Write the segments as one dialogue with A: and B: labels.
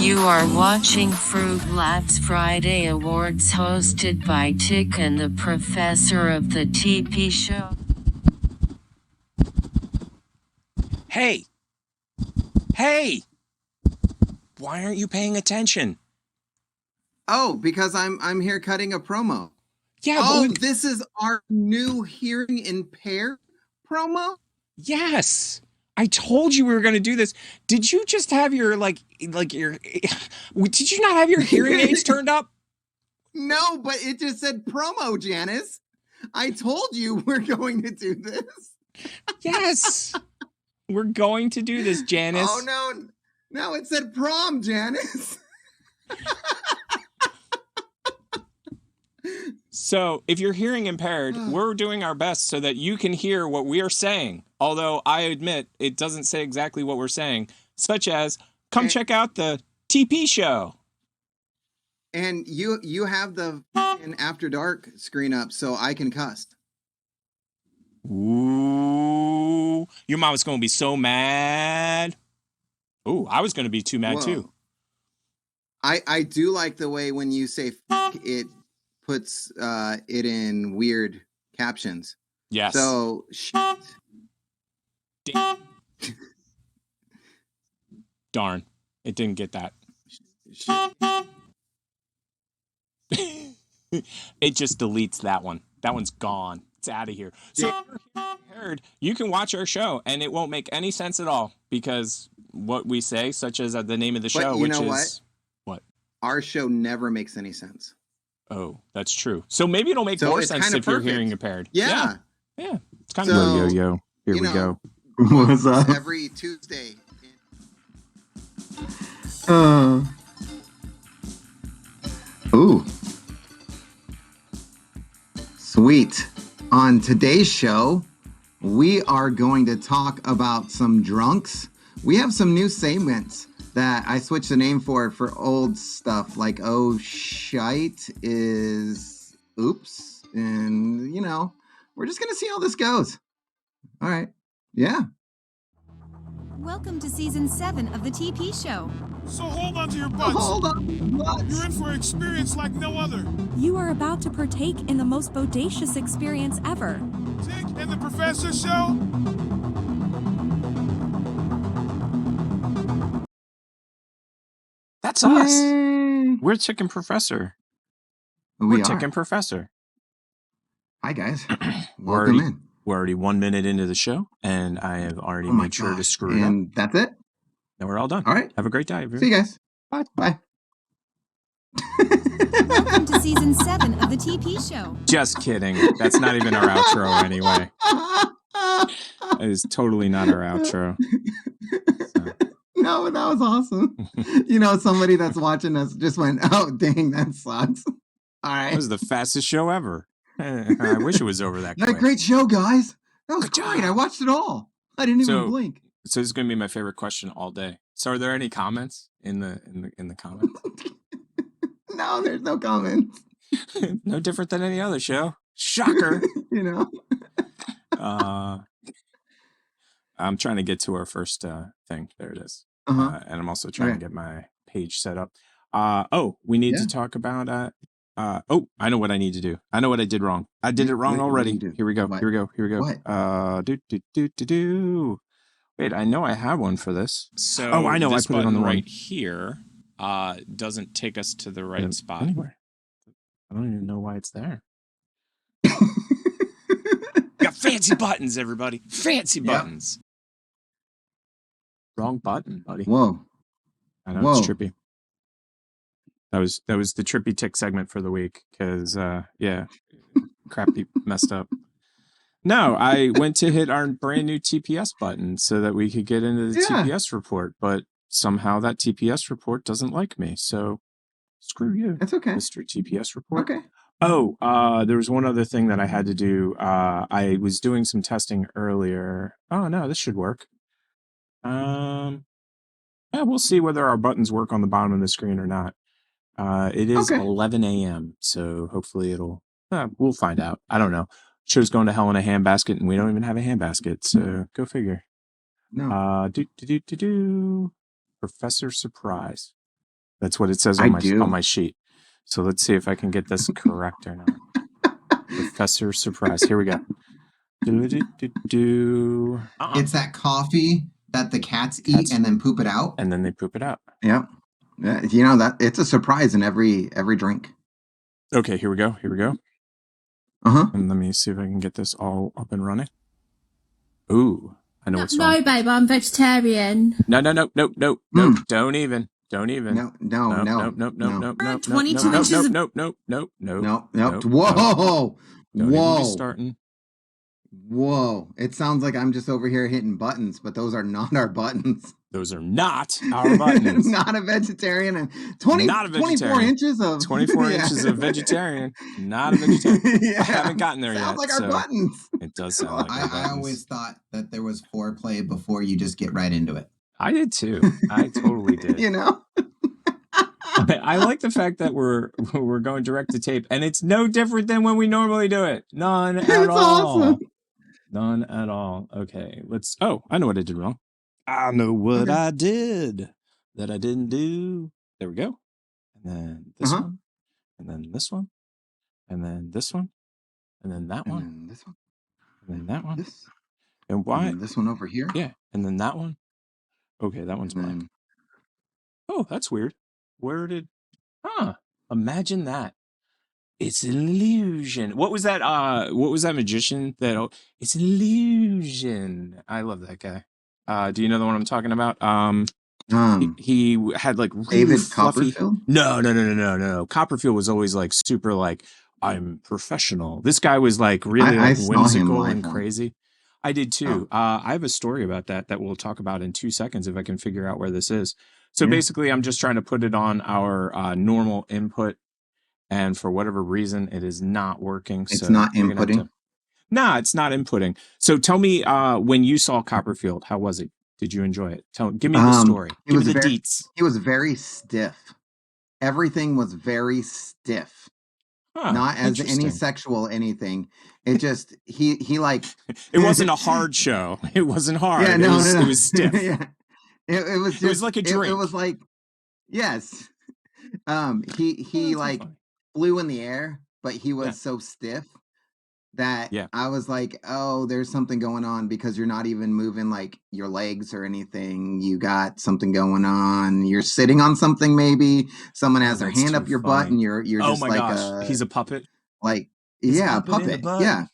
A: You are watching Fruit Labs Friday Awards hosted by Tick and the professor of the TP show.
B: Hey! Hey! Why aren't you paying attention?
C: Oh, because I'm here cutting a promo.
B: Yeah.
C: Oh, this is our new hearing impaired promo?
B: Yes. I told you we were going to do this. Did you just have your did you not have your hearing aids turned up?
C: No, but it just said promo, Janice. I told you we're going to do this.
B: Yes. We're going to do this, Janice.
C: Oh, no. No, it said prom, Janice.
B: So if you're hearing impaired, we're doing our best so that you can hear what we are saying. Although I admit it doesn't say exactly what we're saying, such as, come check out the TP show.
C: And you have the After Dark screen up so I can cuss.
B: Ooh, your mom was going to be so mad. Ooh, I was going to be too mad too.
C: I do like the way when you say it puts it in weird captions.
B: Yes.
C: So
B: darn, it didn't get that. It just deletes that one. That one's gone. It's out of here. So you can watch our show and it won't make any sense at all because what we say, such as the name of the show, which is what?
C: Our show never makes any sense.
B: Oh, that's true. So maybe it'll make more sense if you're hearing impaired.
C: Yeah.
B: It's kind of yo. Here we go.
C: What's up? Every Tuesday. Ooh. Sweet. On today's show, we are going to talk about some drunks. We have some new segments that I switched the name for old stuff, like oh shite is oops, and we're just gonna see how this goes. All right, yeah.
D: Welcome to season 7 of the TP show.
E: So hold on to your butts.
C: Hold on, butts.
E: You're in for an experience like no other.
D: You are about to partake in the most bodacious experience ever.
E: Tick and the Professor Show.
B: That's us.
C: Yay.
B: We're Tick and Professor.
C: We're
B: Tick and Professor.
C: Hi, guys. Welcome in.
B: We're already 1 minute into the show, and I have already made sure to screw it up.
C: And that's it?
B: And we're all done.
C: All right.
B: Have a great day, everyone.
C: See you guys.
B: Bye.
C: Bye.
D: Welcome to season 7 of the TP show.
B: Just kidding. That's not even our outro anyway. It is totally not our outro. So.
C: No, but that was awesome. Somebody that's watching us just went, oh, dang, that sucks. All right.
B: That was the fastest show ever. I wish it was over that quick.
C: Great show, guys. That was great. I watched it all. I didn't even blink.
B: So this is going to be my favorite question all day. So are there any comments in the comments?
C: No, there's no comments.
B: No different than any other show. Shocker. I'm trying to get to our first thing. There it is. And I'm also trying to get my page set up. We need to talk about I know what I need to do. I know what I did wrong. I did it wrong already. Here we go.
C: What?
B: Here we go.
C: What?
B: Wait, I know I have one for this. So I know I put it on the right here. Doesn't take us to the right spot. Anywhere. I don't even know why it's there. Got fancy buttons, everybody. Fancy buttons. Wrong button, buddy.
C: Whoa.
B: I know it's trippy. That was the trippy tick segment for the week because crappy messed up. No, I went to hit our brand new TPS button so that we could get into the TPS report, but somehow that TPS report doesn't like me. So screw you.
C: That's okay.
B: Mr. TPS report.
C: Okay.
B: Oh, there was one other thing that I had to do. I was doing some testing earlier. Oh no, this should work. We'll see whether our buttons work on the bottom of the screen or not. It is 11 a.m. So hopefully we'll find out. I don't know. Show's going to hell in a handbasket, and we don't even have a handbasket. So go figure.
C: No.
B: Professor Surprise. That's what it says
C: I
B: on
C: do.
B: my sheet. So let's see if I can get this correct or not. Professor Surprise. Here we go.
C: It's that coffee that the cats eat and then poop it out.
B: And then they poop it out.
C: Yep. Yeah, you know that it's a surprise in every drink.
B: Okay, here we go.
C: Uh-huh.
B: And let me see if I can get this all up and running. Ooh, I know what's wrong.
F: No, babe, I'm vegetarian.
B: No. Don't even.
C: No.
B: 22
C: Whoa.
B: Don't even be starting.
C: Whoa. It sounds like I'm just over here hitting buttons, but those are not our buttons.
B: Those are not our buttons.
C: Not a vegetarian. And 24 inches of
B: 24 inches of vegetarian. Not a vegetarian.
C: Yeah.
B: I haven't gotten there
C: sounds
B: yet.
C: like our buttons.
B: It does sound like our buttons.
C: I always thought that there was foreplay before you just get right into it.
B: I did too. I totally did.
C: You know?
B: I like the fact that we're going direct to tape, and it's no different than when we normally do it. None at all.
C: Awesome.
B: None at all. Okay, oh, I know what I did wrong. I know what I did that I didn't do. There we go. And then this one, and then this one, and then this one, and then that one,
C: and this one,
B: and then that one.
C: And
B: why?
C: And this one over here.
B: Yeah, and then that one. Okay, that one's blank. Oh, that's weird. Imagine that. It's an illusion. What was that magician it's an illusion. I love that guy. Do you know the one I'm talking about? He had like really
C: David
B: fluffy...
C: Copperfield?
B: No. Copperfield was always like super like, I'm professional. This guy was like really whimsical and crazy. I did too. I have a story about that we'll talk about in 2 seconds if I can figure out where this is. So basically, I'm just trying to put it on our normal input, and for whatever reason, it is not working.
C: It's not inputting?
B: Nah, it's not inputting. So tell me, when you saw Copperfield, how was it? Did you enjoy it? Give me the story. Give me the deets.
C: He was very stiff. Everything was very stiff. Not as any sexual anything. It just he like
B: it wasn't a hard show. It wasn't hard.
C: Yeah,
B: It was stiff.
C: Yeah. It was just,
B: it was like a drink.
C: It was like yes. He like flew in the air, but he was so stiff that I was like, oh, there's something going on because you're not even moving like your legs or anything. You got something going on. You're sitting on something maybe. Someone has their hand up your butt and you're just like
B: gosh. He's a puppet.
C: Like a puppet. Yeah.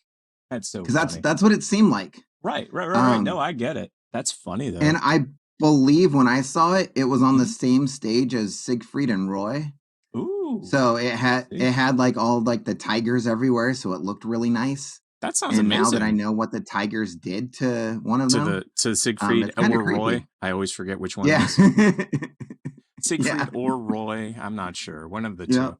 B: That's so
C: because that's what it seemed like.
B: Right. No, I get it. That's funny though.
C: And I believe when I saw it, it was on the same stage as Siegfried and Roy.
B: Ooh.
C: So it had like all like the tigers everywhere, so it looked really nice.
B: That sounds amazing.
C: Now that I know what the tigers did to one of them,
B: to Siegfried or Roy, I always forget which one.
C: Yeah.
B: Siegfried or Roy, I'm not sure. One of the two.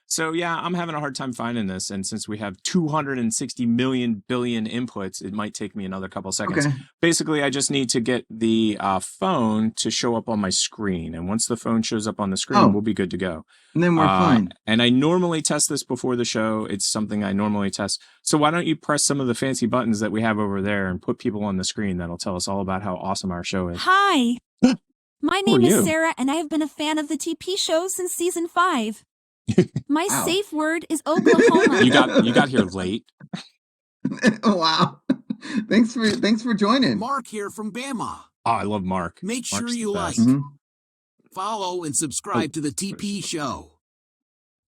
B: So yeah, I'm having a hard time finding this, and since we have 260 million billion inputs, it might take me another couple seconds.
C: Okay.
B: Basically, I just need to get the phone to show up on my screen, and once the phone shows up on the screen, we'll be good to go.
C: And then we're fine.
B: And I normally test this before the show. It's something I normally test. So why don't you press some of the fancy buttons that we have over there and put people on the screen that'll tell us all about how awesome our show is.
D: Hi, my name is Sarah, and I have been a fan of the TP show since season 5. My safe word is Oklahoma.
B: You got here late.
C: Wow. Thanks for joining.
G: Mark here from Bama.
B: Oh, I love Mark.
G: Make sure
B: Mark's
G: you like, follow, and subscribe to the TP show.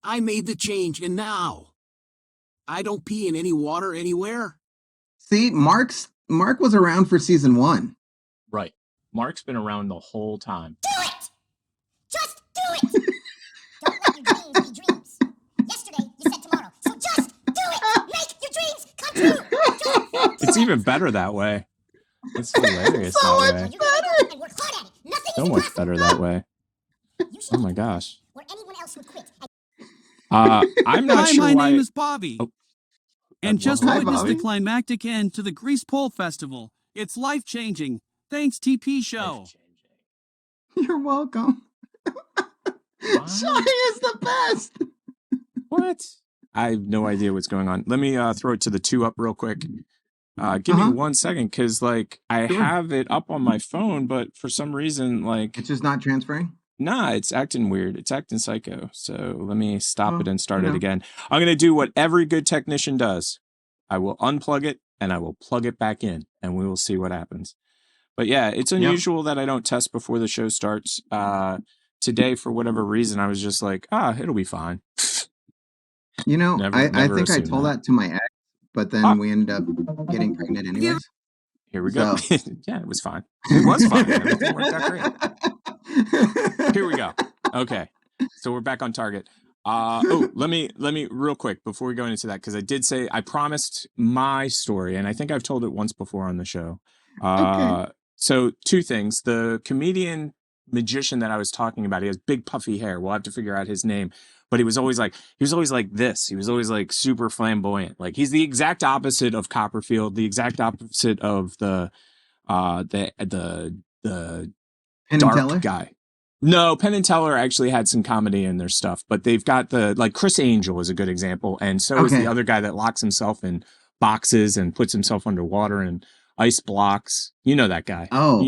G: I made the change, and now I don't pee in any water anywhere.
C: See, Mark was around for season 1.
B: Right. Mark's been around the whole time.
H: Do it! Just do it! Don't let your dreams be dreams. Yesterday, you said tomorrow, so just do it! Make your dreams come true!
B: It's even better that way. It's hilarious that way.
H: You're gonna and work hard at it. Nothing
B: So
H: is
B: much
H: impossible.
B: better that way.
H: You should
B: Oh my gosh.
H: where anyone else would quit.
B: I'm not sure
I: my
B: why.
I: name is Bobby. And just
C: Hi,
I: witnessed
C: Bobby.
I: the climactic end to the Grease Pole Festival. It's life-changing. Thanks, TP Show.
C: You're welcome. Shai is the best.
B: What? I have no idea what's going on. Let me throw it to the 2 up real quick. Give me 1 second, because like I have it up on my phone, but for some reason, like
C: It's just not transferring.
B: Nah, it's acting weird. It's acting psycho. So let me stop it and start it again. I'm going to do what every good technician does. I will unplug it and I will plug it back in and we will see what happens. But yeah, it's unusual that I don't test before the show starts. Today, for whatever reason, I was just like, it'll be fine.
C: You know, I think I told that to my ex, but then we ended up getting pregnant anyways.
B: Here we go. Yeah, it was fine. It was fine. Everything worked out great. Here we go. Okay. So we're back on target. Let me real quick before we go into that, because I did say I promised my story, and I think I've told it once before on the show.
C: Okay.
B: So two things. The comedian magician that I was talking about, he has big puffy hair. We'll have to figure out his name. But he was always like this. He was always like super flamboyant. Like he's the exact opposite of Copperfield, the exact opposite of the
C: Penn
B: dark
C: and Teller?
B: guy. No, Penn and Teller actually had some comedy in their stuff, but they've got Chris Angel is a good example, and so is the other guy that locks himself in boxes and puts himself underwater and ice blocks. You know that guy.
C: Oh,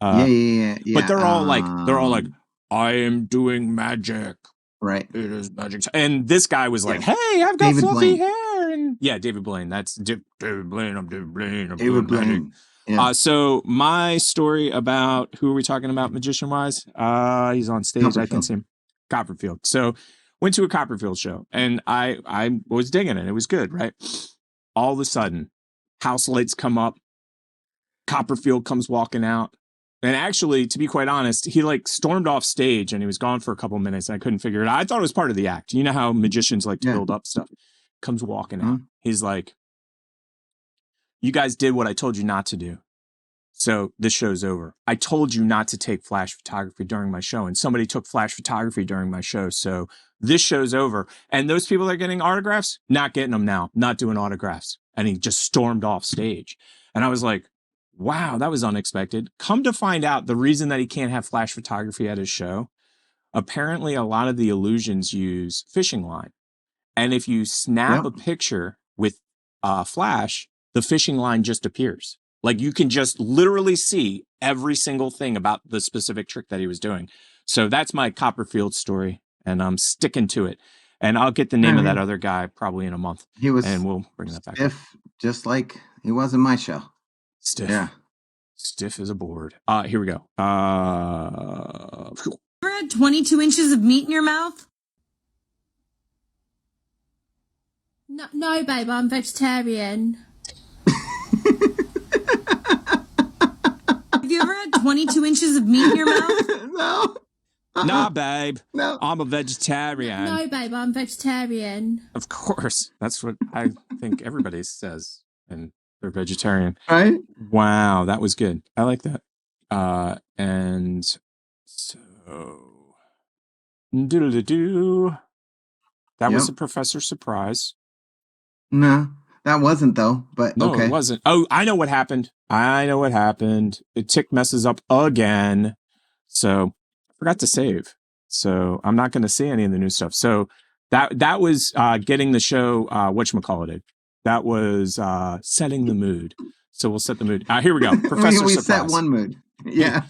C: yeah.
B: But they're all like, I am doing magic.
C: Right.
B: It is magic. And this guy was like, hey, I've got
C: David
B: fluffy
C: Blaine.
B: hair. And yeah, David Blaine. That's David Blaine. I'm David Blaine. I'm
C: David
B: doing magic.
C: Blaine. Yeah.
B: So my story about, who are we talking about magician wise? He's on stage. I can see him. Copperfield. So went to a Copperfield show and I was digging it. It was good, right? All of a sudden, house lights come up. Copperfield comes walking out. And actually, to be quite honest, he like stormed off stage and he was gone for a couple minutes. And I couldn't figure it out. I thought it was part of the act. You know how magicians like to build up stuff. Comes walking out. He's like, you guys did what I told you not to do. So this show's over. I told you not to take flash photography during my show. And somebody took flash photography during my show. So this show's over. And those people that are getting autographs, not getting them now. Not doing autographs. And he just stormed off stage. And I was like, wow, that was unexpected. Come to find out, the reason that he can't have flash photography at his show, apparently a lot of the illusions use fishing line. And if you snap a picture with flash, the fishing line just appears. Like you can just literally see every single thing about the specific trick that he was doing. So that's my Copperfield story, and I'm sticking to it. And I'll get the name of that other guy probably in a month.
C: He was,
B: and we'll bring that back.
C: Stiff, just like he was in my show.
B: Stiff.
C: Yeah.
B: Stiff as a board. Here we go.
F: Ever had 22 inches of meat in your mouth? No, babe, I'm vegetarian. Have you ever had 22 inches of meat in your mouth?
C: No.
B: Nah, babe.
C: No.
B: I'm a vegetarian.
F: No, babe, I'm vegetarian.
B: Of course. That's what I think everybody says. And they're vegetarian.
C: Right?
B: Wow, that was good. I like that. And so doodle-doo. That was a professor surprise.
C: No, that wasn't though, but
B: no,
C: okay.
B: It wasn't. Oh, I know what happened. The tick messes up again. So I forgot to save. So I'm not going to see any of the new stuff. So that was getting the show, whatchamacallit. That was setting the mood. So we'll set the mood. Here we go. Professor
C: we
B: surprise.
C: set one mood. Yeah.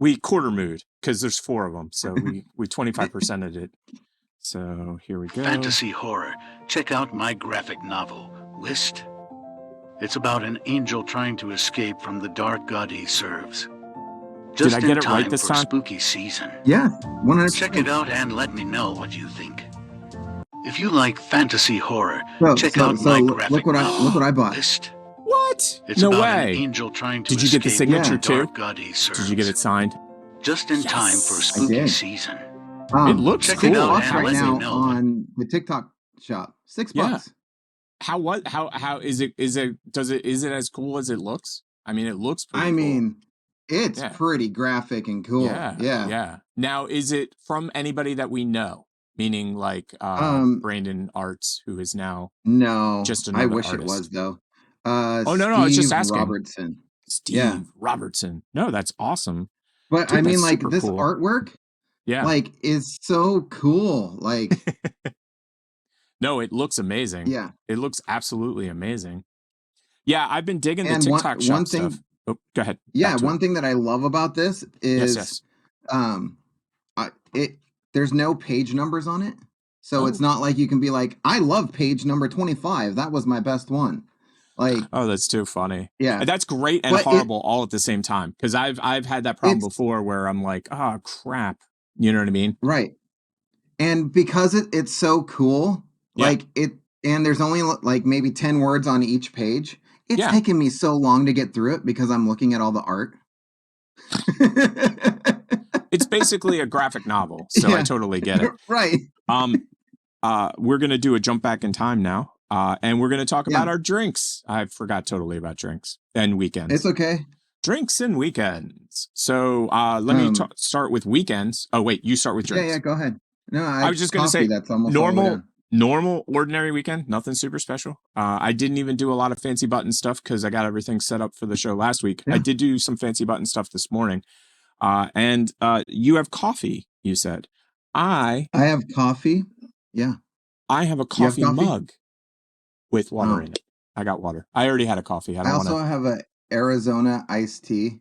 B: We quarter mood because there's 4 of them. So we 25%ed it. So here we go.
J: Fantasy horror. Check out my graphic novel, List. It's about an angel trying to escape from the dark god he serves. Just
B: Did I get it right
J: in
B: this
J: time for
B: time?
J: spooky season.
C: Yeah, 100%.
J: Check it out and let me know what you think. If you like fantasy horror, check out my graphic novel,
C: look what I bought.
J: List.
B: What?
J: It's
B: No
J: about
B: way.
J: an angel trying to
B: Did you get the
J: escape from
B: signature
J: the
B: too?
J: dark god he serves.
B: Did you get it signed?
J: Just in time for spooky season.
B: It looks
J: check
B: cool.
J: it out
C: $6
J: and
C: right
J: let me
C: now
J: know.
C: on the TikTok shop. $6.
B: Yeah. How is it as cool as it looks? I mean, it looks pretty cool.
C: It's pretty graphic and cool. Yeah.
B: Now, is it from anybody that we know? Meaning like Brandon Arts, who is now just another
C: I wish
B: artist.
C: it was though.
B: No, I was just asking.
C: Robertson.
B: Steve Robertson. No, that's awesome.
C: But
B: Dude,
C: I mean, like
B: super
C: this
B: cool.
C: artwork, like is so cool. Like,
B: no, it looks amazing.
C: Yeah,
B: it looks absolutely amazing. Yeah, I've been digging the TikTok shop stuff. Oh, go ahead.
C: Yeah, one thing that I love about this is, there's no page numbers on it. So it's not like you can be like, I love page number 25. That was my best one. Like,
B: oh, that's too funny.
C: Yeah.
B: That's great and horrible all at the same time. Because I've had that problem before where I'm like, oh crap. You know what I mean?
C: Right. And because it's so cool, like and there's only like maybe 10 words on each page. It's taken me so long to get through it because I'm looking at all the art.
B: It's basically a graphic novel, so I totally get it.
C: Right.
B: We're gonna do a jump back in time now, and we're gonna talk about our drinks. I forgot totally about drinks and weekends.
C: It's okay.
B: Drinks and weekends. So let me start with weekends. Oh wait, you start with drinks.
C: Yeah, go ahead. No,
B: I was just gonna say
C: that's almost
B: normal, ordinary weekend, nothing super special. I didn't even do a lot of fancy button stuff because I got everything set up for the show last week. I did do some fancy button stuff this morning. And you have coffee, you said. I
C: have coffee. Yeah.
B: I have a coffee mug with water in it. I got water. I already had a coffee.
C: I also have a Arizona iced tea.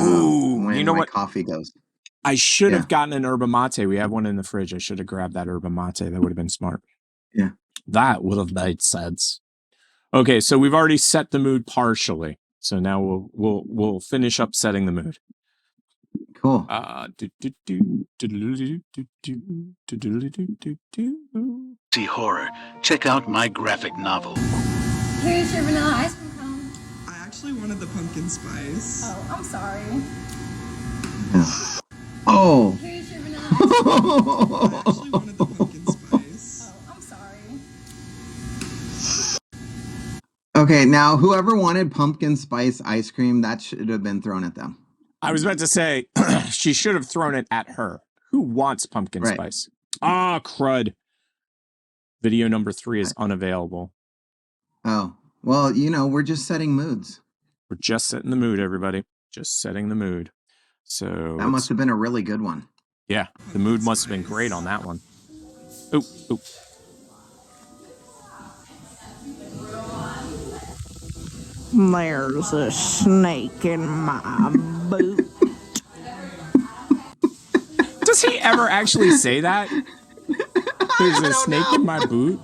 B: Ooh, you know what?
C: Coffee goes.
B: I should have gotten an yerba mate. We have one in the fridge. I should have grabbed that yerba mate. That would have been smart.
C: Yeah.
B: That would have made sense. Okay, so we've already set the mood partially. So now we'll finish up setting the mood.
C: Cool.
J: See horror. Check out my graphic novel.
F: Here's your vanilla ice cream cone.
K: I actually wanted the pumpkin spice.
F: Oh, I'm sorry.
C: Oh.
F: Here's your vanilla ice cream cone.
K: I actually wanted the pumpkin spice.
F: Oh, I'm sorry.
C: Okay, now whoever wanted pumpkin spice ice cream, that should have been thrown at them.
B: I was about to say, she should have thrown it at her. Who wants pumpkin spice? Ah, crud. Video number 3 is unavailable.
C: Oh, well, we're just setting moods.
B: We're just setting the mood, everybody. Just setting the mood. So
C: that must have been a really good one.
B: Yeah, the mood must have been great on that one. Ooh.
L: There's a snake in my boot.
B: Does he ever actually say that? There's a snake in my boot?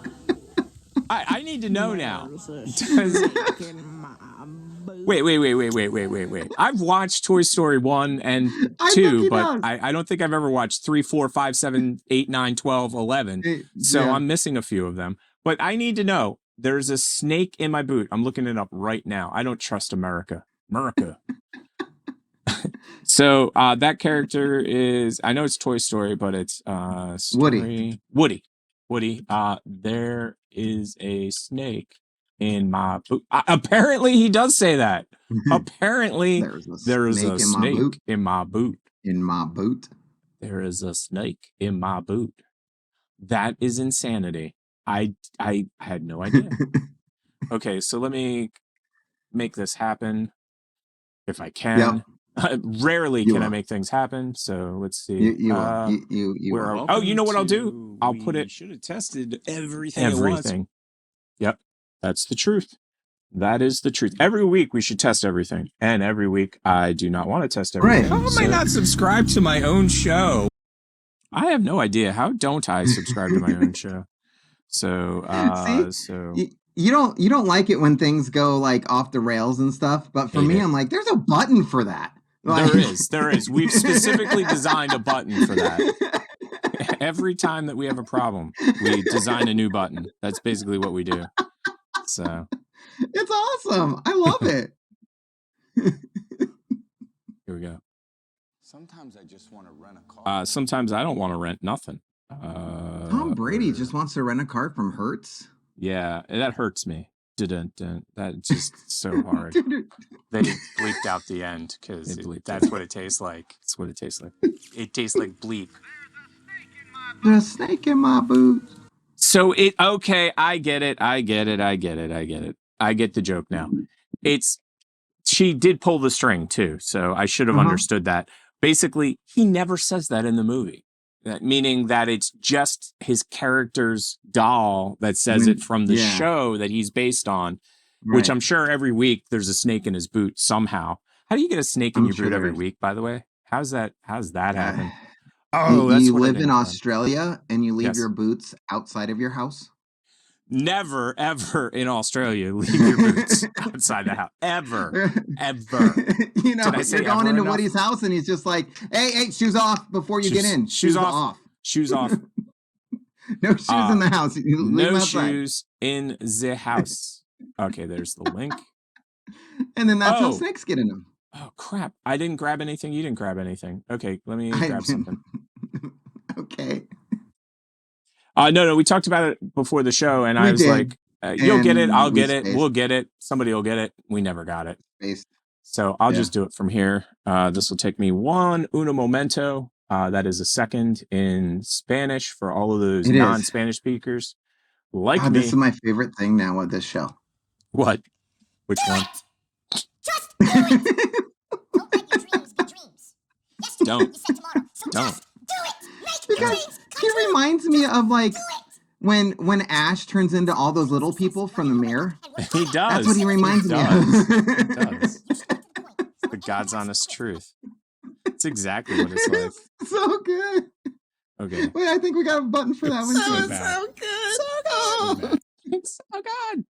B: I need to know now. Wait. I've watched Toy Story 1 and 2, but I don't think I've ever watched 3, 4, 5, 7, 8, 9, 12, 11. So I'm missing a few of them. But I need to know. There's a snake in my boot. I'm looking it up right now. I don't trust America. So that character is, I know it's Toy Story, but it's
C: Woody.
B: Woody. There is a snake in my boot. Apparently he does say that. Apparently there is a snake in my boot.
C: In my boot.
B: There is a snake in my boot. That is insanity. I had no idea. Okay, so let me make this happen if I can. Rarely can I make things happen, so let's see.
C: You
B: know what I'll do? I'll put it.
M: Should have tested everything.
B: Yep, that's the truth. That is the truth. Every week we should test everything, and every week I do not want to test everything.
M: How am I not subscribed to my own show?
B: I have no idea. How don't I subscribe to my own show? So,
C: you don't like it when things go like off the rails and stuff, but for me, I'm like, there's a button for that. Like...
B: There is. We've specifically designed a button for that. Every time that we have a problem, we design a new button. That's basically what we do. So
C: it's awesome. I love it.
B: Here we go.
N: Sometimes I just want to rent a car.
B: Sometimes I don't want to rent nothing.
C: Tom Brady just wants to rent a car from Hertz.
B: Yeah, that hurts me. That's just so hard. They bleeped out the end because that's what it tastes like. It's what it tastes like. It tastes like bleep.
C: There's a snake in my boot.
B: So okay, I get it. I get the joke now. She did pull the string too, so I should have understood that. Basically, he never says that in the movie. Meaning that it's just his character's doll that says it from the show that he's based on, which I'm sure every week there's a snake in his boot somehow. How do you get a snake in your boot every week, by the way? How's that happen? Oh,
C: Do
B: that's
C: you
B: what I
C: live in
B: didn't grab.
C: Australia and you leave
B: Yes.
C: your boots outside of your house?
B: Never, ever in Australia leave your boots outside the house. Ever.
C: You know,
B: Did I say
C: you're going
B: ever
C: into
B: enough?
C: Woody's house and he's just like, hey, shoes off before you get in.
B: Shoes off. Shoes off.
C: No shoes in the house. You leave
B: No
C: them outside.
B: shoes in the house. Okay, there's the link.
C: And then that's how snakes get in them.
B: Oh, crap. I didn't grab anything. You didn't grab anything. Okay, let me grab something.
C: Okay.
B: No, we talked about it before the show, and I was like, you'll get it, I'll get it, we'll get it, somebody will get it. We never got it. So I'll just do it from here. This will take me uno momento. That is a second in Spanish for all of those non-Spanish speakers like me.
C: This is my favorite thing now with this show.
B: What? Which one?
H: Just do it! Don't let your dreams be dreams. Yesterday,
B: Don't.
H: you said tomorrow, so just do it! Make your dreams come
C: He
H: true!
C: reminds me of like when Ash turns into all those little people from the mirror.
B: He does.
C: That's what he reminds me of.
B: He does. The God's honest truth. It's exactly what it's like.
C: So good.
B: Okay.
C: Wait, I think we got a button for that one too.
B: So
C: good. So good.
B: It's so good.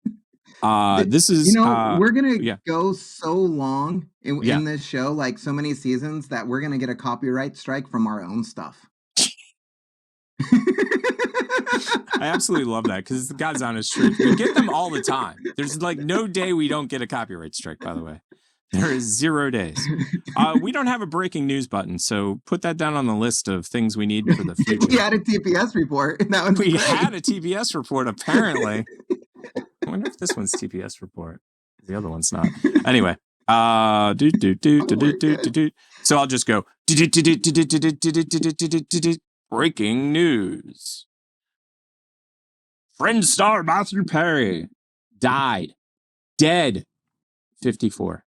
B: This is
C: we're gonna go so long in this show, like so many seasons, that we're gonna get a copyright strike from our own stuff.
B: I absolutely love that because it's the God's honest truth. We get them all the time. There's like no day we don't get a copyright strike, by the way. There is 0 days. We don't have a breaking news button, so put that down on the list of things we need for the future.
C: We had a TPS report. That would be great.
B: Had a TPS report, apparently. I wonder if this one's TPS report. The other one's not. Anyway. So I'll just go breaking news. Friend star Matthew Perry died. Dead. 54.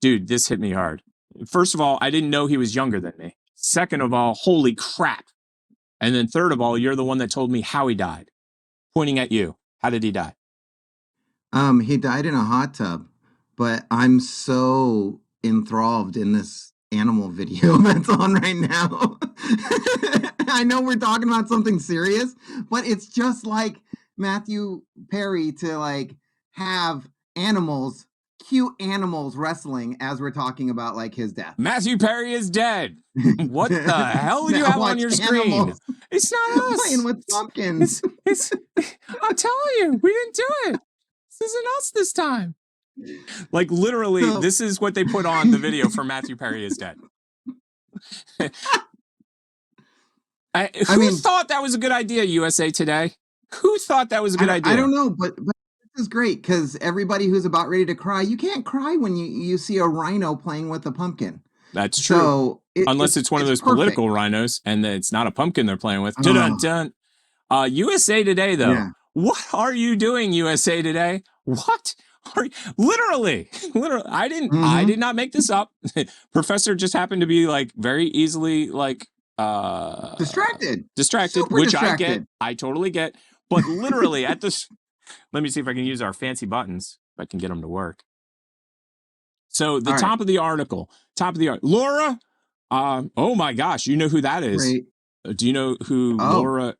B: Dude, this hit me hard. First of all, I didn't know he was younger than me. Second of all, holy crap. And then third of all, you're the one that told me how he died. Pointing at you. How did he die?
C: He died in a hot tub, but I'm so enthralled in this animal video that's on right now. I know we're talking about something serious, but it's just like Matthew Perry to like have animals, cute animals wrestling as we're talking about like his death.
B: Matthew Perry is dead. What the hell do you have on your screen?
C: Animals.
B: It's not us.
C: Playing with pumpkins.
B: I'm telling you, we didn't do it. This isn't us this time. Like literally, this is what they put on the video for Matthew Perry is dead. Who thought that was a good idea, USA Today? Who thought that was a good idea?
C: I don't know, but this is great because everybody who's about ready to cry, you can't cry when you see a rhino playing with a pumpkin.
B: That's true.
C: So
B: unless it's one of those political rhinos and it's not a pumpkin they're playing with. Dun-dun-dun. USA Today, though. Yeah. What are you doing, USA Today? What? Literally, I did not make this up. Professor just happened to be like very easily like
C: distracted,
B: Super which distracted. I totally get. But literally at this, let me see if I can use our fancy buttons. If I can get them to work. So the top of the article, Laura. Oh my gosh, you know who that is?
C: Great.
B: Do you know who Laura?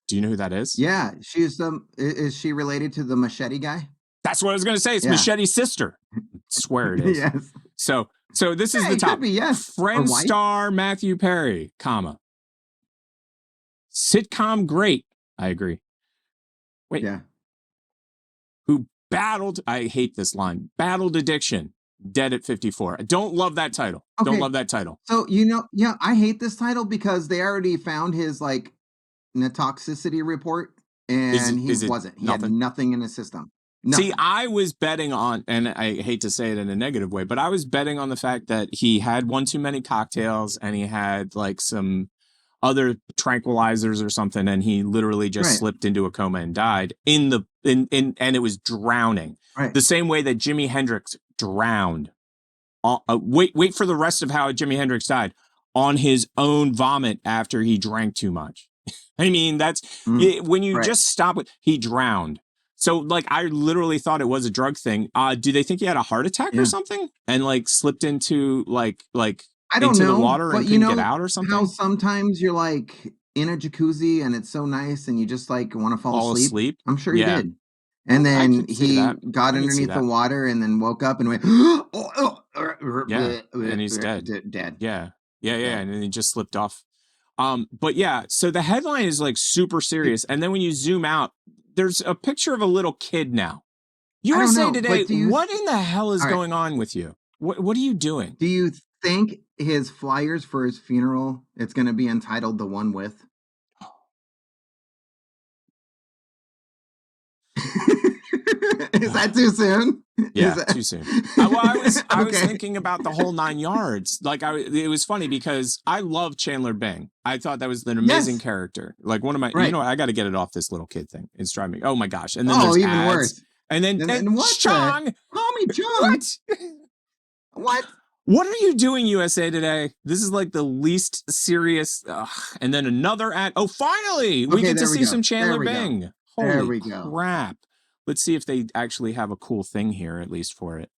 B: Do you know who that is?
C: Yeah, she's is she related to the machete guy?
B: That's what I was going to say. It's Machete's sister. I swear it is.
C: Yes.
B: So this is the top.
C: Could be, yes.
B: Friend star Matthew Perry, comma. Sitcom great. I agree. Wait.
C: Yeah.
B: Who battled, I hate this line, battled addiction, dead at 54. I don't love that title. Okay. Don't love that title.
C: So, I hate this title because they already found his, like, toxicity report, and he wasn't. He had nothing in his system. Nothing.
B: See, I was betting on, and I hate to say it in a negative way, but I was betting on the fact that he had one too many cocktails and he had like some other tranquilizers or something, and he literally just slipped into a coma and died and it was drowning.
C: Right.
B: The same way that Jimi Hendrix drowned. Wait for the rest of how Jimi Hendrix died. On his own vomit after he drank too much. I mean, that's when you just stop it, he drowned. So, like, I literally thought it was a drug thing. Do they think he had a heart attack or something? And, like, slipped into, like...
C: I don't
B: into
C: know,
B: the water
C: but
B: and
C: you
B: couldn't get
C: know
B: out or
C: how
B: something?
C: sometimes you're like in a jacuzzi and it's so nice and you just like want to fall
B: Fall
C: asleep?
B: asleep?
C: I'm sure he
B: Yeah.
C: did. And
B: I
C: then
B: could see
C: he
B: that.
C: got
B: I could see
C: underneath the
B: that.
C: water and then woke up and went, oh,
B: Yeah, and he's dead.
C: dead.
B: Yeah. Yeah,
C: Dead.
B: and then he just slipped off. But yeah, so the headline is like super serious, and then when you zoom out, there's a picture of a little kid now.
C: I don't
B: USA
C: know,
B: Today,
C: but do you?
B: what in the hell is
C: All right.
B: going on with you? What are you doing?
C: Do you think his flyers for his funeral, it's going to be entitled "The One With"? Is that too soon?
B: Yeah, too soon. Well, I was
C: Okay.
B: thinking about the whole 9 yards. Like it was funny because I love Chandler Bing. I thought that was an amazing
C: Yes.
B: character. Like one of my,
C: Right.
B: you know what? I got to get it off this little kid thing. It's driving me. Oh my gosh! And then
C: Oh,
B: there's
C: even
B: ads.
C: worse.
B: And then
C: And what
B: Chong.
C: Call me Chong.
B: What?
C: What?
B: What are you doing, USA Today? This is like the least serious. And then another ad. Oh, finally, we
C: Okay,
B: get to
C: there we
B: see
C: go.
B: some Chandler
C: There we go.
B: Bing.
C: There
B: Holy
C: we go.
B: crap. Let's see if they actually have a cool thing here, at least for it.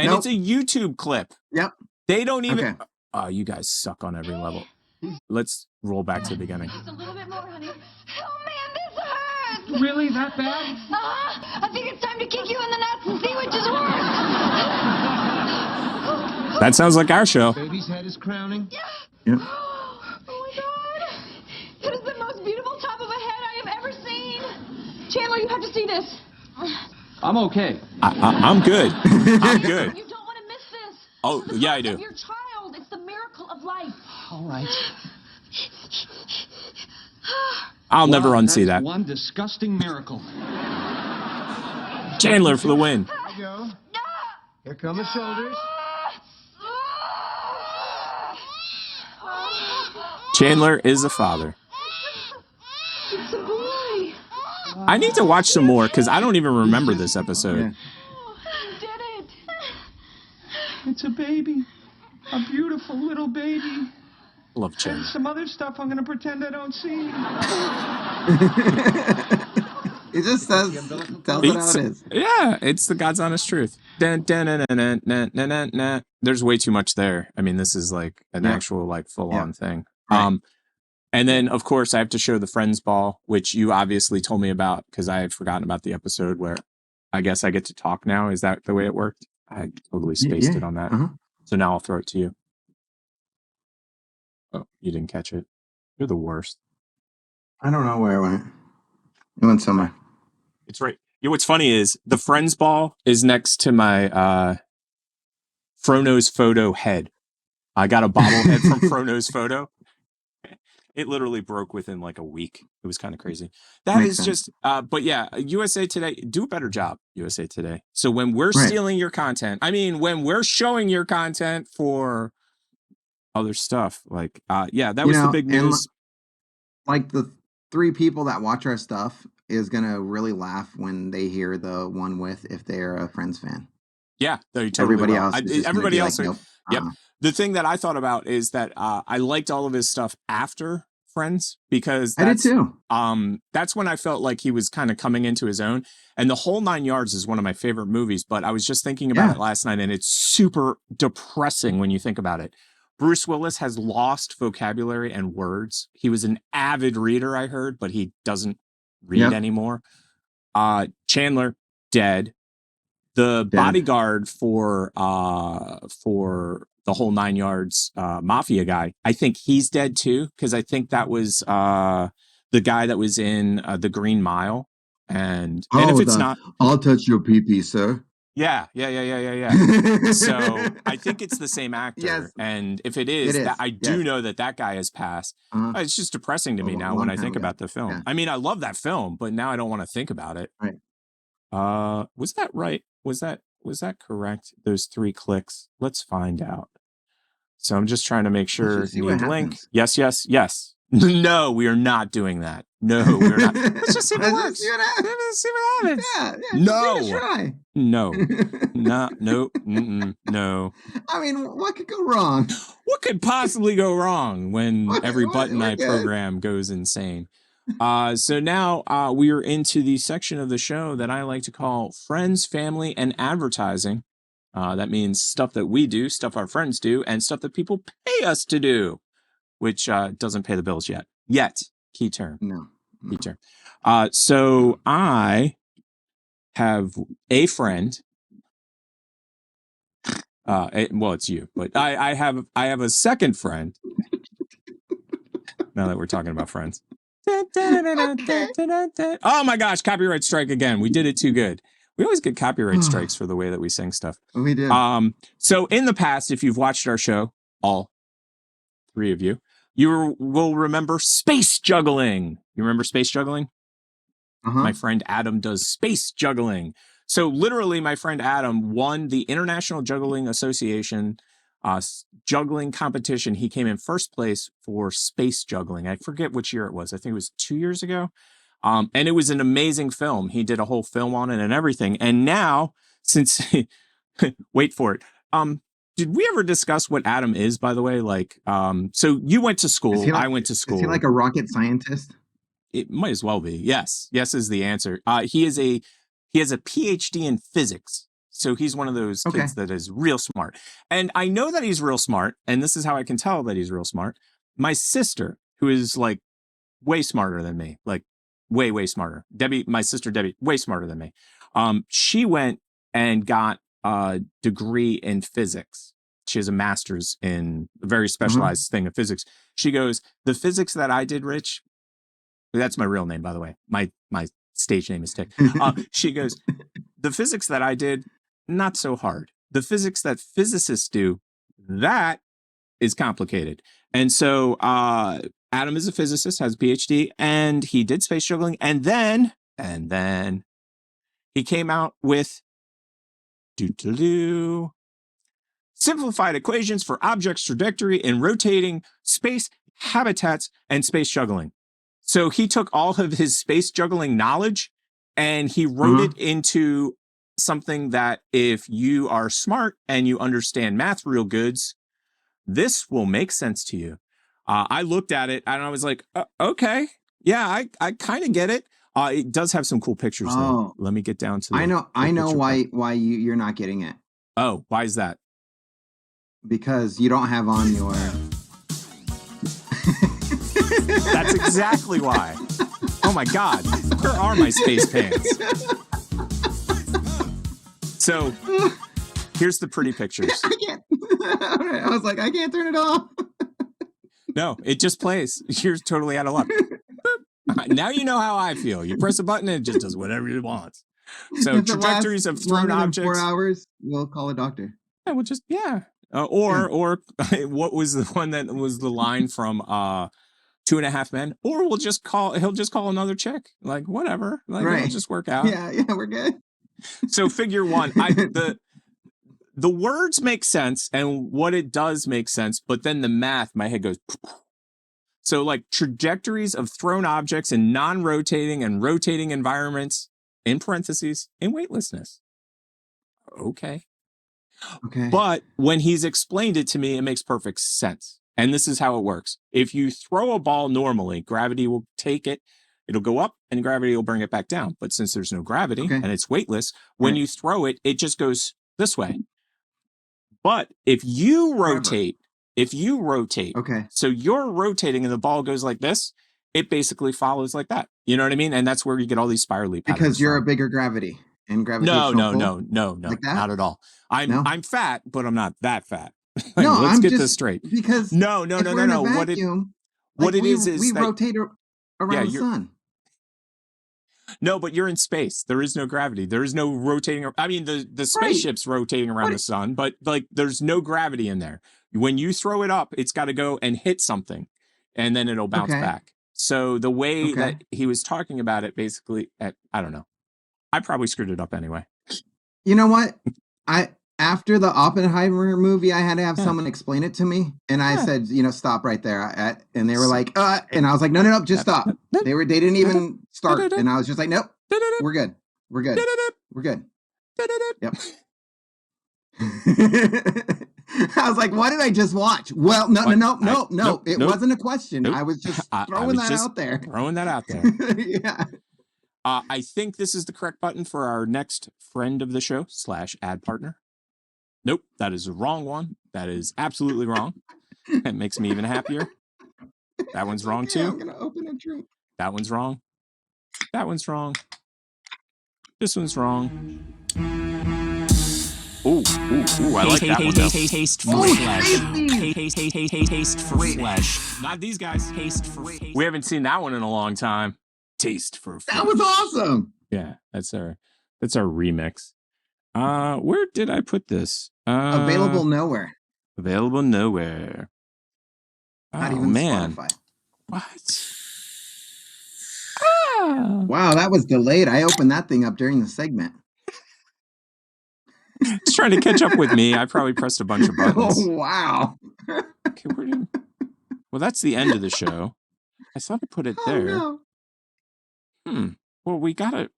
B: And
C: Nope.
B: it's a YouTube clip.
C: Yep.
B: They don't even.
C: Okay.
B: Oh, you guys suck on every level. Let's roll back to the beginning.
H: Just a little bit more, honey. Oh, man, this hurts.
I: Really that bad?
H: I think it's time to kick you in the nuts and see which is worse.
B: That sounds like our show.
I: Baby's head is crowning.
C: Yep.
H: Oh, my God. That is the most beautiful top of a head I have ever seen. Chandler, you have to see this.
I: I'm okay.
B: I'm good. I'm good.
H: You don't want to miss this.
B: Oh,
H: This is the
B: yeah, I
H: birth
B: do.
H: of your child. It's the miracle of life.
I: All right.
B: I'll never unsee that.
I: One disgusting miracle.
B: Chandler for the win.
I: Here we go. Here come the shoulders.
B: Chandler is a father.
H: It's a boy.
B: I need to watch some more because I don't even remember this episode.
C: Yeah.
H: You did it.
I: It's a baby. A beautiful little baby.
B: Love Chandler.
I: And some other stuff I'm going to pretend I don't see.
C: It just tells it how it is.
B: Yeah, it's the God's honest truth. Dun, dun, dun, dun, dun, dun, dun, dun, dun. There's way too much there. I mean, this is like an actual like full-on thing.
C: Right.
B: And then of course I have to show the Friends Ball, which you obviously told me about because I had forgotten about the episode where I guess I get to talk now. Is that the way it worked? I totally spaced it on that.
C: Uh-huh.
B: So now I'll throw it to you. Oh, you didn't catch it. You're the worst.
C: I don't know where it went. It went somewhere.
B: It's right. You know, what's funny is the Friends Ball is next to my Frono's photo head. I got a bobblehead from Frono's photo. It literally broke within like a week. It was kind of crazy. That
C: Makes
B: is
C: sense.
B: just, but yeah, USA Today, do a better job, USA Today. So when we're stealing your content, I mean, when we're showing your content for other stuff, like, yeah, that was the big news.
C: Like the 3 people that watch our stuff is going to really laugh when they hear the One With if they're a Friends fan.
B: Yeah, they totally
C: Everybody
B: will.
C: else. is just
B: Everybody
C: gonna
B: else.
C: be like,
B: Yep.
C: nope.
B: The thing that I thought about is that I liked all of his stuff after Friends because
C: I did too.
B: That's when I felt like he was kind of coming into his own. And The Whole 9 Yards is one of my favorite movies, but I was just thinking about it last night and it's super depressing when you think about it. Bruce Willis has lost vocabulary and words. He was an avid reader, I heard, but he doesn't read anymore. Chandler, dead. The bodyguard for the Whole 9 Yards mafia guy, I think he's dead too, because I think that was the guy that was in The Green Mile. And if it's not,
C: I'll touch your pee-pee, sir.
B: Yeah. So I think it's the same actor.
C: Yes.
B: And if it is, that I do know that guy has passed. It's just depressing to me now when I think about the film.
C: Yeah.
B: I mean, I love that film, but now I don't want to think about it.
C: Right.
B: Was that right? Was that correct? Those 3 clicks. Let's find out. So I'm just trying to make sure.
C: See what
B: Link.
C: happens.
B: Yes. No, we are not doing that. No, we're not. Let's just see what works.
C: See what happens.
B: Let's see what happens.
C: Yeah,
B: No.
C: just give it a try.
B: No. No.
C: I mean, what could go wrong?
B: What could possibly go wrong when every button
C: we're
B: I
C: good.
B: program goes insane? So now we are into the section of the show that I like to call Friends, Family, and Advertising. That means stuff that we do, stuff our friends do, and stuff that people pay us to do, which doesn't pay the bills yet. Key term.
C: No.
B: Key term. So I have a friend. Well, it's you, but I have a second friend. Now that we're talking about friends. Oh my gosh, copyright strike again. We did it too good. We always get copyright strikes for the way that we sing stuff.
C: We do.
B: So in the past, if you've watched our show, all three of you, you will remember space juggling. You remember space juggling? My friend Adam does space juggling. So literally, my friend Adam won the International Juggling Association juggling competition. He came in first place for space juggling. I forget which year it was. I think it was 2 years ago. And it was an amazing film. He did a whole film on it and everything. And now, since wait for it. Did we ever discuss what Adam is, by the way? Like, so you went to school. I went to school.
C: Is he like a rocket scientist?
B: It might as well be. Yes is the answer. He has a PhD in physics. So he's one of those kids that is real smart. And I know that he's real smart. And this is how I can tell that he's real smart. My sister, who is like way smarter than me, like way smarter. My sister Debbie, way smarter than me. She went and got a degree in physics. She has a master's in a very specialized thing of physics. She goes, the physics that I did, Rich, that's my real name, by the way. My stage name is Tick. She goes, the physics that I did, not so hard. The physics that physicists do, that is complicated. And so Adam is a physicist, has a PhD, and he did space juggling. And then he came out with simplified equations for objects' trajectory in rotating space habitats and space juggling. So he took all of his space juggling knowledge and he wrote it into something that if you are smart and you understand math real goods, this will make sense to you. I looked at it and I was like, okay, yeah, I kind of get it. It does have some cool pictures though. Let me get down to the
C: I know why you're not getting it.
B: Oh, why is that?
C: Because you don't have on your...
B: That's exactly why. Oh my God, where are my space pants? So here's the pretty pictures.
C: I can't. I was like, I can't turn it off.
B: No, it just plays. You're totally out of luck. Now you know how I feel. You press a button and it just does whatever it wants. So trajectories of thrown objects.
C: 4 hours, we'll call a doctor.
B: Yeah, we'll just or what was the one that was the line from 2.5 Men? Or he'll just call another chick. Like whatever. Like it'll just work out.
C: Yeah, we're good.
B: So figure one, the words make sense and what it does make sense, but then the math, my head goes. So like trajectories of thrown objects in non-rotating and rotating environments, in parentheses, in weightlessness. Okay. But when he's explained it to me, it makes perfect sense. And this is how it works. If you throw a ball normally, gravity will take it. It'll go up and gravity will bring it back down. But since there's no gravity and it's weightless, when you throw it, it just goes this way. But if you rotate, so you're rotating and the ball goes like this, it basically follows like that. You know what I mean? And that's where you get all these spirally patterns.
C: Because you're a bigger gravity and gravitational
B: No, like not at all. I'm fat, but I'm not that fat.
C: Like, no,
B: let's get this straight.
C: Because
B: no.
C: Vacuum,
B: what it is
C: we rotate around the sun.
B: No, but you're in space. There is no gravity. There is no rotating. I mean, the spaceship's rotating around the sun, but like there's no gravity in there. When you throw it up, it's got to go and hit something, and then it'll bounce back. So the way that he was talking about it, basically, I don't know. I probably screwed it up anyway.
C: You know what? After the Oppenheimer movie, I had to have someone explain it to me, and I said, stop right there. And they were like, and I was like, no, just stop. They didn't even start, and I was just like, nope, we're good. Yep. I was like, what did I just watch? Well, no. It wasn't a question. I was just throwing that out there. Yeah.
B: I think this is the correct button for our next friend of the show / ad partner. Nope, that is the wrong one. That is absolutely wrong. That makes me even happier. That one's wrong too.
C: I'm gonna open a drink.
B: That one's wrong. That one's wrong. This one's wrong. Ooh, I like that one though.
M: Taste for flesh. Taste for flesh.
B: Not these guys. We haven't seen that one in a long time. Taste for flesh.
C: That was awesome.
B: Yeah, that's our remix. Where did I put this?
C: Available nowhere.
B: Available nowhere.
C: Not even
B: man.
C: Spotify.
B: What?
C: Wow, that was delayed. I opened that thing up during the segment.
B: It's trying to catch up with me. I probably pressed a bunch of buttons.
C: Oh, wow.
B: Okay, well, that's the end of the show. I thought I put it there.
C: No.
B: Well, we gotta.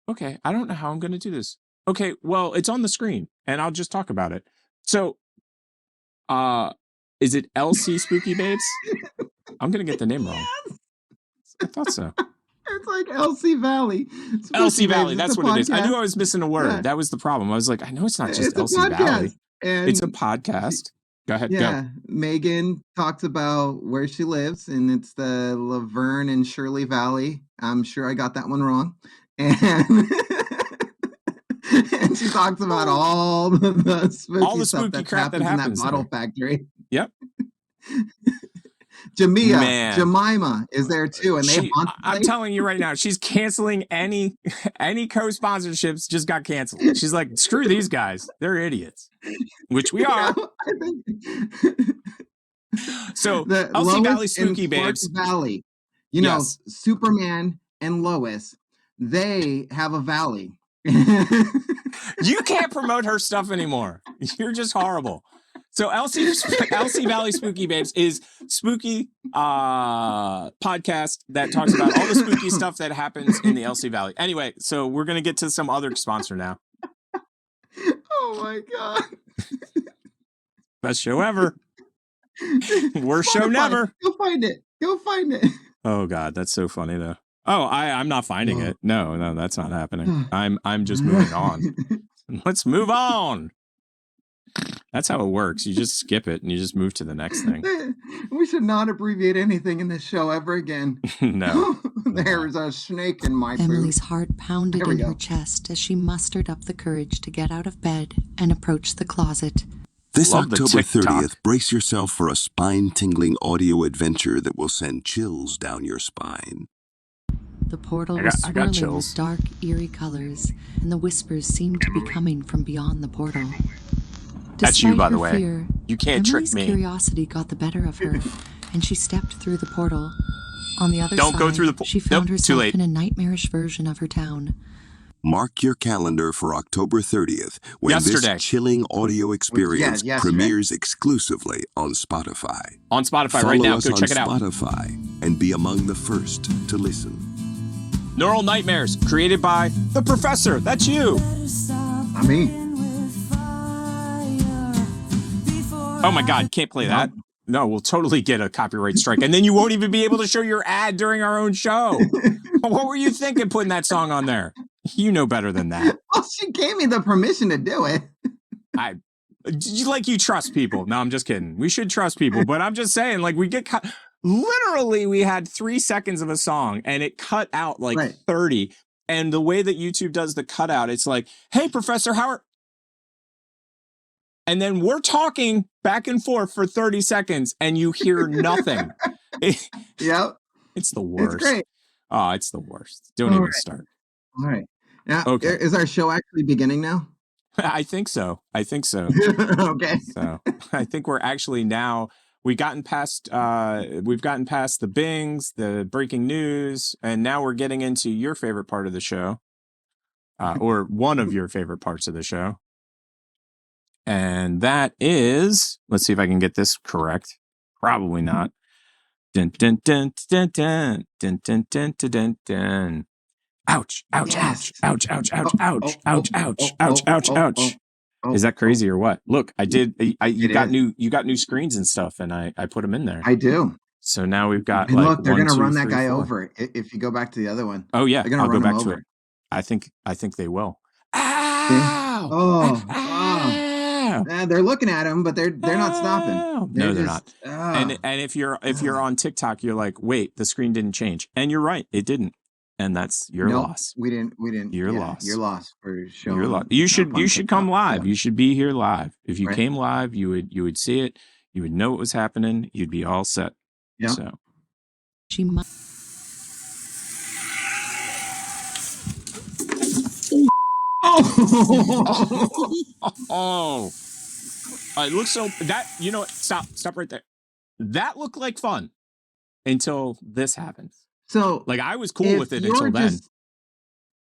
B: Okay, I don't know how I'm gonna do this. Okay, well, it's on the screen, and I'll just talk about it. So, is it LC Spooky Babes? I'm gonna get the name wrong.
C: Yes.
B: I thought so.
C: It's like LC Valley.
B: LC Valley, that's what
C: podcast.
B: it is. I knew I was missing a word.
C: Yeah.
B: That was the problem. I was like, I know it's not just
C: It's a
B: LC Valley.
C: And
B: It's a podcast. Go ahead.
C: yeah,
B: Go.
C: Megan talks about where she lives, and it's the Laverne and Shirley Valley. I'm sure I got that one wrong. And, and she talks about all the spooky stuff that
B: crap that
C: happens in
B: happens
C: that bottle
B: there.
C: factory.
B: Yep.
C: Jemima is there too, and they haunt the
B: I'm
C: place.
B: telling you right now, she's canceling any co-sponsorships. Just got canceled. She's like, screw these guys, they're idiots, which we are.
C: I think
B: So
C: the
B: LC
C: Lois
B: Valley Spooky
C: and Clark
B: Babes.
C: Valley,
B: Yes.
C: Superman and Lois, they have a valley.
B: You can't promote her stuff anymore. You're just horrible. So LC Valley Spooky Babes is spooky podcast that talks about all the spooky stuff that happens in the LC Valley. Anyway, so we're gonna get to some other sponsor now.
C: Oh my god!
B: Best show ever. Worst show
C: Spotify.
B: never.
C: Go find it. Go find it.
B: Oh god, that's so funny though. Oh, I'm not finding it. No, that's not happening. I'm just moving on. Let's move on. That's how it works. You just skip it and you just move to the next thing.
C: We should not abbreviate anything in this show ever again.
B: No.
C: There's a snake in my
O: Emily's
C: food.
O: heart pounded in her chest as she mustered up the courage to get out of bed and approach the closet.
P: This
B: Love the
P: October
B: TikTok.
P: 30th, brace yourself for a spine-tingling audio adventure that will send chills down your spine.
O: The portal
B: I
O: was
B: got
O: swirling
B: chills.
O: with dark, eerie colors, and the whispers seemed to be coming from beyond the portal.
B: That's you,
O: Despite
B: by the
O: her
B: way.
O: fear,
B: You can't trick
O: Emily's
B: me.
O: curiosity got the better of her, and she stepped through the portal. On the other
B: Don't
O: side,
B: go through the
O: she found
B: Nope, too
O: herself
B: late.
O: in a nightmarish version of her town.
P: Mark your calendar for October 30th, when
B: Yesterday.
P: this chilling audio experience
C: yesterday.
P: premieres exclusively on Spotify.
B: On Spotify
P: Follow
B: right now.
P: us
B: Go
P: on
B: check it out.
P: Spotify and be among the first to listen.
B: Neural Nightmares, created by the Professor. That's you.
C: I mean,
B: Oh my God, can't play that. No, we'll totally get a copyright strike. And then you won't even be able to show your ad during our own show. What were you thinking putting that song on there? You know better than that.
C: well, she gave me the permission to do it.
B: You trust people. No, I'm just kidding. We should trust people, but I'm just saying, like, we get literally, we had 3 seconds of a song and it cut out like
C: Right.
B: 30. And the way that YouTube does the cutout, it's like, hey, Professor Howard. And then we're talking back and forth for 30 seconds and you hear nothing.
C: Yep.
B: It's the worst.
C: It's great.
B: Oh, it's the worst. Don't
C: All
B: even
C: right.
B: start.
C: All right. Now,
B: Okay.
C: is our show actually beginning now?
B: I think so.
C: Okay.
B: So I think we're actually now we've gotten past the bings, the breaking news, and now we're getting into your favorite part of the show, or one of your favorite parts of the show. And that is, let's see if I can get this correct. Probably not. Dun, dun, dun, dun, dun, dun, dun, dun, dun, dun, dun. Ouch, ouch,
C: Yes.
B: ouch, ouch, ouch, ouch, ouch, ouch, ouch, ouch, ouch. Is that crazy or what? Look, I did. You got new screens and stuff, and I put them in there.
C: I do.
B: So now we've got
C: And
B: like
C: look, they're
B: 1,
C: gonna
B: 2,
C: run that
B: 3,
C: guy
B: 4.
C: over if you go back to the other one.
B: Oh yeah,
C: They're gonna
B: I'll go
C: run him
B: back to
C: over.
B: it. I think they will. Ow!
C: They're looking at him, but they're not stopping.
B: No, they're not. And if you're on TikTok, you're like, wait, the screen didn't change, and you're right, it didn't, and that's your loss.
C: We didn't.
B: Your loss.
C: Your loss for showing.
B: Your loss. You should come live. You should be here live. If you came live, you would see it. You would know what was happening. You'd be all set.
C: Yeah.
B: So
O: She must.
B: Oh, it looks so that stop right there. That looked like fun until this happened.
C: So
B: like I was cool with it until then.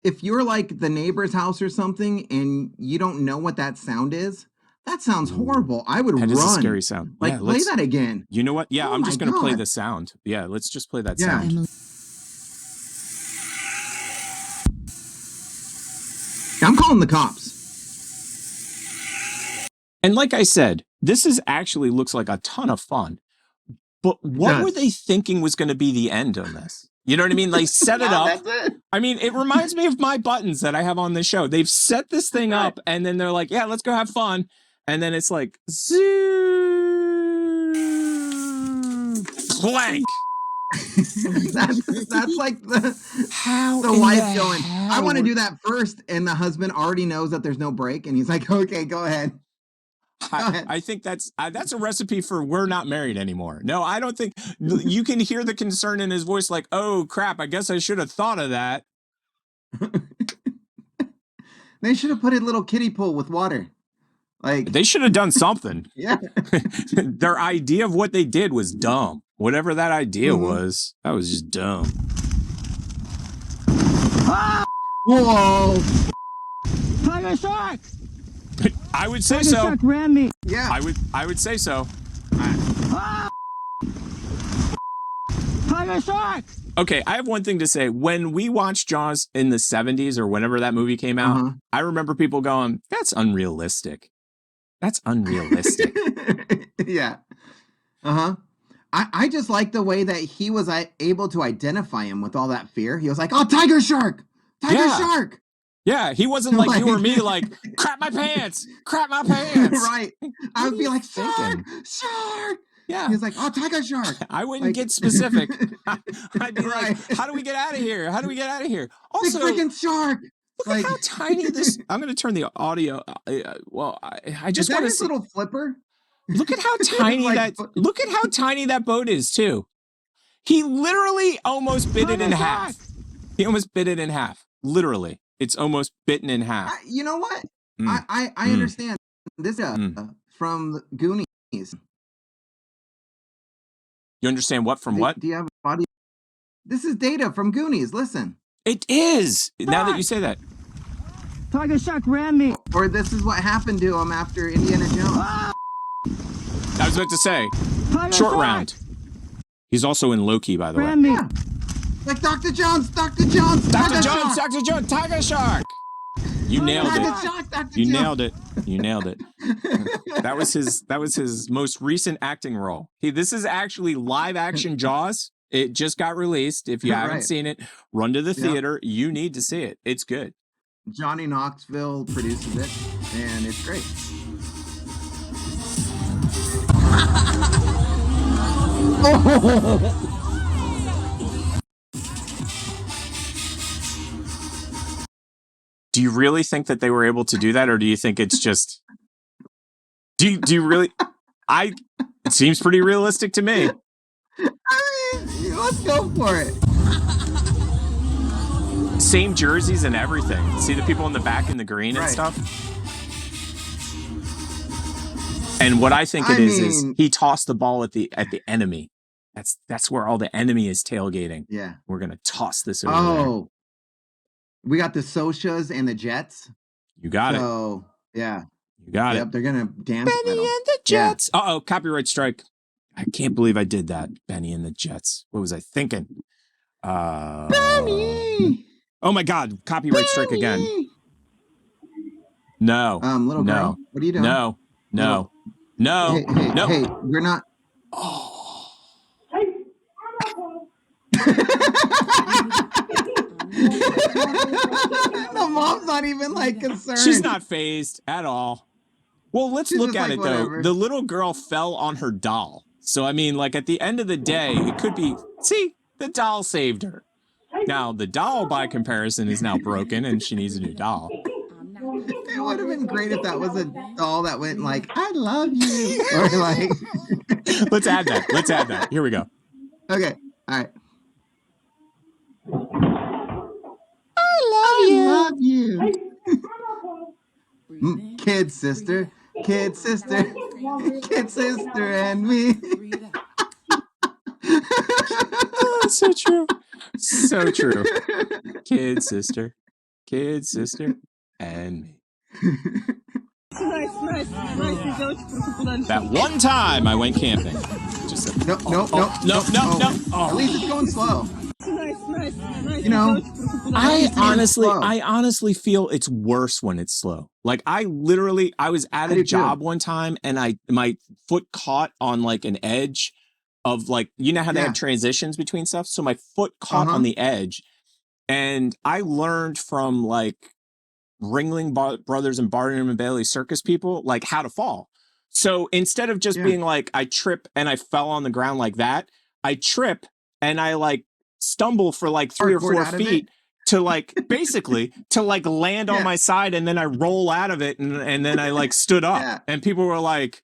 C: If you're like the neighbor's house or something and you don't know what that sound is, that sounds horrible. I would run.
B: That is a scary sound.
C: Like play that again.
B: You know what? Yeah, I'm just gonna play the sound. Yeah, let's just play that sound.
C: I'm calling the cops.
B: And like I said, this actually looks like a ton of fun. But what were they thinking was going to be the end on this? You know what I mean? Like set it up.
C: That's it.
B: I mean, it reminds me of my buttons that I have on this show. They've set this thing up and then they're like, yeah, let's go have fun. And then it's like, zoo, clank.
C: that's like the wife going, I want to do that first, and the husband already knows that there's no break, and he's like, okay, go ahead.
B: I think that's a recipe for we're not married anymore. No, I don't think you can hear the concern in his voice, like, oh crap, I guess I should have thought of that.
C: They should have put a little kiddie pool with water. Like
B: they should have done something.
C: Yeah.
B: Their idea of what they did was dumb. Whatever that idea was, that was just dumb.
C: Whoa!
I: Tiger shark!
B: I would say
I: Tiger
B: so.
I: Shark ran me.
C: Yeah.
B: I would say so.
I: Tiger shark!
B: Okay, I have one thing to say. When we watched Jaws in the 70s or whenever that movie came out, I remember people going, that's unrealistic. That's unrealistic.
C: Yeah. I just like the way that he was able to identify him with all that fear. He was like, oh, tiger shark! Tiger shark!
B: Yeah, he wasn't like you or me, like, crap my pants! Crap my pants!
C: Right. I would be like, shark! Shark!
B: Yeah.
C: He was like, oh, tiger shark!
B: I wouldn't get specific. I'd be like, how do we get out of here? How do we get out of here? Also,
C: big freaking shark!
B: Look at how tiny this... I'm going to turn the audio... I just want to see...
C: little flipper?
B: Look at how tiny look at how tiny that boat is, too. He literally almost bit it in half. He almost bit it in half. Literally. It's almost bitten in half.
C: You know what? I understand. This from the Goonies.
B: You understand what from what?
C: Do you have body? This is data from Goonies. Listen.
B: It is. Now that you say that.
I: Tiger shark ran me.
C: Or this is what happened to him after Indiana Jones.
B: I was about to say, short round. He's also in Loki, by the way.
C: Yeah. Like Dr. Jones, Dr. Jones,
B: Dr. Jones, Dr. Jones, Tiger Shark. You nailed it. You nailed it. You nailed it. That was his most recent acting role. This is actually live action Jaws. It just got released. If you haven't seen it, run to the theater. You need to see it. It's good.
C: Johnny Knoxville produces it, and it's great.
B: Do you really think that they were able to do that, or do you think it's just... Do you really... It seems pretty realistic to me.
C: I mean, let's go for it.
B: Same jerseys and everything. See the people in the back in the green and stuff? And what I think it is he tossed the ball at the enemy. That's where all the enemy is tailgating.
C: Yeah.
B: We're going to toss this over there.
C: We got the Sochas and the Jets.
B: You got it.
C: So, yeah.
B: You got it.
C: They're going to dance.
B: Benny and the Jets. Yeah. Uh-oh, copyright strike. I can't believe I did that. Benny and the Jets. What was I thinking?
C: Benny!
B: Oh my God, copyright strike again. No.
C: Little girl, what are you doing?
B: No. No. No.
C: Hey, we're not.
B: Oh.
C: The mom's not even like concerned.
B: She's not phased at all. Well, let's
C: She's
B: look
C: just
B: at
C: like,
B: it
C: whatever.
B: though. The little girl fell on her doll. So I mean, like at the end of the day, it could be, see, the doll saved her. Now the doll by comparison is now broken and she needs a new doll.
C: It would have been great if that was a doll that went like, I love you. Or like
B: Let's add that. Let's add that. Here we go.
C: Okay. All right.
B: I
C: love you. Kid sister, kid sister, kid sister, and me.
B: Oh, so true. So true. Kid sister, and me. That one time I went camping. Just said,
C: no.
B: Oh.
C: At least it's going slow. You know,
B: I honestly feel it's worse when it's slow. Like I was at a job one time and my foot caught on like an edge of like, you know how they have transitions between stuff? So my foot caught on the edge, and I learned from like Ringling Brothers and Barnum and Bailey circus people, like how to fall. So instead of just being like, I trip and I fell on the ground like that, I trip and I like stumble for like 3 or 4 feet to like basically to like land on my side, and then I roll out of it, and then I like stood up and people were like,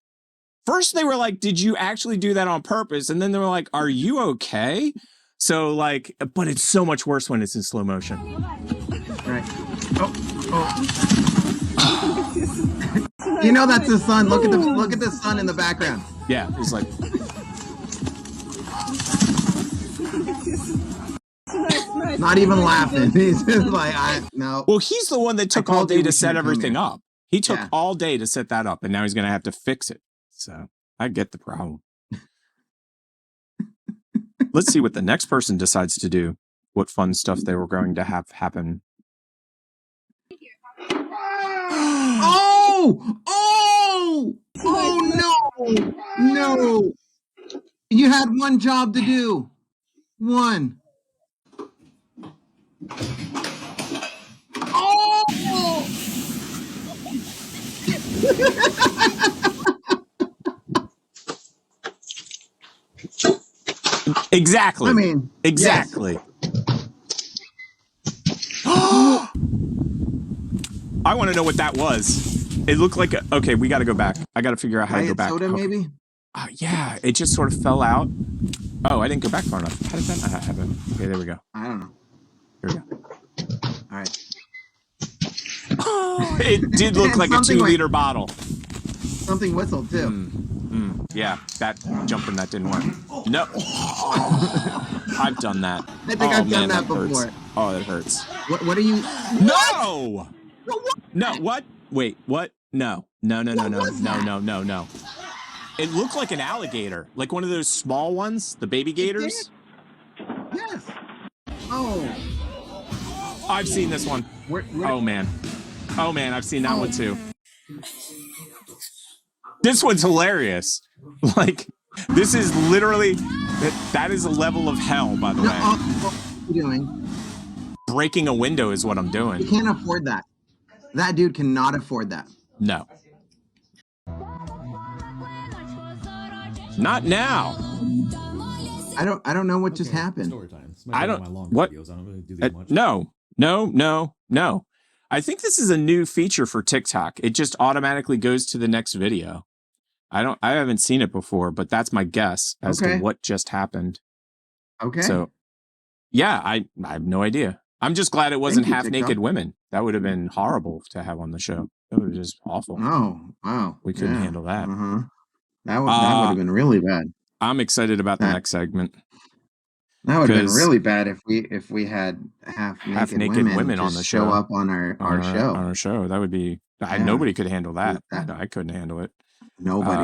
B: first they were like, did you actually do that on purpose? And then they were like, are you okay? So like, but it's so much worse when it's in slow motion.
C: Right. You know that's the sun. Look at the sun in the background.
B: Yeah, he's like
C: not even laughing. He's just like, no.
B: Well, he's the one that took all day to set everything up. He took all day to set that up, and now he's going to have to fix it. So I get the problem. Let's see what the next person decides to do. What fun stuff they were going to have happen.
C: Oh, no. You had one job to do. One. Oh!
B: Exactly.
C: I mean,
B: exactly. Yes. I want to know what that was. It looked like okay, we got to go back. I got to figure out how to go back.
C: Soda, maybe?
B: Yeah, it just sort of fell out. Oh, I didn't go back far enough. How did that not happen? Okay, there we go.
C: I don't know.
B: Here we go.
C: All right.
B: It did look like a 2-liter bottle.
C: Something whistled too.
B: Yeah, that jumping that didn't work. No. I've done that.
C: I think I've done that before.
B: Hurts. Oh, that hurts.
C: What are you?
B: No! No, what? Wait, what? No. No. It looked like an alligator. Like one of those small ones, the baby gators.
C: Yes. Oh.
B: I've seen this one. Oh, man. I've seen that one too. This one's hilarious. Like, this is literally, that is a level of hell, by the way.
C: What are you doing?
B: Breaking a window is what I'm doing.
C: You can't afford that. That dude cannot afford that.
B: No. Not now.
C: I don't know what just happened.
B: I don't. What? No. I think this is a new feature for TikTok. It just automatically goes to the next video. I haven't seen it before, but that's my guess as to what just happened.
C: Okay.
B: So, yeah, I have no idea. I'm just glad it wasn't half-naked women. That would have been horrible to have on the show. That was just awful.
C: Oh, wow.
B: We couldn't handle that.
C: That would have been really bad.
B: I'm excited about the next segment.
C: That would have been really bad if we had half-naked women
B: on the
C: show up on our show.
B: On our show. That would be... nobody could handle that. I couldn't handle it. Nobody.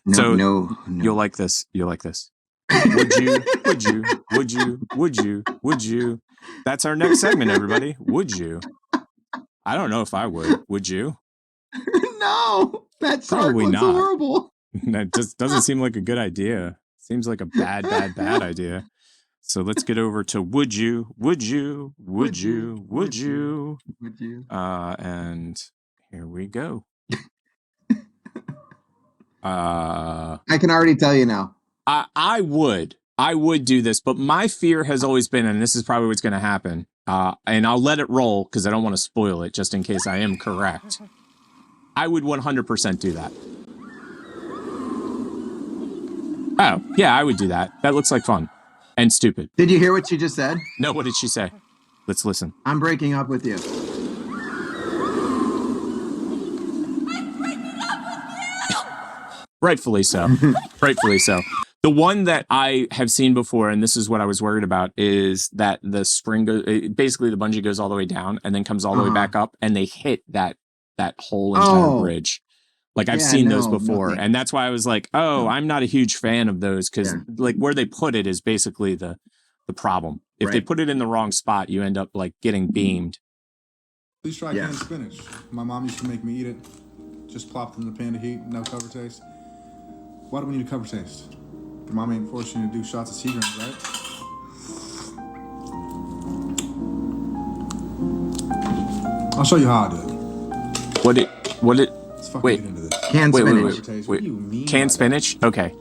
C: No.
B: You'll like this. Would you? That's our next segment, everybody. Would you? I don't know if I would. Would you?
C: No, that
B: probably
C: looks
B: not.
C: Horrible.
B: That just doesn't seem like a good idea. Seems like a bad idea. So let's get over to would you? And here we go.
C: I can already tell you now.
B: I would do this, but my fear has always been, and this is probably what's going to happen, and I'll let it roll because I don't want to spoil it just in case I am correct. I would 100% do that. Oh, yeah, I would do that. That looks like fun. And stupid.
C: Did you hear what she just said?
B: No, what did she say? Let's listen.
C: I'm breaking up with you.
B: Rightfully so. Rightfully so. The one that I have seen before, and this is what I was worried about, is that the spring goes, basically the bungee goes all the way down and then comes all the way back up, and they hit that whole entire bridge. Like I've seen those before, and that's why I was like, I'm not a huge fan of those because like where they put it is basically the problem. If they put it in the wrong spot, you end up like getting beamed.
Q: Please try canned spinach. My mom used to make me eat it. Just plopped in the pan to heat, no cover taste. Why do we need a cover taste? Your mom ain't forcing you to do shots of Seagram's, right? I'll show you how I do it.
B: Wait.
C: Canned spinach.
B: Wait. Canned spinach? Okay.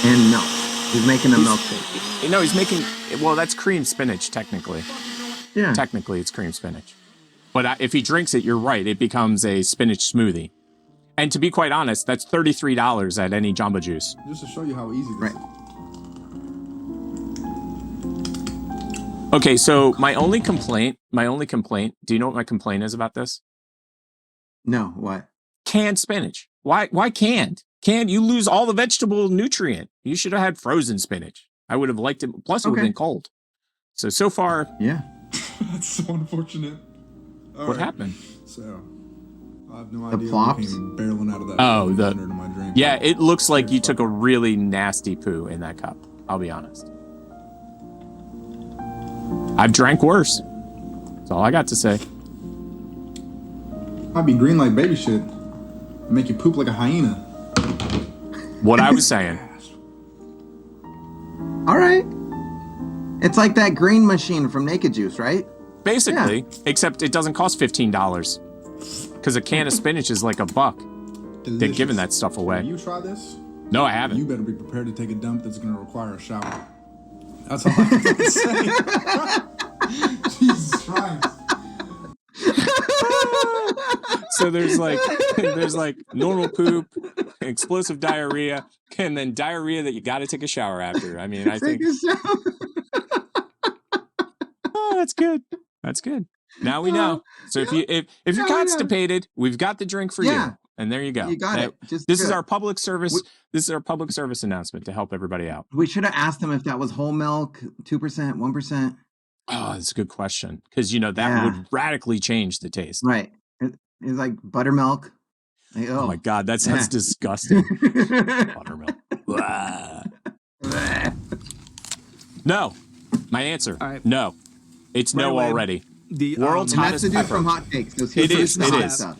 C: And milk. He's making a milkshake.
B: No, he's making, well, that's cream spinach, technically.
C: Yeah.
B: Technically, it's cream spinach. But if he drinks it, you're right. It becomes a spinach smoothie. And to be quite honest, that's $33 at any Jamba Juice.
Q: Just to show you how easy this is.
B: Okay, so my only complaint, do you know what my complaint is about this?
C: No, what?
B: Canned spinach. Why canned? Canned, you lose all the vegetable nutrient. You should have had frozen spinach. I would have liked it. Plus, it would have been cold. So far.
C: Yeah.
Q: That's so unfortunate.
B: What happened?
Q: So, I have no idea.
C: Plops?
Q: Came barreling out of that.
B: Oh,
Q: under my drink.
B: Yeah, it looks like you took a really nasty poo in that cup. I'll be honest. I've drank worse. That's all I got to say.
Q: I'd be green like baby shit. Make you poop like a hyena.
B: What I was saying.
C: All right. It's like that green machine from Naked Juice, right?
B: Basically, except it doesn't cost $15. Because a can of spinach is like $1.
Q: Delicious.
B: They're giving that stuff away.
Q: Have you tried this?
B: No, I haven't.
Q: You better be prepared to take a dump that's going to require a shower. That's all I have to say. Jesus Christ.
B: So there's like normal poop, explosive diarrhea, and then diarrhea that you got to take a shower after. I mean, I think. Oh, that's good. That's good. Now we know. So if you're constipated, we've got the drink for you. And there you go.
C: You got it.
B: This is our public service. This is our public service announcement to help everybody out.
C: We should have asked them if that was whole milk, 2%, 1%.
B: Oh, that's a good question. Because, that would radically change the taste.
C: Right. It's like buttermilk. Like,
B: oh my God, that sounds disgusting. Buttermilk. No. My answer. Right. No. It's no already.
R: The
B: world's hottest
C: pepper. From hot takes.
B: It is.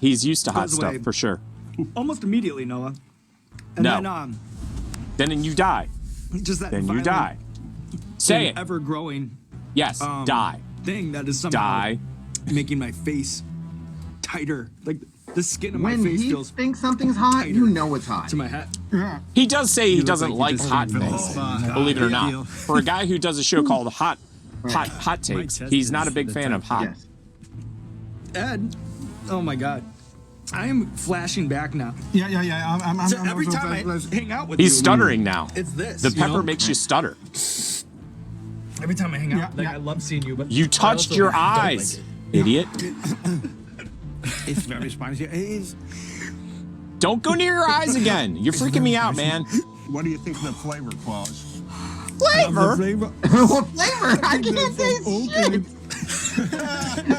B: He's used to hot stuff for sure.
R: Almost immediately, Noah. And
B: then you die.
R: Just that.
B: Then you die. Say it.
R: Ever growing.
B: Yes. Die.
R: Thing that is somehow making my face tighter. Like the skin of my face feels.
C: When he thinks something's hot, you know it's hot.
R: To my hat.
B: He does say he doesn't like hot things. Believe it or not. For a guy who does a show called Hot Takes, he's not a big fan of hot.
C: Yes.
R: Ed, oh my God. I am flashing back now.
Q: Yeah.
R: Every time I hang out with you.
B: He's stuttering now.
R: It's this.
B: The pepper makes you stutter.
R: Every time I hang out, I love seeing you. But
B: you touched your eyes, idiot.
R: It's very spicy.
B: Don't go near your eyes again. You're freaking me out, man.
S: What do you think of the flavor, Claus?
B: Flavor?
C: What flavor? I can't taste shit.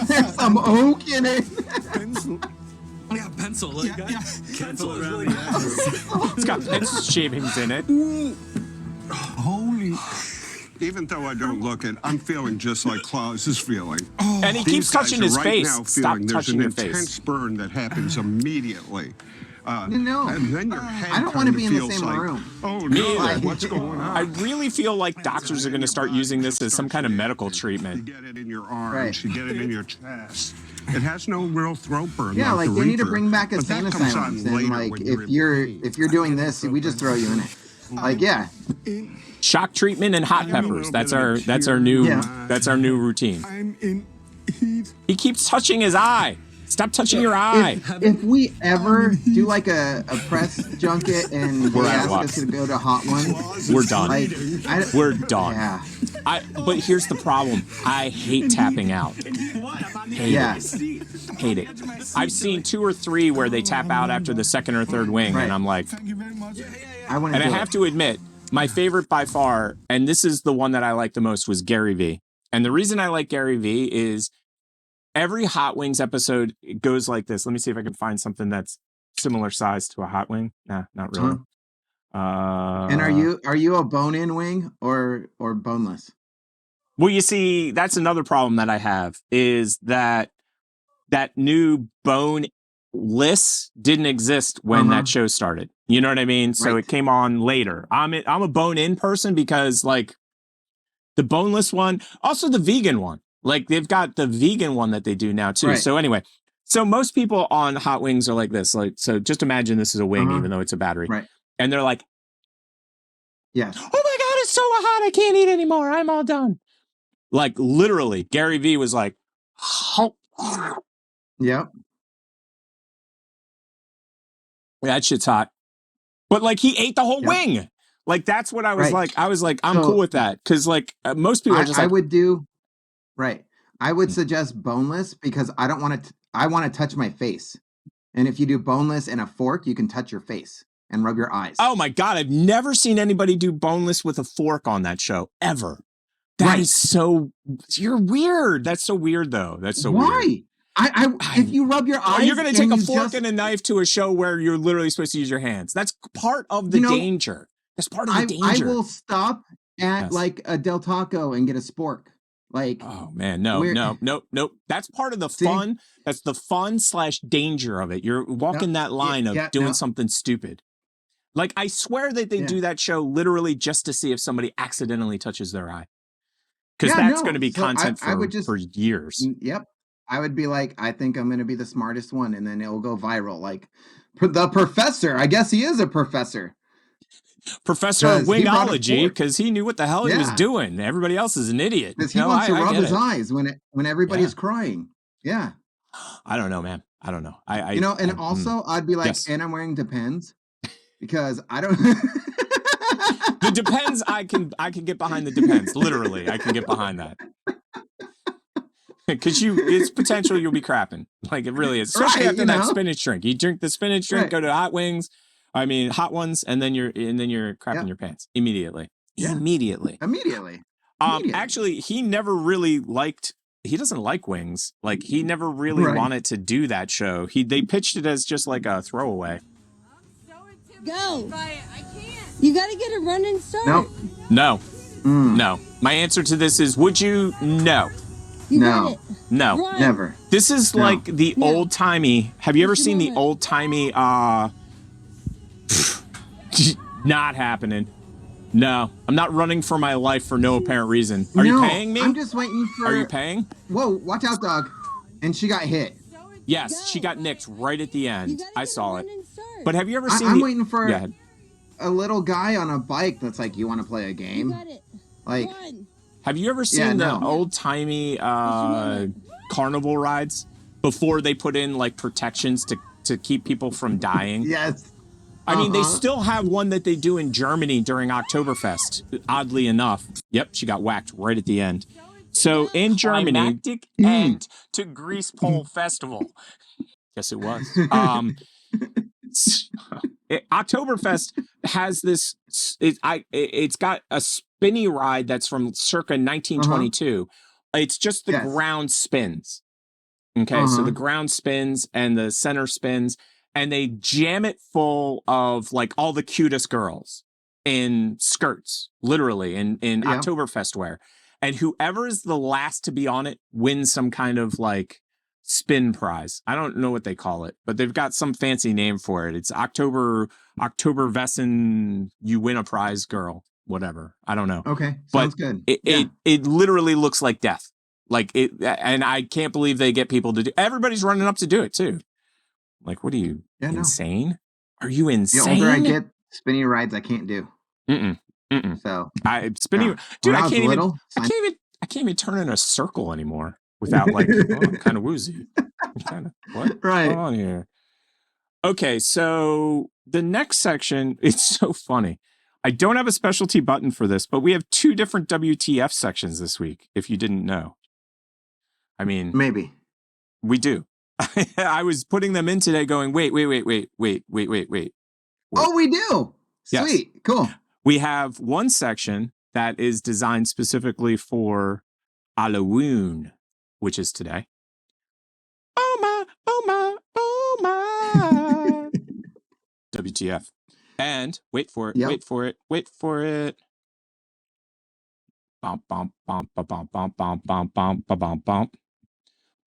C: There's some oak in it.
R: Pencil. Yeah, pencil. Pencil is really
B: It's got pencil shavings in it.
S: Holy. Even though I don't look it, I'm feeling just like Claus is feeling.
B: And he keeps touching his face.
S: Now
B: Stop
S: feeling
B: touching your
S: there's an intense
B: face.
S: burn that happens immediately
C: No,
S: and then your head
C: I don't want to be in the
S: feels
C: same
S: like,
C: room.
S: oh
B: Me
S: no,
B: either.
S: what's going on?
B: I really feel like doctors are going to start using this as some kind of medical treatment.
S: You get it in your arms, you get it in your chest. It has no real throat burn.
C: Yeah, like they need to bring back
S: But
C: insane
S: that comes
C: asylums,
S: on
C: and
S: later
C: like
S: when
C: if you're doing this, we just throw you in it. Like yeah,
B: Shock treatment and hot peppers. That's our new routine.
S: I'm in heat.
B: He keeps touching his eye. Stop touching your eye.
C: If we ever do like a press junket and they
B: We're out
C: ask
B: of luck.
C: us to go to Hot Ones,
B: We're done.
C: like,
B: We're done.
C: Yeah.
B: But here's the problem. I hate tapping out. Hate it. I've seen 2 or 3 where they tap out after the second or third wing, and I'm like,
C: I
B: have to admit, my favorite by far, and this is the one that I like the most, was Gary V. And the reason I like Gary V is every Hot Wings episode goes like this. Let me see if I can find something that's similar size to a hot wing. Nah, not really.
C: And are you a bone-in wing or boneless?
B: Well, you see, that's another problem that I have is that new boneless didn't exist when that show started. You know what I mean? So it came on later. I'm a bone-in person because like the boneless one, also the vegan one. Like they've got the vegan one that they do now too. So anyway, so most people on Hot Wings are like this. Like, so just imagine this is a wing, even though it's a battery.
C: Right.
B: And they're like,
C: yes.
B: Oh my God, it's so hot. I can't eat anymore. I'm all done. Like literally, Gary V was like,
C: Yep.
B: That shit's hot. But like he ate the whole wing. Like that's what I was like. I was like, I'm cool with that. Cause like most people are just like,
C: I would suggest boneless because I don't want to, I want to touch my face. And if you do boneless and a fork, you can touch your face and rub your eyes.
B: Oh my God. I've never seen anybody do boneless with a fork on that show ever. That is so, you're weird. That's so weird though. That's so weird.
C: Why? If you rub your eyes,
B: you're going to take a fork and a knife to a show where you're literally supposed to use your hands. That's part of the danger. That's part of the danger.
C: I will stop at like a Del Taco and get a spork. Like,
B: oh man, no. That's part of the fun. That's the fun / danger of it. You're walking that line of doing something stupid. Like I swear that they do that show literally just to see if somebody accidentally touches their eye. Because that's going to be content for years.
C: Yep. I would be like, I think I'm going to be the smartest one, and then it will go viral. Like the professor. I guess he is a professor.
B: Professor of wingology, because he knew what the hell he was doing. Everybody else is an idiot.
C: Because he wants to rub his eyes when everybody's crying. Yeah.
B: I don't know, man. I don't know.
C: I'd be like, and I'm wearing Depends because I don't.
B: The Depends, I can get behind the Depends. Literally, I can get behind that. Because it's potential you'll be crapping. Like it really is. Especially after that spinach drink. You drink the spinach drink, go to Hot Wings. I mean, Hot Ones, and then you're crapping your pants immediately. Yeah. Immediately. Actually, he never really he doesn't like wings. Like he never really wanted to do that show. They pitched it as just like a throwaway.
T: Go. I can't. You got to get a running start.
B: No. No. My answer to this is, would you? No.
C: No.
B: No.
C: Never.
B: This is like the old timey. Have you ever seen the old timey? Not happening. No, I'm not running for my life for no apparent reason. Are you paying me?
C: I'm just waiting for.
B: Are you paying?
C: Whoa! Watch out, dog! And she got hit.
B: Yes, she got nicked right at the end. I saw it. But have you ever seen?
C: I'm waiting for a little guy on a bike that's like, "You want to play a game?"
T: You got it.
C: Like,
B: have you ever seen the old timey carnival rides before they put in like protections to keep people from dying?
C: Yes.
B: I mean, they still have one that they do in Germany during Oktoberfest, oddly enough. Yep, she got whacked right at the end. So in Germany... Climactic end to Grease Pole Festival. Yes, it was. Oktoberfest has this... It's got a spinny ride that's from circa 1922. It's just the ground spins. Okay, so the ground spins and the center spins. And they jam it full of like all the cutest girls in skirts, literally in Oktoberfest wear. And whoever is the last to be on it wins some kind of like spin prize. I don't know what they call it, but they've got some fancy name for it. It's October Vessen, you win a prize, girl, whatever. I don't know.
C: Okay, sounds good.
B: It literally looks like death. Like it, and I can't believe they get people to do. Everybody's running up to do it too. Like, what are you insane? Are you insane?
C: The older I get, spinning rides I can't do. So
B: spinning, dude, I can't even turn in a circle anymore without like, oh, I'm kind of woozy. What's going on here? Okay, so the next section, it's so funny. I don't have a specialty button for this, but we have 2 different WTF sections this week, if you didn't know. I mean,
C: maybe
B: we do. I was putting them in today going, wait.
C: Oh, we do.
B: Yes.
C: Sweet. Cool.
B: We have one section that is designed specifically for Halloween, which is today. Oh my. WTF. And wait for it. Bump.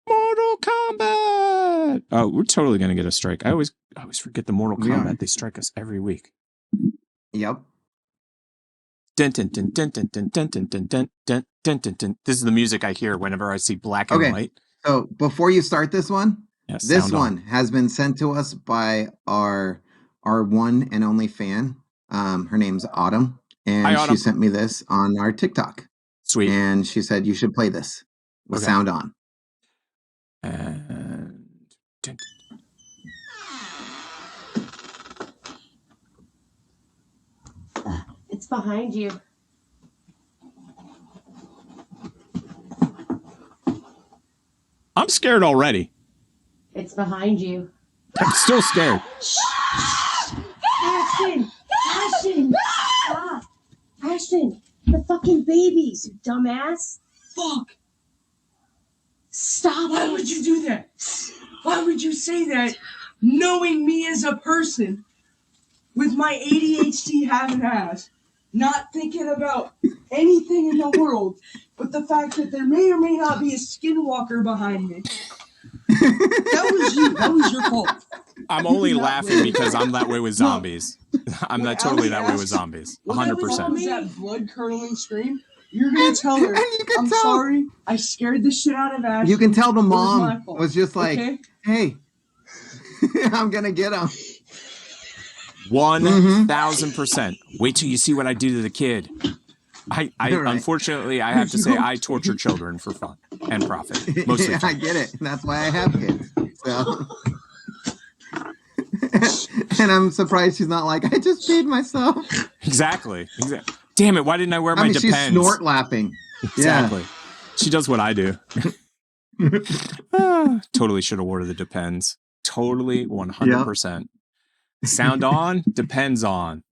B: Mortal Kombat. Oh, we're totally gonna get a strike. I always forget the Mortal Kombat. They strike us every week.
C: Yep.
B: This is the music I hear whenever I see black and white.
C: So before you start this one, this one
B: on.
C: has been sent to us by our one and only fan. Her name's Autumn, and
B: Hi, Autumn.
C: She sent me this on our TikTok.
B: Sweet.
C: And she said you should play this with sound on.
B: And
T: It's behind you.
B: I'm scared already.
T: It's behind you.
B: I'm still scared.
T: Ashton! Stop! Ashton, the fucking babies, you dumbass!
U: Fuck!
T: Stop!
U: Why would you do that? Why would you say that, knowing me as a person, with my ADHD having ass, not thinking about anything in the world, but the fact that there may or may not be a skinwalker behind me? That was you. That was your fault.
B: I'm only laughing because I'm that way with zombies. I'm not totally that way with zombies. 100%.
U: That blood curdling scream. You're gonna tell her, I'm sorry, I scared the shit out of Ash.
C: You can tell the
U: It was
C: mom
U: my fault.
C: was just like,
U: Okay?
C: hey, I'm gonna get him.
B: 1000%. Wait till you see what I do to the kid. I Unfortunately, I have to say I torture children for fun and profit. Mostly
C: I get it. That's why I have kids. So. And I'm surprised she's not like, I just peed myself.
B: Exactly. Damn it, why didn't I wear my Depends?
C: She's snort laughing.
B: Exactly. Yeah. She does what I do. Totally should have worn the Depends. Totally 100%. Yep. Sound on, depends on.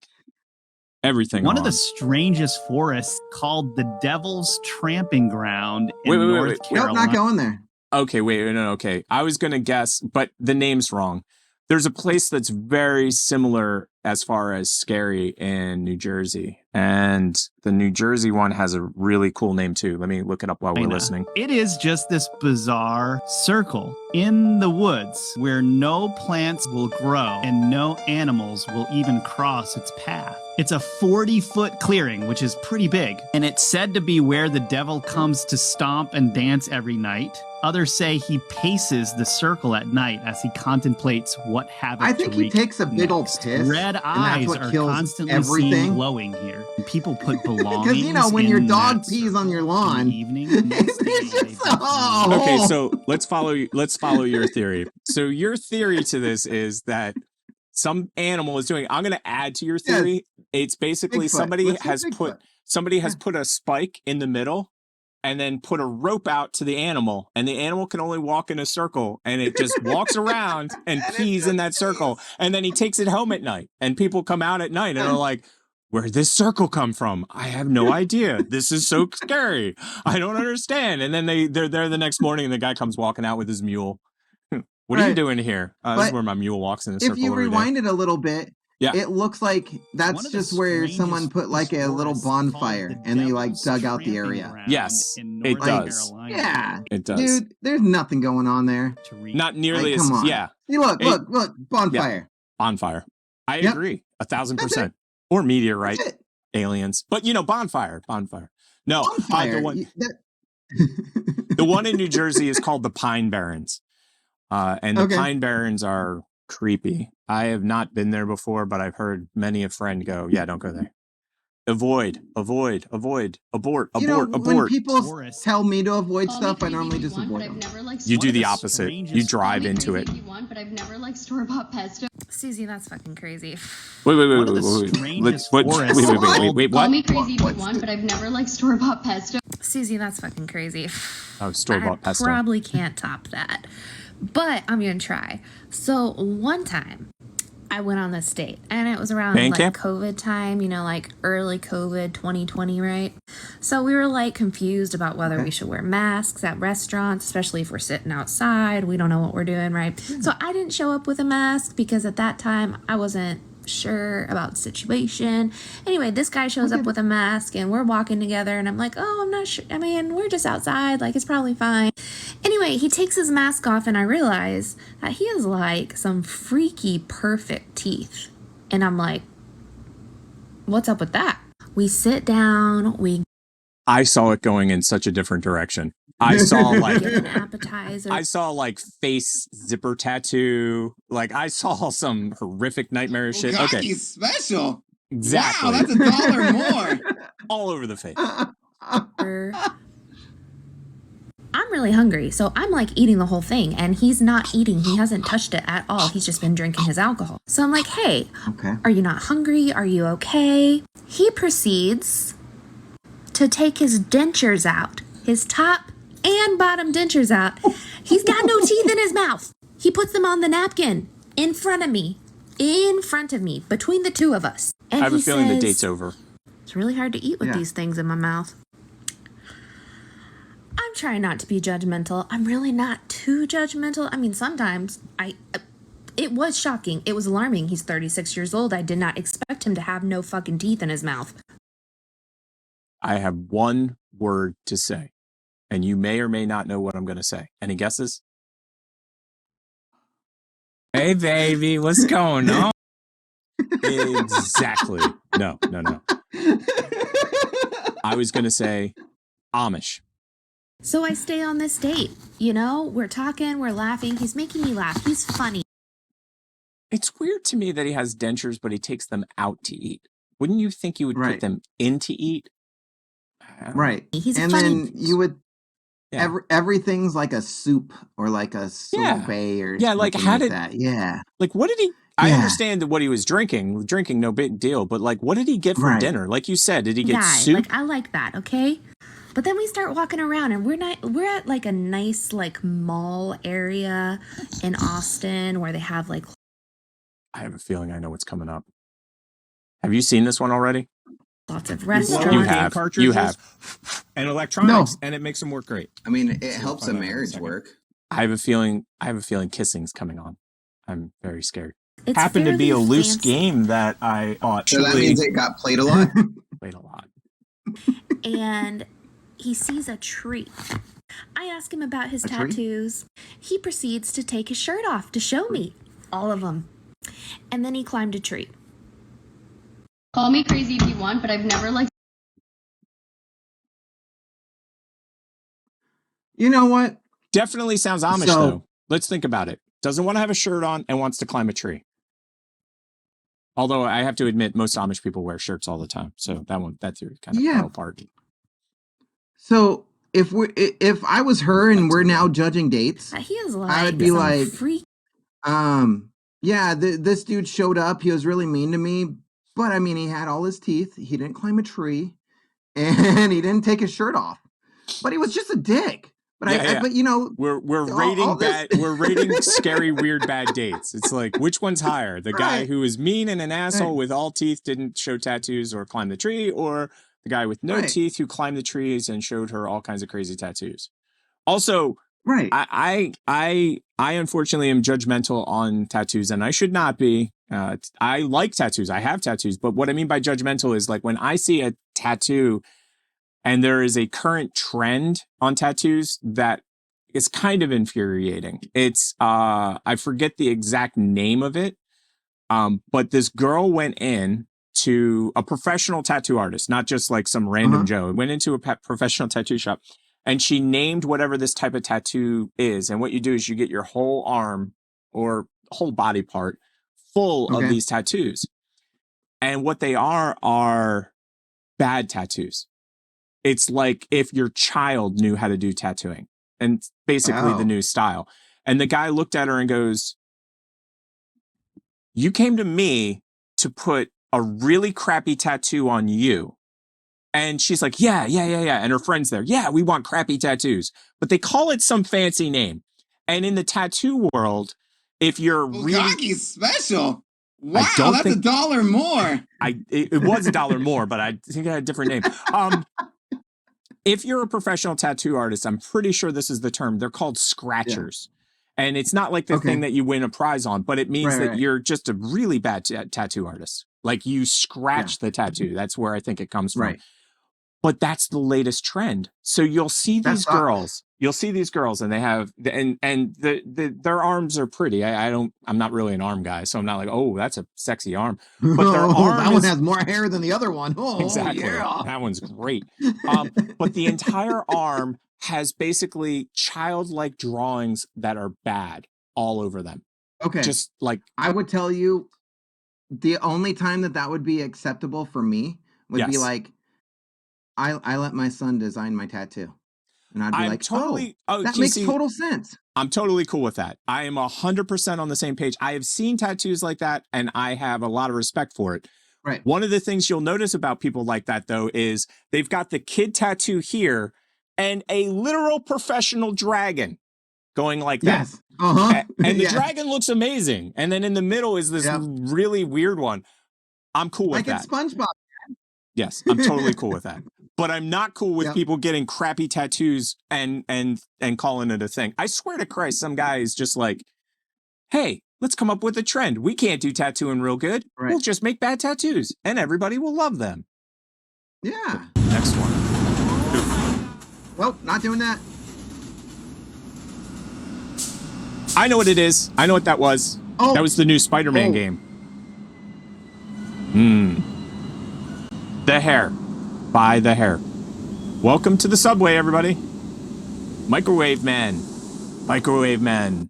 B: Everything
I: One
B: on.
I: of the strangest forests called the Devil's Tramping Ground in North Carolina.
C: Nope, not going there.
B: Okay, okay. I was going to guess, but the name's wrong. There's a place that's very similar as far as scary in New Jersey. And the New Jersey one has a really cool name too. Let me look it up while we're listening.
I: It is just this bizarre circle in the woods where no plants will grow and no animals will even cross its path. It's a 40-foot clearing, which is pretty big. And it's said to be where the devil comes to stomp and dance every night. Others say he paces the circle at night as he contemplates what havoc
C: I think he takes a big old piss.
I: Red eyes are constantly seen glowing here. People put belongings
C: because, you know, when your dog
I: that
C: pees on your lawn.
I: Evening,
B: Okay, so let's follow your theory. So your theory to this is that some animal is doing. I'm going to add to your theory. Yes. It's basically
C: Bigfoot.
B: somebody has put a spike in the middle and then put a rope out to the animal, and the animal can only walk in a circle, and it just walks around and pees in that circle, and then he takes it home at night, and people come out at night and are like, where'd this circle come from? I have no idea. This is so scary. I don't understand. And then they're there the next morning, and the guy comes walking out with his mule. What are you doing here? This is where my mule walks in a circle.
C: If you rewind it a little bit,
B: Yeah.
C: It looks like that's just where someone put like a little bonfire and they like dug out the area.
B: Yes, it does.
C: Yeah,
B: It does.
C: dude, there's nothing going on there.
B: Not nearly
C: Like,
B: as
C: come on.
B: yeah.
C: See, look, bonfire.
B: Yeah. Bonfire. I agree 1,000%. Or meteorite, aliens, but bonfire. No,
C: Bonfire.
B: the one in New Jersey is called the Pine Barrens, and the Pine Barrens are creepy. I have not been there before, but I've heard many a friend go, "Yeah, don't go there. Avoid, abort."
C: When people tell me to avoid stuff, I normally just avoid them.
B: You do the opposite. You drive into it.
A: But I've never liked store-bought pesto.
D: Susie, that's fucking crazy.
B: Wait. Wait.
A: Call
B: What?
A: me crazy if you want, but I've never liked store-bought pesto.
D: Susie, that's fucking crazy.
B: Oh, store-bought pesto.
D: Probably can't top that, but I'm gonna try. So one time, I went on this date, and it was around like COVID time, like early COVID 2020, right? So we were like confused about whether we should wear masks at restaurants, especially if we're sitting outside. We don't know what we're doing, right? So I didn't show up with a mask because at that time I wasn't sure about the situation. Anyway, this guy shows up with a mask and we're walking together and I'm like, oh, I'm not sure. I mean, we're just outside. Like, it's probably fine. Anyway, he takes his mask off and I realize that he has like some freaky perfect teeth. And I'm like, what's up with that? We sit down,
B: I saw it going in such a different direction. I saw like
D: an appetizer.
B: I saw like face zipper tattoo. Like I saw some horrific nightmare shit.
C: God,
B: Okay,
C: he's special.
B: Exactly.
C: Wow, that's $1 more.
B: All over the face.
D: I'm really hungry, so I'm like eating the whole thing, and he's not eating. He hasn't touched it at all. He's just been drinking his alcohol. So I'm like, hey, are you not hungry? Are you okay? He proceeds to take his dentures out, his top and bottom dentures out. He's got no teeth in his mouth. He puts them on the napkin in front of me, between the two of us. And
B: I have a feeling the
D: says,
B: date's over.
D: It's really hard to eat with these things in my mouth. I'm trying not to be judgmental. I'm really not too judgmental. I mean, sometimes it was shocking. It was alarming. He's 36 years old. I did not expect him to have no fucking teeth in his mouth.
B: I have one word to say, and you may or may not know what I'm going to say. Any guesses? Hey, baby, what's going on? Exactly. No. I was going to say Amish.
D: So I stay on this date. We're talking, we're laughing. He's making me laugh. He's funny.
B: It's weird to me that he has dentures, but he takes them out to eat. Wouldn't you think you would put them in to eat?
C: Right.
D: He's
C: and
D: funny.
C: Then you would everything's like a soup or like a sorbet or
B: like how did
C: that. Yeah.
B: Like what did he I understand what he was drinking no big deal, but like what did he get for dinner? Like you said, did he get soup?
D: Like I like that, okay? But then we start walking around and we're at like a nice like mall area in Austin where they have like
B: I have a feeling I know what's coming up. Have you seen this one already?
D: Lots of restaurants.
B: You have.
R: And electronics, and it makes them work great.
C: I mean, it helps a marriage work.
B: I have a feeling kissing's coming on. I'm very scared.
D: It's
R: happened to be a loose game that I
C: So that means it got played a lot?
B: Played a lot.
D: And he sees a tree. I ask him about his tattoos. He proceeds to take his shirt off to show me all of them. And then he climbed a tree.
A: Call me crazy if you want, but I've never liked...
C: You know what?
B: Definitely sounds Amish, though. Let's think about it. Doesn't want to have a shirt on and wants to climb a tree. Although I have to admit, most Amish people wear shirts all the time. So that theory kind of fell apart.
C: So if I was her and we're now judging dates,
D: he is like
C: I would be like,
D: freak.
C: This dude showed up. He was really mean to me. But I mean, he had all his teeth. He didn't climb a tree, and he didn't take his shirt off. But he was just a dick. But but
B: we're rating we're rating scary, weird, bad dates. It's like which one's higher? The guy who is mean and an asshole with all teeth, didn't show tattoos or climb the tree, or the guy with no teeth who climbed the trees and showed her all kinds of crazy tattoos. Also, I unfortunately am judgmental on tattoos, and I should not be. I like tattoos. I have tattoos. But what I mean by judgmental is like when I see a tattoo and there is a current trend on tattoos that is kind of infuriating. It's, I forget the exact name of it. But this girl went in to a professional tattoo artist, not just like some random Joe. Went into a professional tattoo shop and she named whatever this type of tattoo is. And what you do is you get your whole arm or whole body part full of these tattoos. And what they are bad tattoos. It's like if your child knew how to do tattooing and basically the new style. And the guy looked at her and goes, you came to me to put a really crappy tattoo on you. And she's like, yeah. And her friend's there. Yeah, we want crappy tattoos. But they call it some fancy name. And in the tattoo world, if you're
C: really special. Wow, that's $1 more.
B: It was $1 more, but I think I had a different name. If you're a professional tattoo artist, I'm pretty sure this is the term. They're called scratchers. Yeah. And it's not like the thing that you win a prize on, but it means that you're just a really bad tattoo artist. Like you scratch the tattoo. That's where I think it comes from. Right. But that's the latest trend. So you'll see these girls. You'll see these girls, and they have their arms are pretty. I'm not really an arm guy, so I'm not like, oh, that's a sexy arm. But their arm
C: that one has more hair than the other one. Oh,
B: exactly.
C: Yeah.
B: That one's great. But the entire arm has basically childlike drawings that are bad all over them.
C: Okay.
B: Just like
C: I would tell you, the only time that would be acceptable for me would be like, I let my son design my tattoo. And I'd be like, that makes total sense.
B: I'm totally cool with that. I am 100% on the same page. I have seen tattoos like that, and I have a lot of respect for it.
C: Right.
B: One of the things you'll notice about people like that, though, is they've got the kid tattoo here and a literal professional dragon going like that.
C: Yes. Uh-huh.
B: And the dragon looks amazing. And then in the middle is this really weird one. I'm cool with that.
C: Like it's SpongeBob.
B: Yes, I'm totally cool with that. But I'm not cool with people getting crappy tattoos and calling it a thing. I swear to Christ, some guy is just like, hey, let's come up with a trend. We can't do tattooing real good. Right. We'll just make bad tattoos and everybody will love them.
C: Yeah.
B: Next one.
C: Well, not doing that.
B: I know what it is. I know what that was. Oh. That was the new Spider-Man game. The hair. By the hair. Welcome to the subway, everybody. Microwave Man. Microwave Man.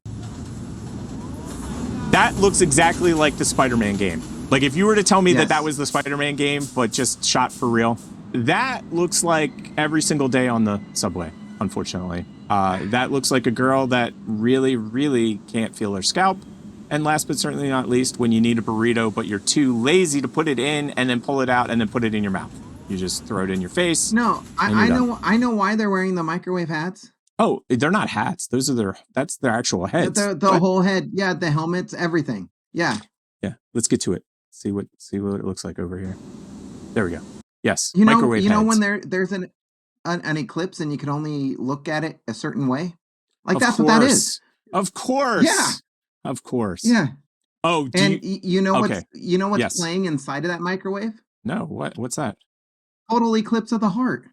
B: That looks exactly like the Spider-Man game. Like if you were to tell me that was the Spider-Man game, but just shot for real, that looks like every single day on the subway, unfortunately. That looks like a girl that really, really can't feel her scalp. And last but certainly not least, when you need a burrito, but you're too lazy to put it in and then pull it out and then put it in your mouth. You just throw it in your face.
C: No, I know why they're wearing the microwave hats.
B: Oh, they're not hats. That's their actual heads.
C: The whole head. Yeah, the helmets, everything. Yeah.
B: Yeah. Let's get to it. See what it looks like over here. There we go. Yes.
C: Microwave heads. When there's an eclipse and you can only look at it a certain way? Like that's what that is.
B: Of course.
C: Yeah.
B: Of course.
C: Yeah.
B: Oh,
C: you know what's playing inside of that microwave?
B: No, what's that?
C: Total Eclipse of the Heart.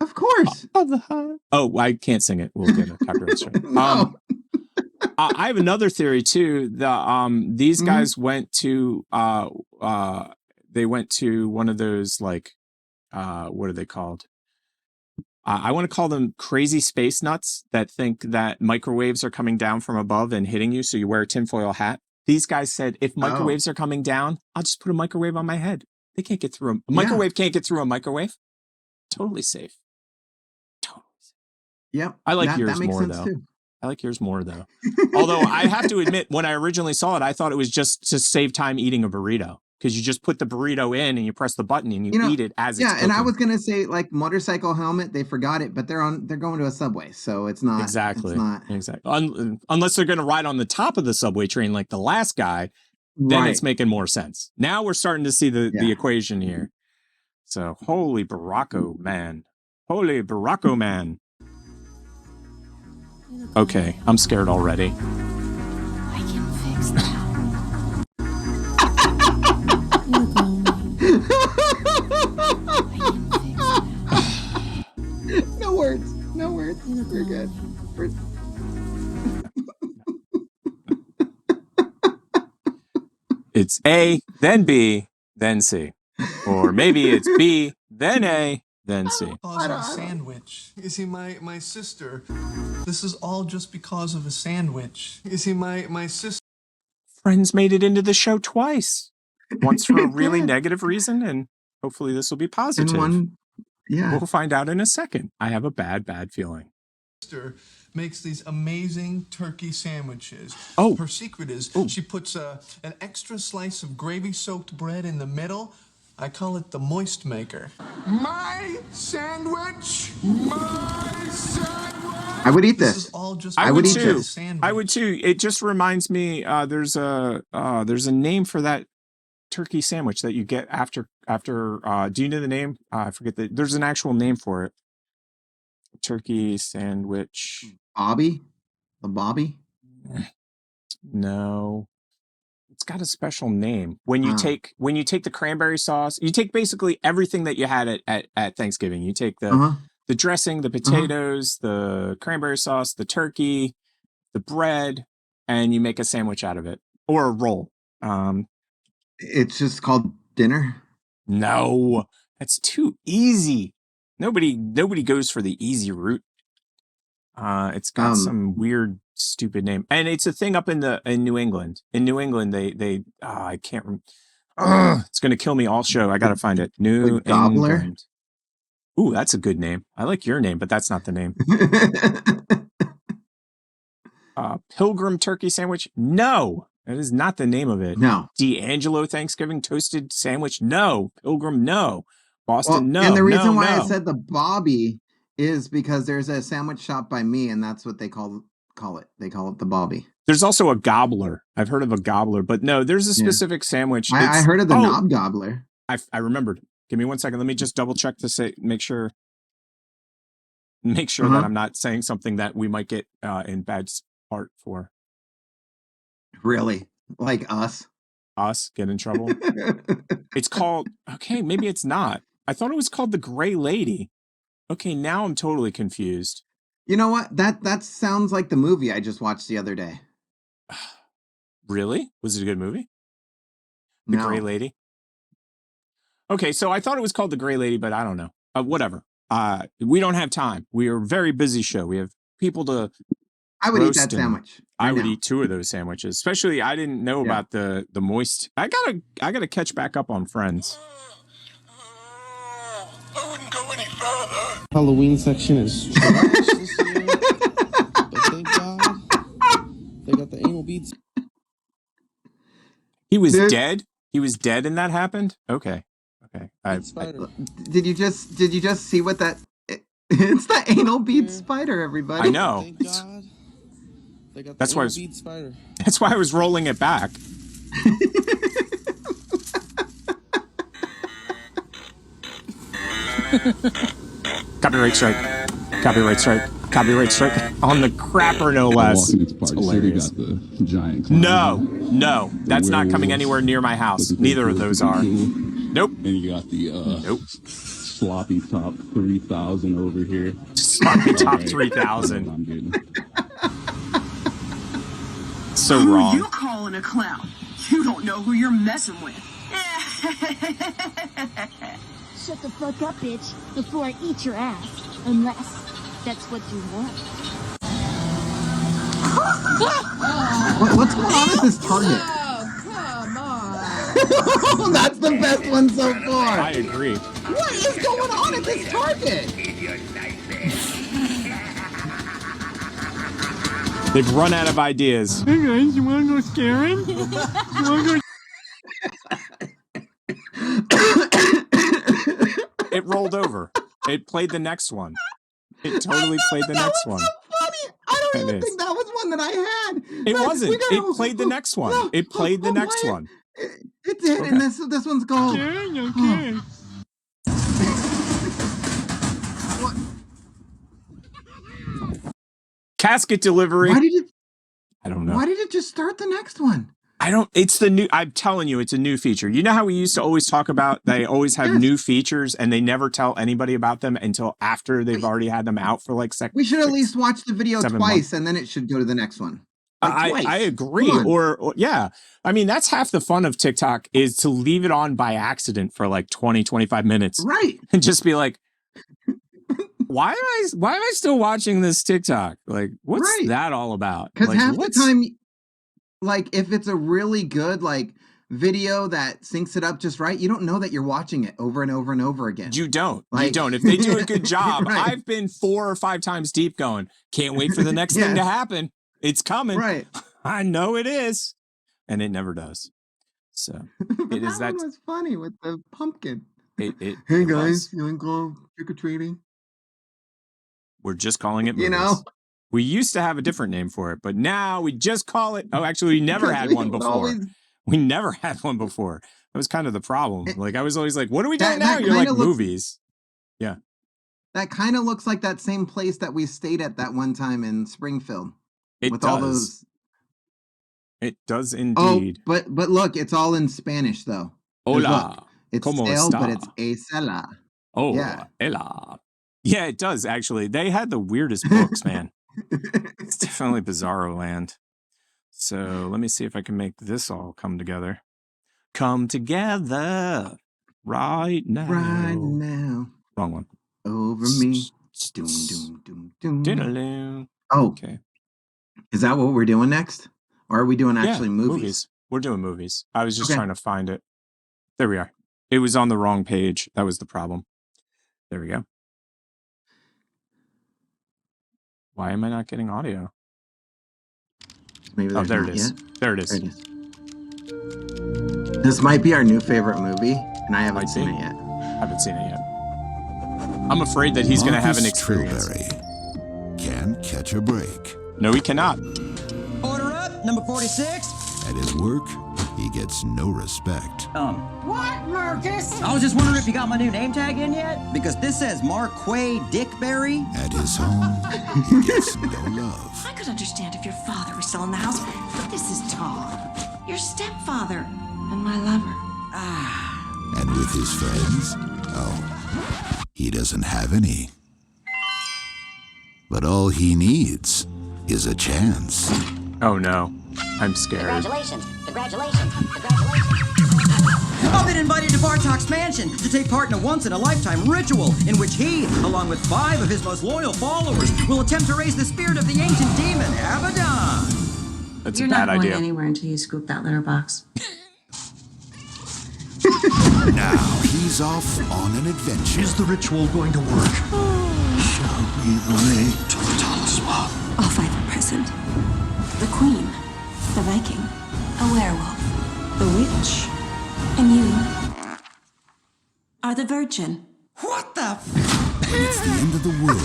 C: Of course.
B: Of the heart. Oh, I can't sing it. We'll get a copyright strike.
C: No.
B: I have another theory too. These guys went to they went to one of those like what are they called? I want to call them crazy space nuts that think that microwaves are coming down from above and hitting you, so you wear a tinfoil hat. These guys said, if microwaves are coming down, I'll just put a microwave on my head. They can't get through a microwave. Can't get through a microwave. Totally safe. Totally safe.
C: Yep.
B: I like yours more though. Too. I like yours more though. Although I have to admit, when I originally saw it, I thought it was just to save time eating a burrito. Because you just put the burrito in and you press the button and you eat it as it's cooking.
C: And I was gonna say like motorcycle helmet, they forgot it, but they're going to a subway, so it's not
B: exactly.
C: It's not.
B: Exactly. Unless they're gonna ride on the top of the subway train like the last guy, then it's making more sense. Now we're starting to see the equation here. So holy Baracko man. Holy Baracko man. Okay, I'm scared already.
D: I can fix that.
C: We're good.
B: It's A, then B, then C. Or maybe it's B, then A, then C.
E: Because of a sandwich. You see, my sister, this is all just because of a sandwich. You see, my sister.
B: Friends made it into the show twice. Once for a really negative reason, and hopefully this will be positive.
C: And one, yeah.
B: We'll find out in a second. I have a bad feeling.
E: Sister makes these amazing turkey sandwiches.
B: Oh.
E: Her secret is she puts an extra slice of gravy-soaked bread in the middle. I call it the moist maker. My sandwich! My sandwich!
C: I would eat this.
E: Is all just
B: I would too.
E: Sandwich.
B: I would too. It just reminds me. There's a name for that turkey sandwich that you get after. Do you know the name? I forget there's an actual name for it. Turkey sandwich.
C: Bobby? The Bobby?
B: No. It's got a special name. When you take the cranberry sauce, you take basically everything that you had at Thanksgiving. You take the dressing, the potatoes, the cranberry sauce, the turkey, the bread, and you make a sandwich out of it. Or a roll.
C: It's just called dinner?
B: No. That's too easy. Nobody goes for the easy route. It's got some weird, stupid name, and it's a thing up in New England. In New England, they I can't remember. It's gonna kill me all show. I gotta find it. New England. Ooh, that's a good name. I like your name, but that's not the name. Pilgrim turkey sandwich. No, that is not the name of it.
C: No.
B: D'Angelo Thanksgiving toasted sandwich. No. Pilgrim. No. Boston.
C: Well,
B: no.
C: And the reason
B: no,
C: why
B: no.
C: I said the Bobby is because there's a sandwich shop by me, and that's what they call it. They call it the Bobby.
B: There's also a gobbler. I've heard of a gobbler, but no, there's a specific sandwich.
C: I heard of the knob gobbler.
B: I remembered. Give me 1 second. Let me just double check to make sure that I'm not saying something that we might get in bad part for.
C: Really? Like us?
B: Us get in trouble? It's called, okay, maybe it's not. I thought it was called the Gray Lady. Okay, now I'm totally confused.
C: You know what? That sounds like the movie I just watched the other day.
B: Really? Was it a good movie? The Gray Lady? Okay, so I thought it was called The Gray Lady, but I don't know. Whatever. We don't have time. We are a very busy show. We have people to
C: I would eat that sandwich.
B: I would eat 2 of those sandwiches. Especially I didn't know about the moist. I gotta catch back up on Friends.
V: Halloween section is trash this year, but thank God they got the anal beads.
B: He was dead. He was dead, and that happened. Okay.
C: Did you just see what that? It's the anal bead spider, everybody.
B: I know.
V: Thank God they got the
B: That's why
V: anal bead spider.
B: That's why I was rolling it back. Copyright strike. Copyright strike. Copyright strike on the crapper, no less. It's hilarious. No, that's not coming anywhere near my house. Neither of those are. Nope.
W: And you got the sloppy top 3000 over here.
B: Sloppy top 3000.
W: I'm getting.
B: So
X: who
B: wrong.
X: Who you calling a clown? You don't know who you're messing with.
H: Shut the fuck up, bitch, before I eat your ass. Unless that's what you want.
C: What's going on at this Target?
F: Come on.
C: That's the best one so far.
B: I agree.
C: What is going on at this Target?
B: They've run out of ideas.
I: Hey guys, you wanna go scaring?
B: It rolled over. It played the next one. It totally played the next one.
C: So funny. I don't even think that was one that I had.
B: It wasn't. It played the next one. It played the next one.
C: It did, and this one's called.
I: Okay.
B: Casket delivery.
C: Why did it?
B: I don't know.
C: Why did it just start the next one?
B: I'm telling you, it's a new feature. You know how we used to always talk about they always have new features and they never tell anybody about them until after they've already had them out for like
C: we should at least watch the video twice and then it should go to the next one. Like twice.
B: I agree. Or yeah. I mean, that's half the fun of TikTok is to leave it on by accident for like 20, 25 minutes.
C: Right.
B: And just be like, why am I still watching this TikTok? Like, what's that all about?
C: Because
B: like,
C: half the time, like if it's a really good like video that syncs it up just right, you don't know that you're watching it over and over and over again.
B: You don't. If they do a good job, right. I've been 4 or 5 times deep going, can't wait for the next thing to happen. It's coming.
C: Right.
B: I know it is. And it never does. So it is
C: that one was funny with the pumpkin.
B: Hey
C: guys, you want to go trick-or-treating?
B: We're just calling it movies.
C: You know?
B: We used to have a different name for it, but now we just call it. Oh, actually, we never had one before. We never had one before. That was kind of the problem. Like, I was always like, what are we doing now? You're like, movies. Yeah.
C: That kind of looks like that same place that we stayed at that one time in Springfield.
B: It
C: with
B: does.
C: All those...
B: It does indeed.
C: Oh, but look, it's all in Spanish, though.
B: Hola.
C: Look, it's
B: ¿Cómo
C: stale,
B: está?
C: but it's a cela.
B: Oh,
C: yeah.
B: Ella. Yeah, it does, actually. They had the weirdest books, man. It's definitely Bizarro land. So let me see if I can make this all come together. Come together right now.
C: Right now.
B: Wrong one.
C: Over me. Doom, doom, doom. Oh,
B: okay.
C: Is that what we're doing next? Or are we doing actually movies?
B: We're doing movies. I was just trying to find it. There we are. It was on the wrong page. That was the problem. There we go. Why am I not getting audio?
C: Maybe
B: there it is. There it is.
C: There it is. This might be our new favorite movie, and I haven't seen it yet.
B: Haven't seen it yet. I'm afraid that he's going to have an experience.
P: Can't catch a break.
B: No, he cannot.
G: Order up, number 46.
P: At his work, he gets no respect.
G: What, Marcus? I was just wondering if you got my new name tag in yet? Because this says Marquay Dickberry.
P: At his home, he gets no love.
J: I could understand if your father was still in the house, but this is Tom, your stepfather, and my lover.
P: And with his friends, he doesn't have any. But all he needs is a chance.
B: Oh no, I'm scared.
H: Congratulations.
G: I've been invited to Bartok's mansion to take part in a once-in-a-lifetime ritual in which he, along with 5 of his most loyal followers, will attempt to raise the spirit of the ancient demon, Abaddon.
B: That's
K: You're
B: a bad
K: not going
B: idea.
K: anywhere until you scoop that litter box.
P: Now he's off on an adventure.
L: Is the ritual going to work? Shall we relate to the talisman?
J: All 5 are present. The Queen, the Viking, a werewolf, the witch, and you are the Virgin.
G: What the
P: When it's the end of the world,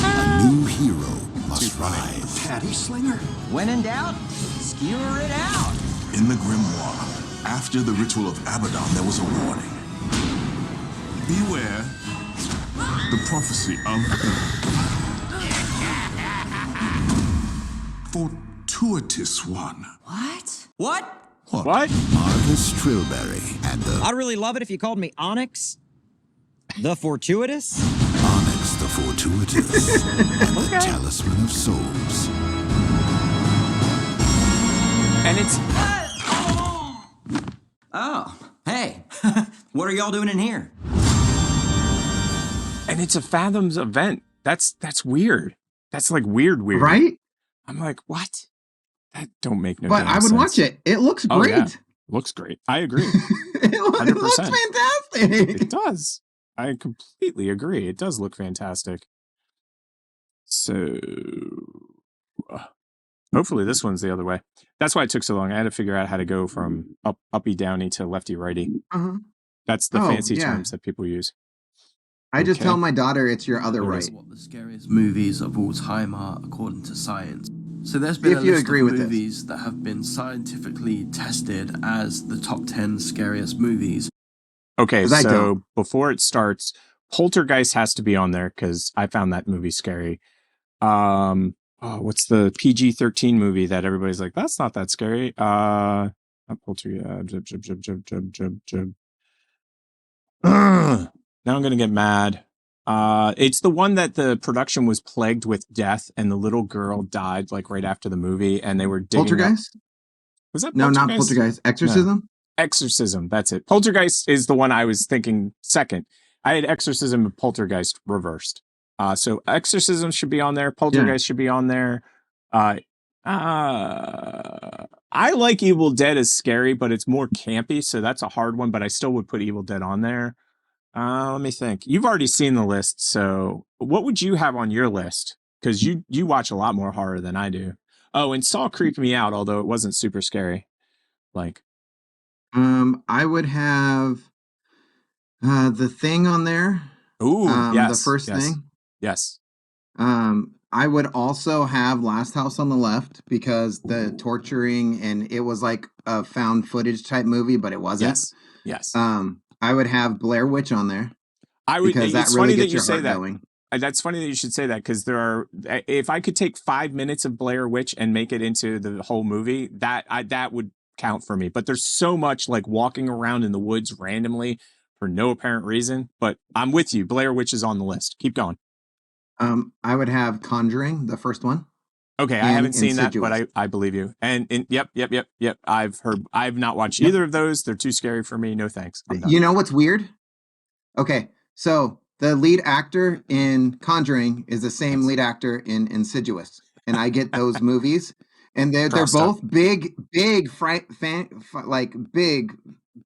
P: a new hero must rise.
L: Patty Slinger?
G: When in doubt, skewer it out.
L: In the grimoire, after the ritual of Abaddon, there was a warning. Beware the prophecy of fortuitous one.
G: What?
P: Marcus Trilberry and the
G: I'd really love it if you called me Onyx. The Fortuitous?
P: Onyx the Fortuitous and the Talisman of Souls.
B: And it's...
G: Oh, hey. What are y'all doing in here?
B: And it's a Fathoms event. That's weird. That's like weird.
C: Right?
B: I'm like, what? That don't make no
C: But
B: damn
C: I would
B: sense.
C: watch it. It looks great.
B: Yeah. Looks great. I agree.
C: It looks fantastic.
B: It does. I completely agree. It does look fantastic. So hopefully this one's the other way. That's why it took so long. I had to figure out how to go from uppy downy to lefty righty. That's the fancy terms that people use.
C: I just tell my daughter it's your other right.
V: What the scariest movies of all time are according to science. So there's been
C: If
V: a
C: you
V: list
C: agree
V: of
C: with this.
V: movies that have been scientifically tested as the top 10 scariest movies.
B: Okay,
C: 'Cause I
B: so
C: don't.
B: before it starts, Poltergeist has to be on there because I found that movie scary. What's the PG-13 movie that everybody's like, that's not that scary? Not Poltergeist. Now I'm gonna get mad. It's the one that the production was plagued with death, and the little girl died like right after the movie, and they were digging
C: Poltergeist?
B: up. Was that
C: No,
B: Poltergeist?
C: not Poltergeist. Exorcism?
B: No. Exorcism. That's it. Poltergeist is the one I was thinking second. I had Exorcism and Poltergeist reversed. So Exorcism should be on there. Poltergeist should be on there. I like Evil Dead as scary, but it's more campy, so that's a hard one. But I still would put Evil Dead on there. Let me think. You've already seen the list, so what would you have on your list? Because you watch a lot more horror than I do. Oh, and Saw creeped me out, although it wasn't super scary. Like,
C: I would have The Thing on there.
B: Ooh, yes.
C: The first thing.
B: Yes.
C: I would also have Last House on the Left because the torturing and it was like a found footage type movie, but it wasn't.
B: Yes.
C: I would have Blair Witch on there.
B: I would.
C: Because that
B: it's
C: really
B: funny
C: gets
B: that you
C: your
B: say
C: heart
B: that.
C: going.
B: That's funny that you should say that because there are. If I could take 5 minutes of Blair Witch and make it into the whole movie, that would count for me. But there's so much like walking around in the woods randomly for no apparent reason. But I'm with you. Blair Witch is on the list. Keep going.
C: I would have Conjuring, the first one.
B: Okay, I haven't seen that, but I believe you. And yep. I've not watched either of those. They're too scary for me. No thanks. I'm done.
C: You know what's weird? Okay, so the lead actor in Conjuring is the same lead actor in Insidious, and I get those movies, and they're both big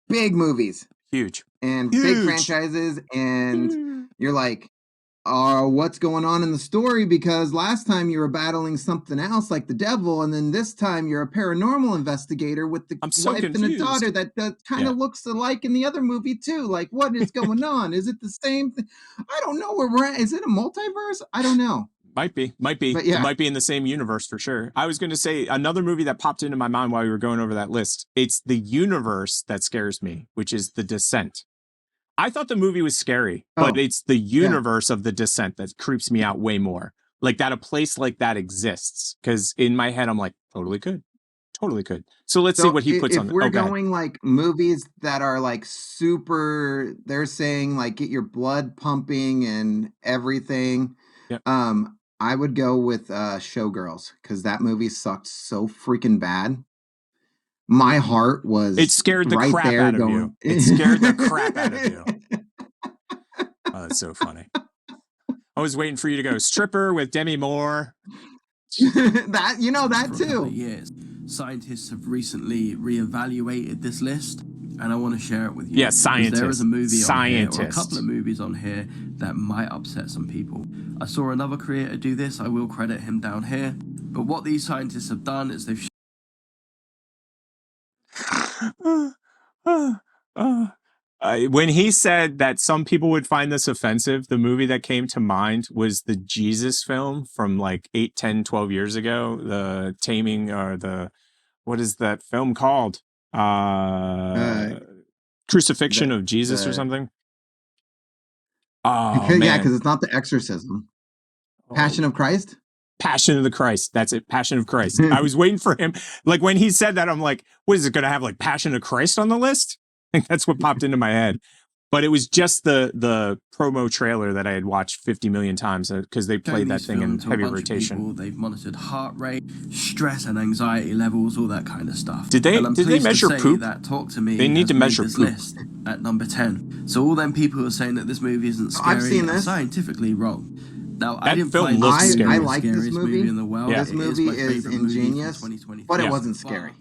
C: movies,
B: huge
C: big franchises, and you're like, what's going on in the story? Because last time you were battling something else like the devil, and then this time you're a paranormal investigator with the wife and a daughter that kind of looks alike in the other movie too. Like, what is going on? Is it the same thing? I don't know where we're at. Is it a multiverse? I don't know.
B: Might be.
C: But yeah.
B: It might be in the same universe for sure. I was going to say another movie that popped into my mind while we were going over that list. It's the universe that scares me, which is The Descent. I thought the movie was scary, but it's the universe of The Descent that creeps me out way more. Like that a place like that exists. Because in my head, I'm like, totally could. So let's see what he puts on.
C: If we're going like movies that are like super, they're saying like get your blood pumping and everything.
B: Yep.
C: I would go with Showgirls because that movie sucked so freaking bad. My heart was.
B: It scared the crap out of you. It scared the crap out of you. Oh, that's so funny. I was waiting for you to go stripper with Demi Moore.
C: that too.
V: Years, scientists have recently reevaluated this list, and I want to share it with you.
B: Yes, scientists.
V: There is a movie on here, or a couple of movies on here that might upset some people. I saw another creator do this. I will credit him down here. But what these scientists have done is they've
B: when he said that some people would find this offensive, the movie that came to mind was the Jesus film from like 8, 10, 12 years ago. The Taming, or what is that film called? Crucifixion of Jesus or something. Oh, man.
C: Yeah, because it's not the Exorcism. Passion of Christ?
B: Passion of the Christ. That's it. Passion of Christ. I was waiting for him. Like when he said that, I'm like, what is it going to have like Passion of Christ on the list? I think that's what popped into my head. But it was just the promo trailer that I had watched 50 million times because they played that thing in heavy rotation.
V: They've monitored heart rate, stress and anxiety levels, all that kind of stuff.
B: Did they measure poop?
V: Talk to Me.
B: They need to measure poop.
V: List at number 10. So all them people who are saying that this movie isn't scary
C: I've seen this.
V: are scientifically wrong. Now,
B: that
V: I didn't
B: film
V: find
B: looks scary.
C: I like this movie.
V: In the world.
C: This movie is ingenious, but it wasn't scary.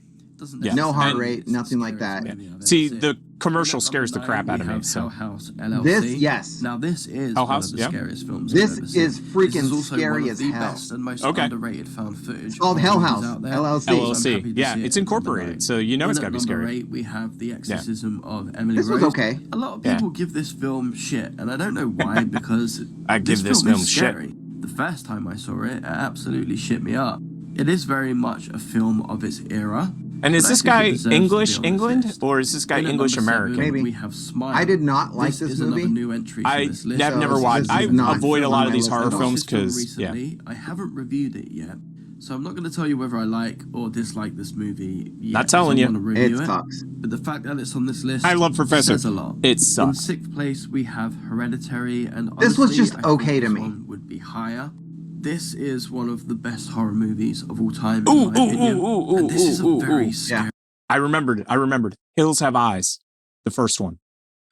C: No heart rate, nothing like that.
B: See, the commercial scares the crap out of me. So
V: House LLC.
C: This, yes.
V: Now this is
B: Hell
V: one
B: House,
V: of the scariest films.
C: This
V: I've ever seen.
C: is freaking
V: This is also
C: scary
V: one of
C: as
V: the
C: hell.
V: best and most
B: Okay.
V: underrated found footage.
C: It's called Hell House LLC.
B: LLC. Yeah, it's incorporated, so you know it's gotta be scary.
V: Number 8, we have The Exorcism of Emily
C: This
V: Rose.
C: was okay.
V: A lot of people give this film shit, and I don't know why, because
B: I give this film
V: is
B: shit.
V: scary. The first time I saw it, it absolutely shit me up. It is very much a film of its era.
B: And is this guy English England or is this guy English American?
C: Maybe.
V: We have Smile.
C: I did not like this movie.
V: New entry to this list.
B: I've never watched. I avoid a lot of these horror films because
V: I haven't reviewed it yet. So I'm not going to tell you whether I like or dislike this movie yet.
B: Not telling you.
V: It
C: sucks.
V: But the fact that it's on this list,
B: I love Professor.
V: says a lot.
B: It
V: In
B: sucks.
V: 6th place, we have Hereditary, and honestly,
C: This was just
V: I
C: okay
V: thought
C: to
V: this
C: me.
V: one would be higher. This is one of the best horror movies of all time, in my opinion. And this is a very scary.
B: I remembered. Hills Have Eyes, the first one.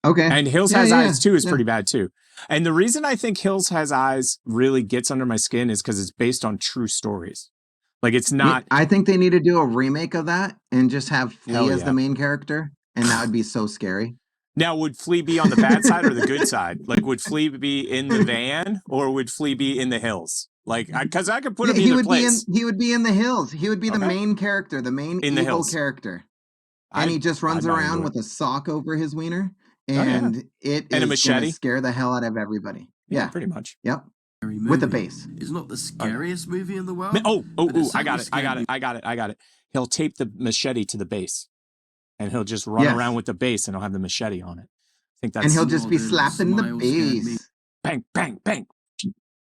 C: Okay.
B: And Hills Has Eyes 2 is pretty bad too. And the reason I think Hills Has Eyes really gets under my skin is because it's based on true stories. Like it's not.
C: I think they need to do a remake of that and just have Flea
B: Hell
C: as
B: yeah.
C: the main character, and that would be so scary.
B: Now, would Flea be on the bad side or the good side? Like, would Flea be in the van or would Flea be in the hills? Like, because I could put him in either place.
C: He would be in the hills. He would be the main character, the main
B: In the
C: evil
B: hills.
C: character. And he just runs around with a sock over his wiener, and it
B: And a
C: is
B: machete.
C: gonna scare the hell out of everybody. Yeah,
B: pretty much.
C: Yep. With the bass.
V: It's not the scariest movie in the world.
B: Oh,
V: but it
B: I got
V: certainly
B: it. He'll tape the machete to the base, and he'll just run around with the base, and he'll have the machete on it. I think that's.
C: And he'll just be slapping the bass.
B: Bang, bang, bang,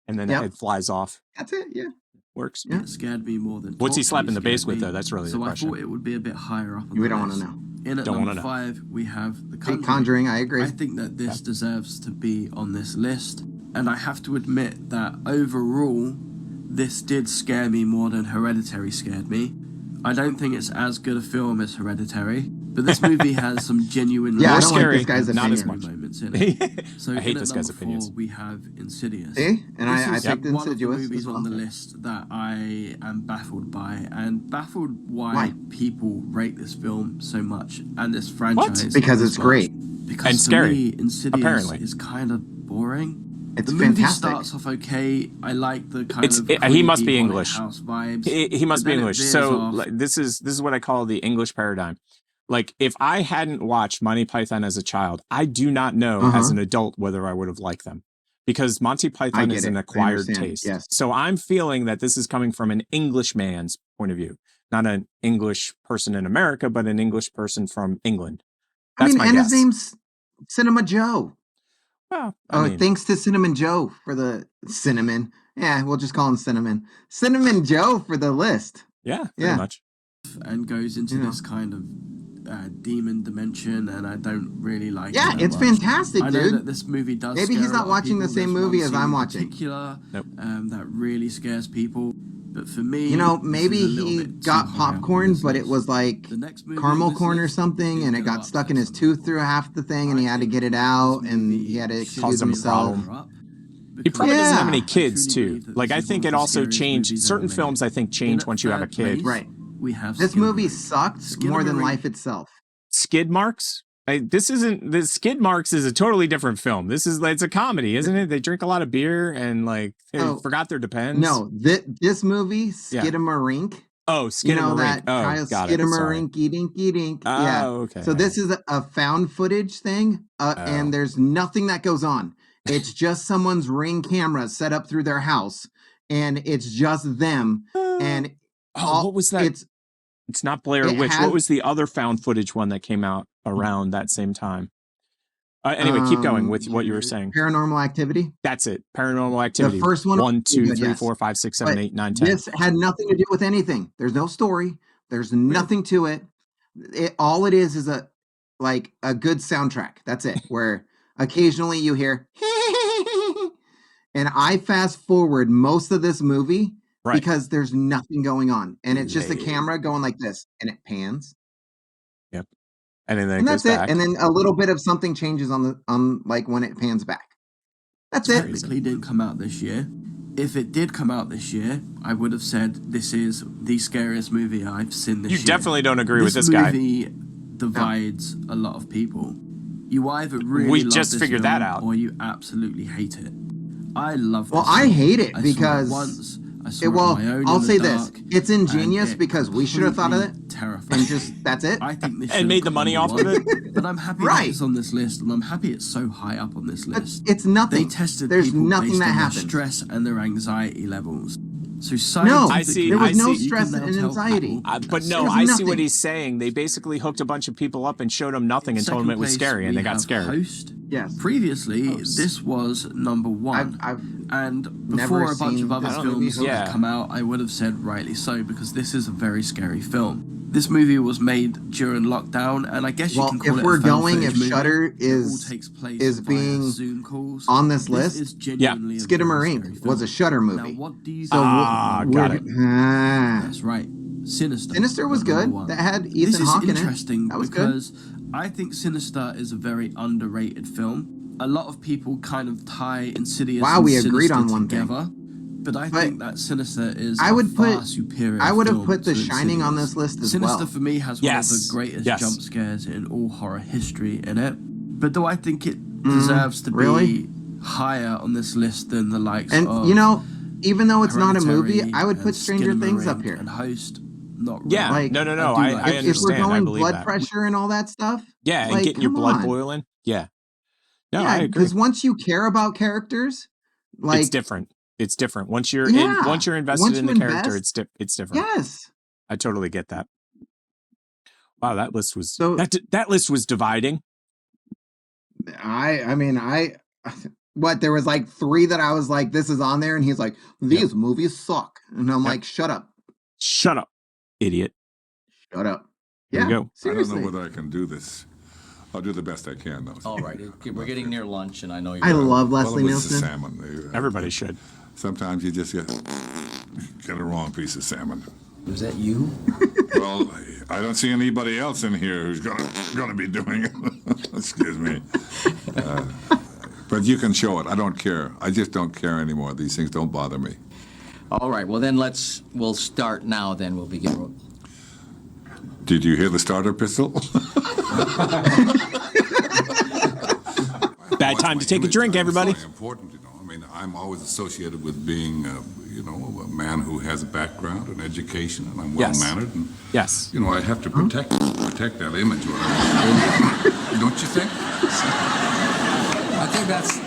B: and then the head flies off.
C: That's it. Yeah.
B: Works.
V: It scared me more than.
B: What's he
V: Torture
B: slapping the
V: scared
B: bass with
V: me.
B: though? That's really the
V: So I
B: question.
V: thought it would be a bit higher up on
C: We
V: the
C: don't want
V: list.
C: to know.
V: In at
B: Don't
V: number
B: wanna know.
V: 5, we have The
C: Hey, Conjuring, I agree.
V: I think that this deserves to be on this list. And I have to admit that overall, this did scare me more than Hereditary scared me. I don't think it's as good a film as Hereditary, but this movie has some genuine
C: Yeah, I
B: More
C: don't like
B: scary,
C: this guy's
B: not as
C: opinion.
B: much.
V: moments in it. So
B: I hate
V: in at
B: this guy's
V: number
B: opinions.
V: 4, we have Insidious.
C: See? And
V: This
C: I
V: is
C: picked
V: one of the
C: Insidious
V: movies
C: as well.
V: on the list that I am baffled by, and baffled why
C: Why?
V: people rate this film so much and this franchise.
C: Because
V: as
C: it's
V: much.
C: great.
V: Because
B: And
V: to
B: scary,
V: me, Insidious
B: apparently.
V: is kind of boring.
C: It's
V: the movie
C: fantastic.
V: starts off okay. I like the kind of
B: he must be
V: creepy haunted
B: English.
V: house vibes.
B: He must
V: but
B: be
V: then it
B: English.
V: veers
B: So
V: off.
B: like, this is what I call the English paradigm. Like if I hadn't watched Monty Python as a child, I do not know as an adult whether I would have liked them, because Monty Python
C: get
B: is
C: it.
B: an
C: I
B: acquired
C: understand.
B: taste.
C: Yes.
B: So I'm feeling that this is coming from an English man's point of view, not an English person in America, but an English person from England. That's my
C: and
B: guess.
C: his name's Cinema Joe.
B: Well, I mean,
C: Thanks to Cinnamon Joe for the cinnamon. Yeah, we'll just call him Cinnamon. Cinnamon Joe for the list.
B: yeah, pretty much.
V: and goes into
C: Yeah.
V: this kind of demon dimension, and I don't really like.
C: Yeah,
V: it that
C: it's
V: much.
C: fantastic,
V: I know
C: dude.
V: that this movie does.
C: Maybe
V: scare
C: he's
V: a
C: not
V: lot of
C: watching the
V: people.
C: same
V: There's
C: movie
V: one
C: as
V: scene
C: I'm
V: in
C: watching.
V: particular,
B: Nope.
V: that really scares people. But for me,
C: You know,
V: this
C: maybe
V: is a little
C: he
V: bit too
C: got
V: high up on
C: popcorn,
V: this
C: but it
V: list.
C: was like
V: The next movie
C: caramel
V: on this
C: corn or
V: list
C: something,
V: is
C: and it
V: gonna
C: got stuck in
V: upset
C: his
V: some
C: tooth through half the thing, and he had to get it out, and he had to excuse
B: him a
C: himself.
B: problem. He probably doesn't have any
C: Yeah.
B: kids
V: I truly
B: too.
V: believe that
B: Like
V: this
B: I
V: is
B: think
V: one
B: it
V: of the
B: also
V: scariest
B: changed
V: movies
B: certain
V: ever made.
B: films. I think change
V: In
B: once you have a
V: third
B: kid.
V: place,
C: Right.
V: We have
C: This movie
V: Skinamarink.
C: sucked more than
V: Skinamarink.
C: life itself.
B: Skid Marks. The Skid Marks is a totally different film. It's a comedy, isn't it? They drink a lot of beer and like they forgot their Depends.
C: No, this movie,
B: Yeah.
C: Skidamarink.
B: Oh,
C: You know
B: Skidamarink.
C: that
B: Oh, got it. Sorry.
C: Skidamarink, dinky dink.
B: Oh,
C: Yeah.
B: okay.
C: So this is a found footage thing, and there's nothing that goes on. It's just someone's Ring camera set up through their house, and it's just them. And
B: what was that? It's not Blair
C: it
B: Witch.
C: has-
B: What was the other found footage one that came out around that same time? Anyway, keep going with what you were saying.
C: Paranormal Activity.
B: That's it. Paranormal Activity.
C: The first one.
B: 1, 2,
C: good,
B: 3,
C: yes.
B: 4, 5, 6, 7,
C: But
B: 8, 9, 10.
C: This had nothing to do with anything. There's no story. There's nothing to it. All it is a good soundtrack. That's it. Where occasionally you hear, and I fast forward most of this movie because there's nothing going on, and it's just the camera going like this, and it pans.
B: Yep. And then
C: And
B: it
C: that's
B: goes
C: it.
B: back.
C: And then a little bit of something changes on like when it pans back. That's it.
V: Technically didn't come out this year. If it did come out this year, I would have said this is the scariest movie I've seen this year.
B: You definitely don't agree with this guy.
V: This movie divides a lot of people. You either really
B: We
V: love
B: just
V: this
B: figured
V: film
B: that out.
V: or you absolutely hate it. I love this
C: Well, I
V: film.
C: hate it
V: I saw
C: because
V: once. I saw it on my own
C: I'll
V: in the
C: say this:
V: dark,
C: it's
V: and
C: ingenious
V: it
C: because we should have thought of it,
V: completely terrified
C: and just that's it.
V: I think this
B: And
V: should've
B: made the
V: got
B: money
V: number
B: off of
V: one, But I'm happy
C: Right.
V: that it's on this list, and I'm happy it's so high up on this list.
C: It's nothing.
V: They tested
C: There's
V: people
C: nothing
V: based
C: that
V: on their
C: happened.
V: stress and their anxiety levels. So
C: No,
V: scientifically,
C: there was no
V: you can
C: stress
V: now
C: and
V: tell
C: anxiety.
V: people
B: But
V: that's
B: no,
C: There's
B: I see
C: nothing.
B: what he's saying. They basically hooked a bunch of people up and showed them nothing and told them it was
V: Second place,
B: scary, and
V: we
B: they got
V: have
B: scared.
V: Host.
C: Yes.
V: Previously, this was number one. And before a bunch of other films had come out, I would have said rightly so, because this is a very scary film. This movie was made during lockdown, and I guess you can call it a found footage movie.
C: If Shudder is being
V: Zoom calls,
C: on this list,
V: is genuinely a very
C: Skidmarine
V: scary
C: was a Shudder movie.
V: Now, what do you
B: got it.
V: That's right. Sinister.
C: Sinister was good.
V: One.
C: That had
V: This
C: Ethan
V: is
C: Hawke in it.
V: interesting
C: That was
V: because I think Sinister is a very underrated film. A lot of people kind of tie Insidious and
C: we agreed
V: Sinister
C: on one thing.
V: together. But I think that Sinister is
C: superior. I would have put The Shining on this list as well.
V: Sinister for me has one of the greatest jump scares in all horror history in it. But do I think it deserves to be higher on this list than the likes of...
C: And, you know, even though it's not a movie, I would put Stranger Things up here.
V: And Host, not really.
B: Yeah,
C: Like,
B: no. I understand.
C: If we're going blood
B: that.
C: pressure and all that stuff.
B: Yeah, and
C: like,
B: getting your
C: come
B: blood
C: on.
B: boiling. Yeah. No,
C: Yeah,
B: I agree.
C: because once you care about characters, like
B: it's different. It's different. Once you're invested in the character, it's different.
C: Yes.
B: I totally get that. Wow, that list was that list was dividing.
C: I mean, there was like 3 that I was like, this is on there, and he's like, these movies suck. And I'm like, shut up.
B: Shut up, idiot.
C: Shut up.
B: There you go.
C: Seriously.
M: I don't know whether I can do this. I'll do the best I can, though.
N: All right, we're getting near lunch, and I know you're...
C: I love Leslie
M: The
C: Nielsen.
M: salmon.
B: Everybody should.
M: Sometimes you just get a wrong piece of salmon.
N: Was that you?
M: Well, I don't see anybody else in here who's gonna be doing it. Excuse me. But you can show it. I don't care. I just don't care anymore. These things don't bother me.
N: All right, well then we'll start now, then we'll begin.
M: Did you hear the starter pistol?
B: Bad time to take a drink, everybody.
M: It's important, you know. I mean, I'm always associated with being, a man who has a background and education, and I'm well-mannered. And,
B: yes.
M: I have to protect that image. Don't you think?
O: I think that's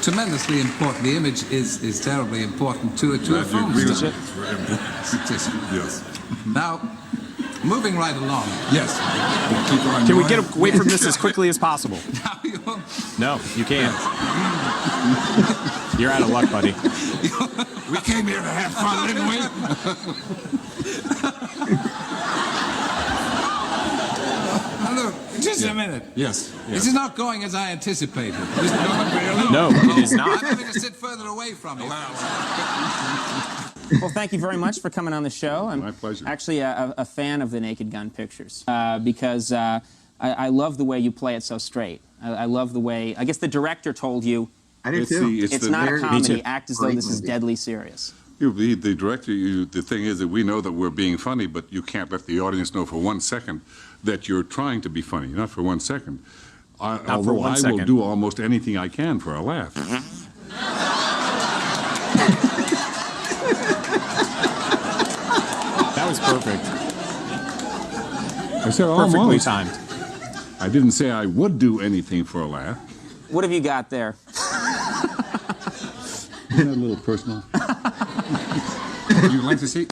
O: tremendously important. The image is terribly important to a film.
M: It's very important. Yes.
O: Now, moving right along.
M: Yes.
B: Can we get away from this as quickly as possible? No, you can't. You're out of luck, buddy.
M: We came here to have fun, didn't we?
O: Now, look, just a minute.
M: Yes.
O: This is not going as I anticipated.
B: No, it is not.
O: I'm having to sit further away from you.
Q: Well, thank you very much for coming on the show. I'm
M: My pleasure.
Q: actually a fan of the Naked Gun pictures because I love the way you play it so straight. I love the way, I guess the director told you,
C: I do too.
Q: it's not a comedy, act as though this is deadly serious.
M: The director, the thing is that we know that we're being funny, but you can't let the audience know for 1 second that you're trying to be funny, not for 1 second. Although I will do almost anything I can for a laugh.
B: That was perfect.
M: I said
B: Perfectly
M: almost.
B: timed.
M: I didn't say I would do anything for a laugh.
Q: What have you got there?
M: Isn't that a little personal? Would you like to see it?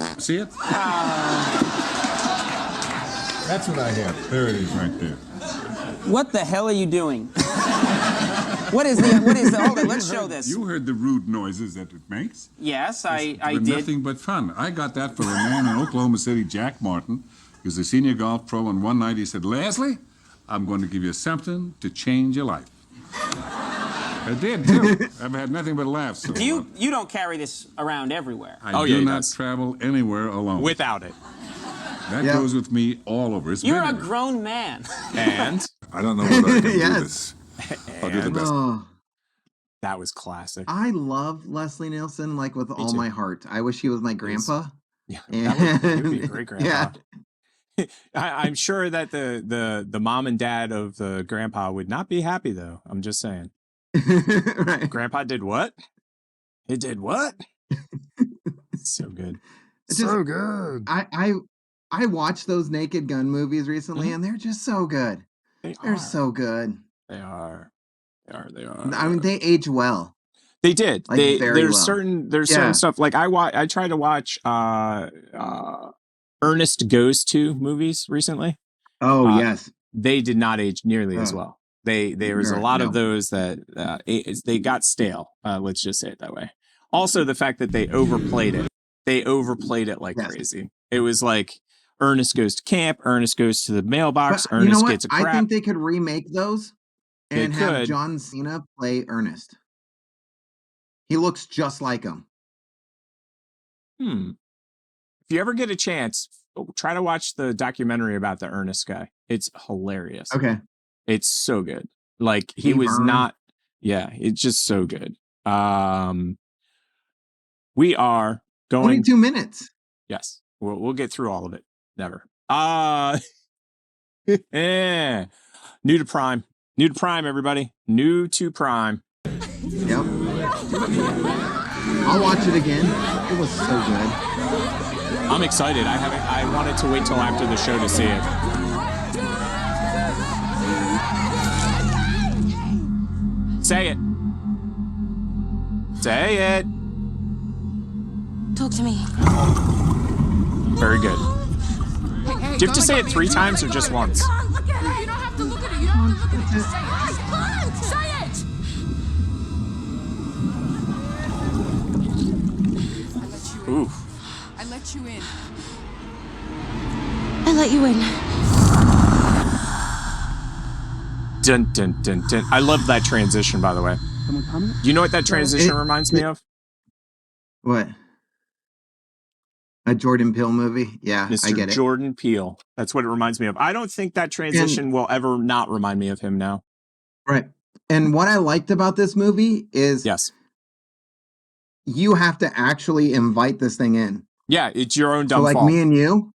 M: That's what I have. There it is right there.
Q: What the hell are you doing? What is the, hold on, let's show this.
M: You heard the rude noises that it makes?
Q: Yes, I
M: They're
Q: did.
M: nothing but fun. I got that from a man in Oklahoma City, Jack Martin. He was a senior golf pro, and one night he said, Leslie, I'm going to give you something to change your life. I did, too. I've had nothing but laughs. So
Q: You don't carry this around everywhere.
M: I do not travel anywhere alone.
B: Without it.
M: That goes with me all over. It's
Q: You're
M: been
Q: a grown man.
B: And?
M: I don't know whether I can do this. I'll do the best.
B: That was classic.
C: I love Leslie Nielsen like with all my heart. I wish he was my grandpa.
B: Yeah, that would be a great grandpa. Yeah. I'm sure that the mom and dad of the grandpa would not be happy, though. I'm just saying.
C: Right.
B: Grandpa did what? He did what? So good.
C: It's
M: so
C: just,
M: good.
C: I watched those Naked Gun movies recently, and they're just so good. They're so good.
B: They are.
C: I mean, they age well.
B: They did.
C: Like,
B: There's
C: well.
B: certain stuff. Like I tried to watch Ernest Goes To movies recently.
C: Oh yes.
B: They did not age nearly as well. There was a lot of those that they got stale. Let's just say it that way. Also, the fact that they overplayed it. They overplayed it like crazy. It was like Ernest goes to camp, Ernest goes to the mailbox,
C: But
B: Ernest gets a crap.
C: I think they could remake those and
B: They
C: have
B: could.
C: John Cena play Ernest. He looks just like him.
B: If you ever get a chance, try to watch the documentary about the Ernest guy. It's hilarious.
C: Okay.
B: It's so good. Like he
C: Hey,
B: was
C: Vern.
B: not. Yeah, it's just so good. We are going
C: 22 minutes.
B: Yes, we'll get through all of it. Never. New to Prime. New to Prime, everybody. New to Prime.
C: Yep. I'll watch it again. It was so good.
B: I'm excited. I wanted to wait till after the show to see it. Say it. Say it.
J: Talk to me.
B: Very good. Do you have to say it 3 times or just once?
J: Look at it. You don't have to look at it. You don't have to look at it. Just say it. Come on, say it.
B: Oof.
J: I let you in. I let you in.
B: Dun, dun, dun, dun. I love that transition, by the way. Do you know what that transition reminds me of?
C: What? A Jordan Peele movie? Yeah,
B: Mr.
C: I get it.
B: Jordan Peele. That's what it reminds me of. I don't think that transition will ever not remind me of him now.
C: Right. And what I liked about this movie is you have to actually invite this thing in.
B: Yeah, it's your own dumb
C: So like
B: fault.
C: me and you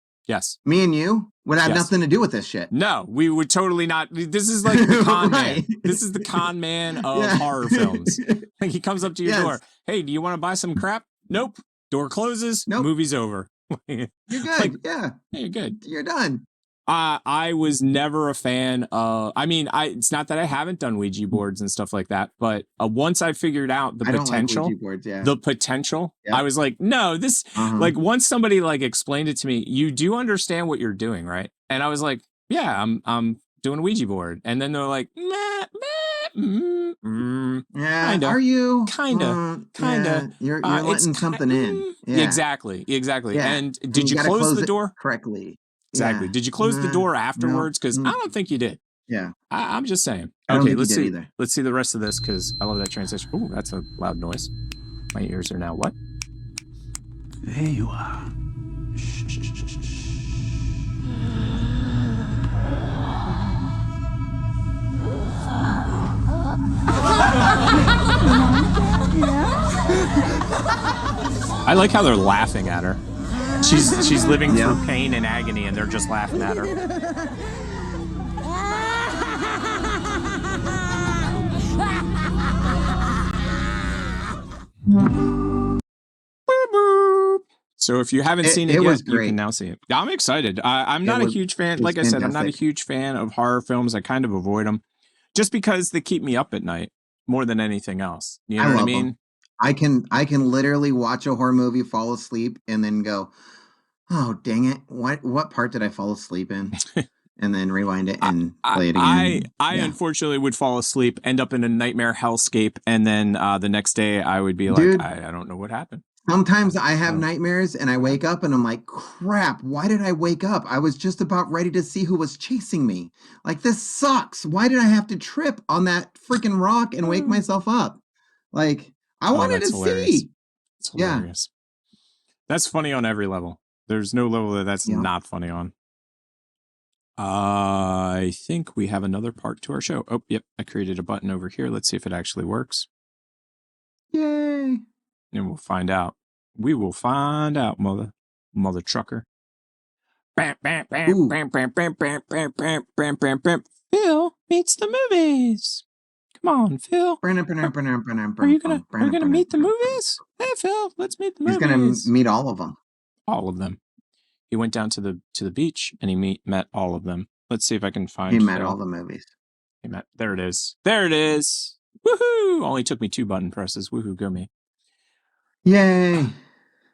C: would have
B: Yes.
C: nothing to do with this shit.
B: No, we would totally not. This is like the con man. This is the con man of horror films. Like he comes up to your door. Hey, do you want to buy some crap? Nope. Door closes. Nope. Movie's over.
C: You're good. Yeah.
B: You're good.
C: You're done.
B: I was never a fan of. I mean, it's not that I haven't done Ouija boards and stuff like that, but once I figured out the potential, the potential, I was like, no, this. Like once somebody like explained it to me, you do understand what you're doing, right? And I was like, yeah, I'm doing a Ouija board, and then they're like, yeah, kinda,
C: are you
B: kinda?
C: You're letting something in. Yeah.
B: Exactly.
C: Yeah.
B: And did you
C: gotta
B: close the
C: it
B: door
C: correctly?
B: Exactly.
C: Yeah.
B: Did you close the door afterwards? Because I don't think you did.
C: Yeah.
B: I'm just saying.
C: I don't
B: Okay,
C: think
B: let's
C: you did
B: see.
C: either.
B: Let's see the rest of this because I love that transition. Oh, that's a loud noise. My ears are now what?
L: There you are.
B: I like how they're laughing at her. She's living through pain and agony, and they're just laughing at her. So if you haven't seen it yet, you can now see it. I'm excited. I'm not a huge fan. Like I said, I'm not a huge fan of horror films. I kind of avoid them just because they keep me up at night more than anything else. You know what I mean?
C: I can literally watch a horror movie, fall asleep, and then go, oh dang it! What part did I fall asleep in? And then rewind it and play it again.
B: I unfortunately would fall asleep, end up in a nightmare hellscape, and then the next day I would be like, I don't know what happened.
C: Sometimes I have nightmares and I wake up and I'm like, crap, why did I wake up? I was just about ready to see who was chasing me. Like, this sucks. Why did I have to trip on that freaking rock and wake myself up? Like, I wanted to see.
B: It's hilarious. That's funny on every level. There's no level that's not funny on. I think we have another part to our show. Oh, yep. I created a button over here. Let's see if it actually works.
C: Yay.
B: And we'll find out. We will find out, mother trucker. Bam, bam, bam, bam, bam, bam, bam, bam, bam, bam, bam, bam. Phil meets the movies. Come on, Phil. Are you gonna meet the movies? Hey, Phil, let's meet the movies.
C: He's gonna meet all of them.
B: All of them. He went down to the beach and he met all of them. Let's see if I can find.
C: He met all the movies.
B: There it is. There it is. Woohoo! Only took me 2 button presses. Woohoo, go me.
C: Yay.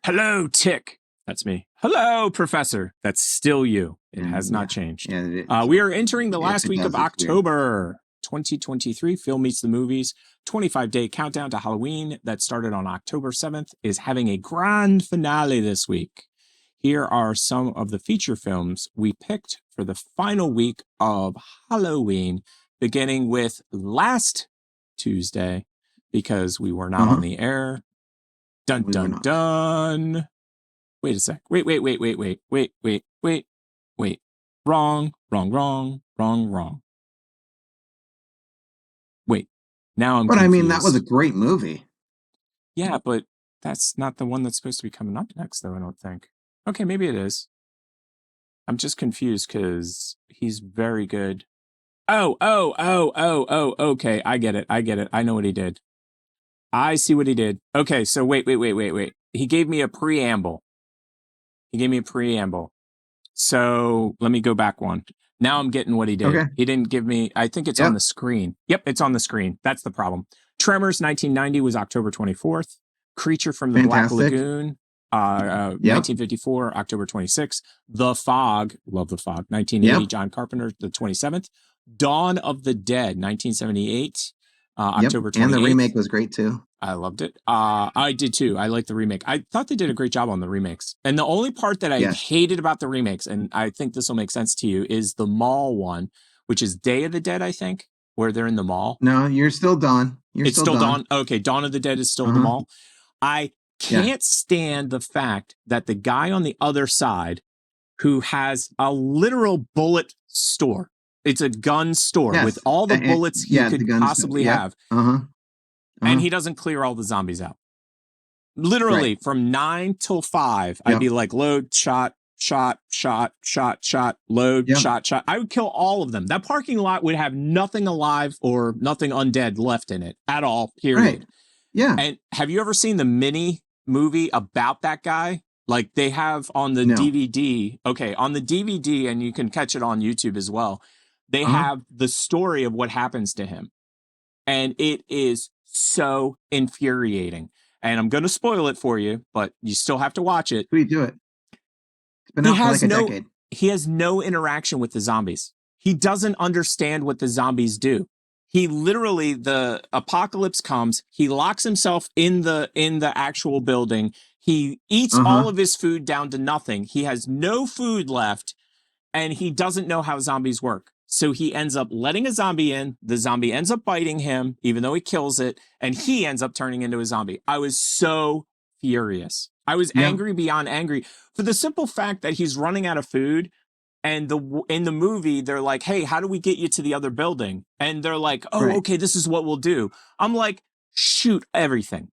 B: Hello, Tick. That's me. Hello, Professor. That's still you. It has not changed. We are entering the last week of October 2023 Film Meets the Movies 25-day countdown to Halloween that started on October 7th is having a grand finale this week. Here are some of the feature films we picked for the final week of Halloween, beginning with last Tuesday, because we were not on the air. Dun, dun, dun. Wait a sec. Wait. Wrong. Wait. Now I'm
C: But
B: confused.
C: I mean, that was a great movie.
B: Yeah, but that's not the one that's supposed to be coming up next, though, I don't think. Okay, maybe it is. I'm just confused because he's very good. Oh, okay. I get it. I know what he did. I see what he did. Okay, so wait. He gave me a preamble. So let me go back one. Now I'm getting what he did.
C: Okay.
B: He didn't give me, I think it's on the screen. Yep, it's on the screen. That's the problem. Tremors 1990 was October 24th. Creature from the Black Lagoon, 1954, October 26th. The Fog, love The Fog, 1980, John Carpenter, the 27th. Dawn of the Dead, 1978, October 28th.
C: And the remake was great too.
B: I loved it. I did too. I liked the remake. I thought they did a great job on the remakes. And the only part that I hated about the remakes, and I think this will make sense to you, is the mall one, which is Day of the Dead, I think, where they're in the mall.
C: No, you're still Dawn.
B: It's still Dawn. Okay, Dawn of the Dead is still the mall. I can't stand the fact that the guy on the other side who has a literal bullet store, it's a gun store with all the bullets he could possibly have. And he doesn't clear all the zombies out. Literally from 9 till 5, I'd be like, load, shot, load, shot. I would kill all of them. That parking lot would have nothing alive or nothing undead left in it at all, period.
C: Right. Yeah.
B: And have you ever seen the mini movie about that guy? Like they have on the DVD. Okay, on the DVD, and you can catch it on YouTube as well. They have the story of what happens to him. And it is so infuriating. And I'm going to spoil it for you, but you still have to watch it.
C: Please do it. It's been out for like a decade.
B: He has no interaction with the zombies. He doesn't understand what the zombies do. He literally, the apocalypse comes, he locks himself in the actual building. He eats all of his food down to nothing. He has no food left, and he doesn't know how zombies work. So he ends up letting a zombie in. The zombie ends up biting him, even though he kills it, and he ends up turning into a zombie. I was so furious. I was angry beyond angry for the simple fact that he's running out of food. And in the movie, they're like, hey, how do we get you to the other building? And they're like, oh, okay, this is what we'll do. I'm like, shoot everything.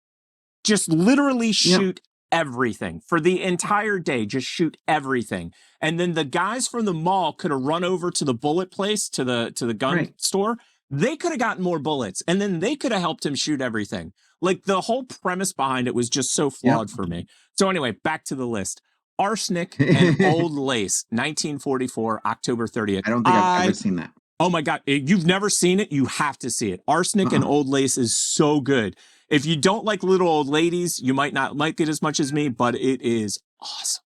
B: Just literally shoot everything for the entire day. Just shoot everything. And then the guys from the mall could have run over to the bullet place, to the gun store. They could have gotten more bullets, and then they could have helped him shoot everything. Like the whole premise behind it was just so flawed for me. So anyway, back to the list. Arsenic and Old Lace, 1944, October 30th.
C: I don't think I've ever seen that.
B: Oh my God. You've never seen it? You have to see it. Arsenic and Old Lace is so good. If you don't like little old ladies, you might not like it as much as me, but it is awesome.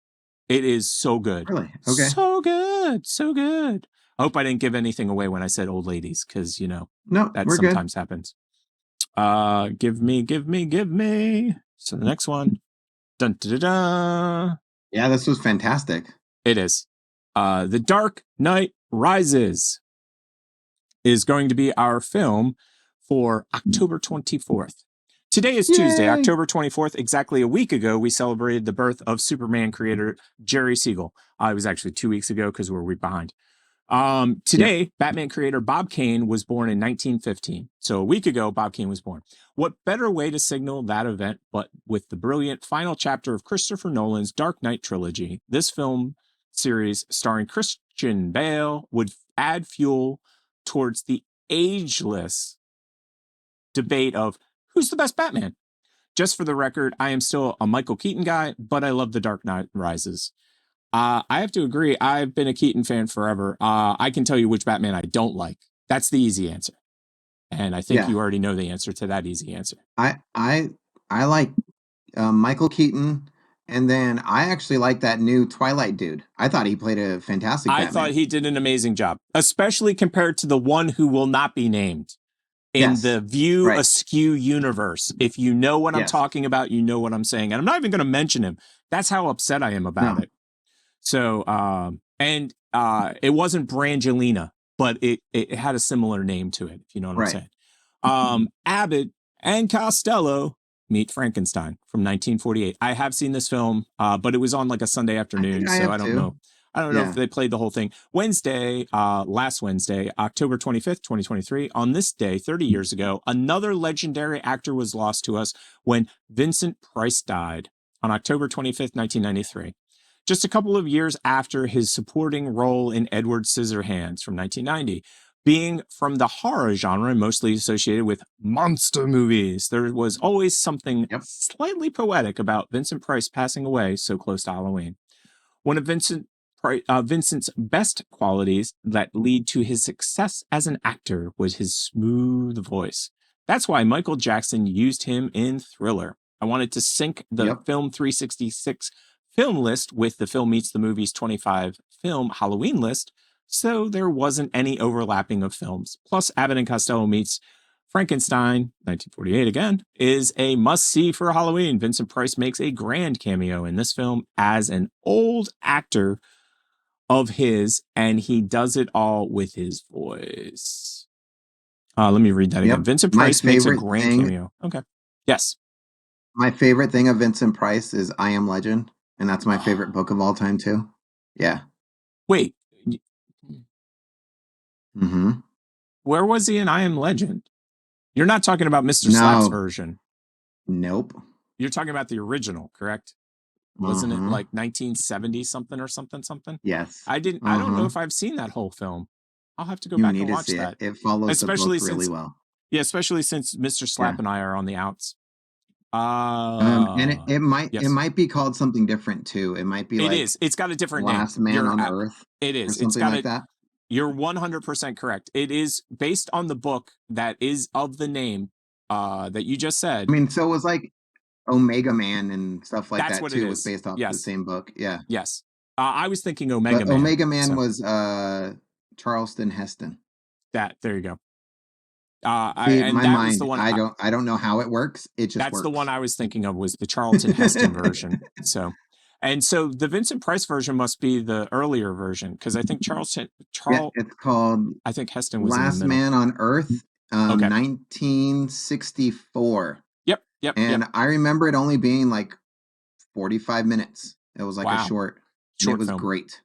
B: It is so good.
C: Really? Okay.
B: So good. So good. I hope I didn't give anything away when I said old ladies, because, that sometimes happens. Give me. So the next one. Dun, da, da, da.
C: Yeah, this was fantastic.
B: It is. The Dark Knight Rises is going to be our film for October 24th. Today is Tuesday, October 24th. Exactly a week ago, we celebrated the birth of Superman creator Jerry Siegel. It was actually 2 weeks ago because we're a week behind. Today, Batman creator Bob Kane was born in 1915. So a week ago, Bob Kane was born. What better way to signal that event but with the brilliant final chapter of Christopher Nolan's Dark Knight trilogy? This film series starring Christian Bale would add fuel towards the ageless debate of who's the best Batman. Just for the record, I am still a Michael Keaton guy, but I love The Dark Knight Rises. I have to agree. I've been a Keaton fan forever. I can tell you which Batman I don't like. That's the easy answer. And I think you already know the answer to that easy answer.
C: I like Michael Keaton And then I actually like that new Twilight dude. I thought he played a fantastic
B: I
C: Batman.
B: thought he did an amazing job, especially compared to the one who will not be named in the View Askew universe. If you know what I'm talking about, you know what I'm saying. And I'm not even going to mention him. That's how upset I am about it. So, it wasn't Brangelina, but it had a similar name to it, if you know what I'm saying. Abbott and Costello meet Frankenstein from 1948. I have seen this film, but it was on like a Sunday afternoon, so I don't know. I don't know if they played the whole thing. Last Wednesday, October 25th, 2023, on this day, 30 years ago, another legendary actor was lost to us when Vincent Price died on October 25th, 1993. Just a couple of years after his supporting role in Edward Scissorhands from 1990. Being from the horror genre, mostly associated with monster movies, there was always something slightly poetic about Vincent Price passing away so close to Halloween. One of Vincent's best qualities that lead to his success as an actor was his smooth voice. That's why Michael Jackson used him in Thriller. I wanted to sync the Film 366 film list with the Film Meets the Movies 25 film Halloween list, so there wasn't any overlapping of films. Plus, Abbott and Costello meets Frankenstein, 1948 again, is a must-see for Halloween. Vincent Price makes a grand cameo in this film as an old actor of his, and he does it all with his voice. Let me read that again. Vincent Price makes a grand cameo. Okay. Yes.
C: My favorite thing of Vincent Price is I Am Legend, and that's my favorite book of all time, too. Yeah.
B: Wait.
C: Mm-hmm.
B: Where was he in I Am Legend? You're not talking about Mr. Slap's version.
C: Nope.
B: You're talking about the original, correct? Wasn't it like 1970 something or something?
C: Yes.
B: I don't know if I've seen that whole film. I'll have to go back and watch that.
C: It follows the book really well.
B: Yeah, especially since Mr. Slap and I are on the outs.
C: And it might be called something different too. It might be
B: it's got a different
C: Last
B: name.
C: Man on Earth.
B: It is.
C: Or something like that.
B: You're 100% correct. It is based on the book that is of the name that you just said.
C: I mean, so it was like Omega Man and stuff like
B: That's
C: that
B: what
C: too.
B: it
C: Was
B: is.
C: based off the same book. Yeah.
B: Yes. I was thinking Omega Man.
C: Omega Man was Charleston Heston.
B: There you go.
C: In my mind, the one I don't know how it works. It just
B: that's
C: works.
B: the one I was thinking of was the Charlton Heston version. So the Vincent Price version must be the earlier version because I think
C: it's called
B: I think Heston was
C: Last
B: in the middle.
C: Man on Earth, 1964.
B: Yep.
C: And I remember it only being like 45 minutes. It was like a short. It was
B: film.
C: Great.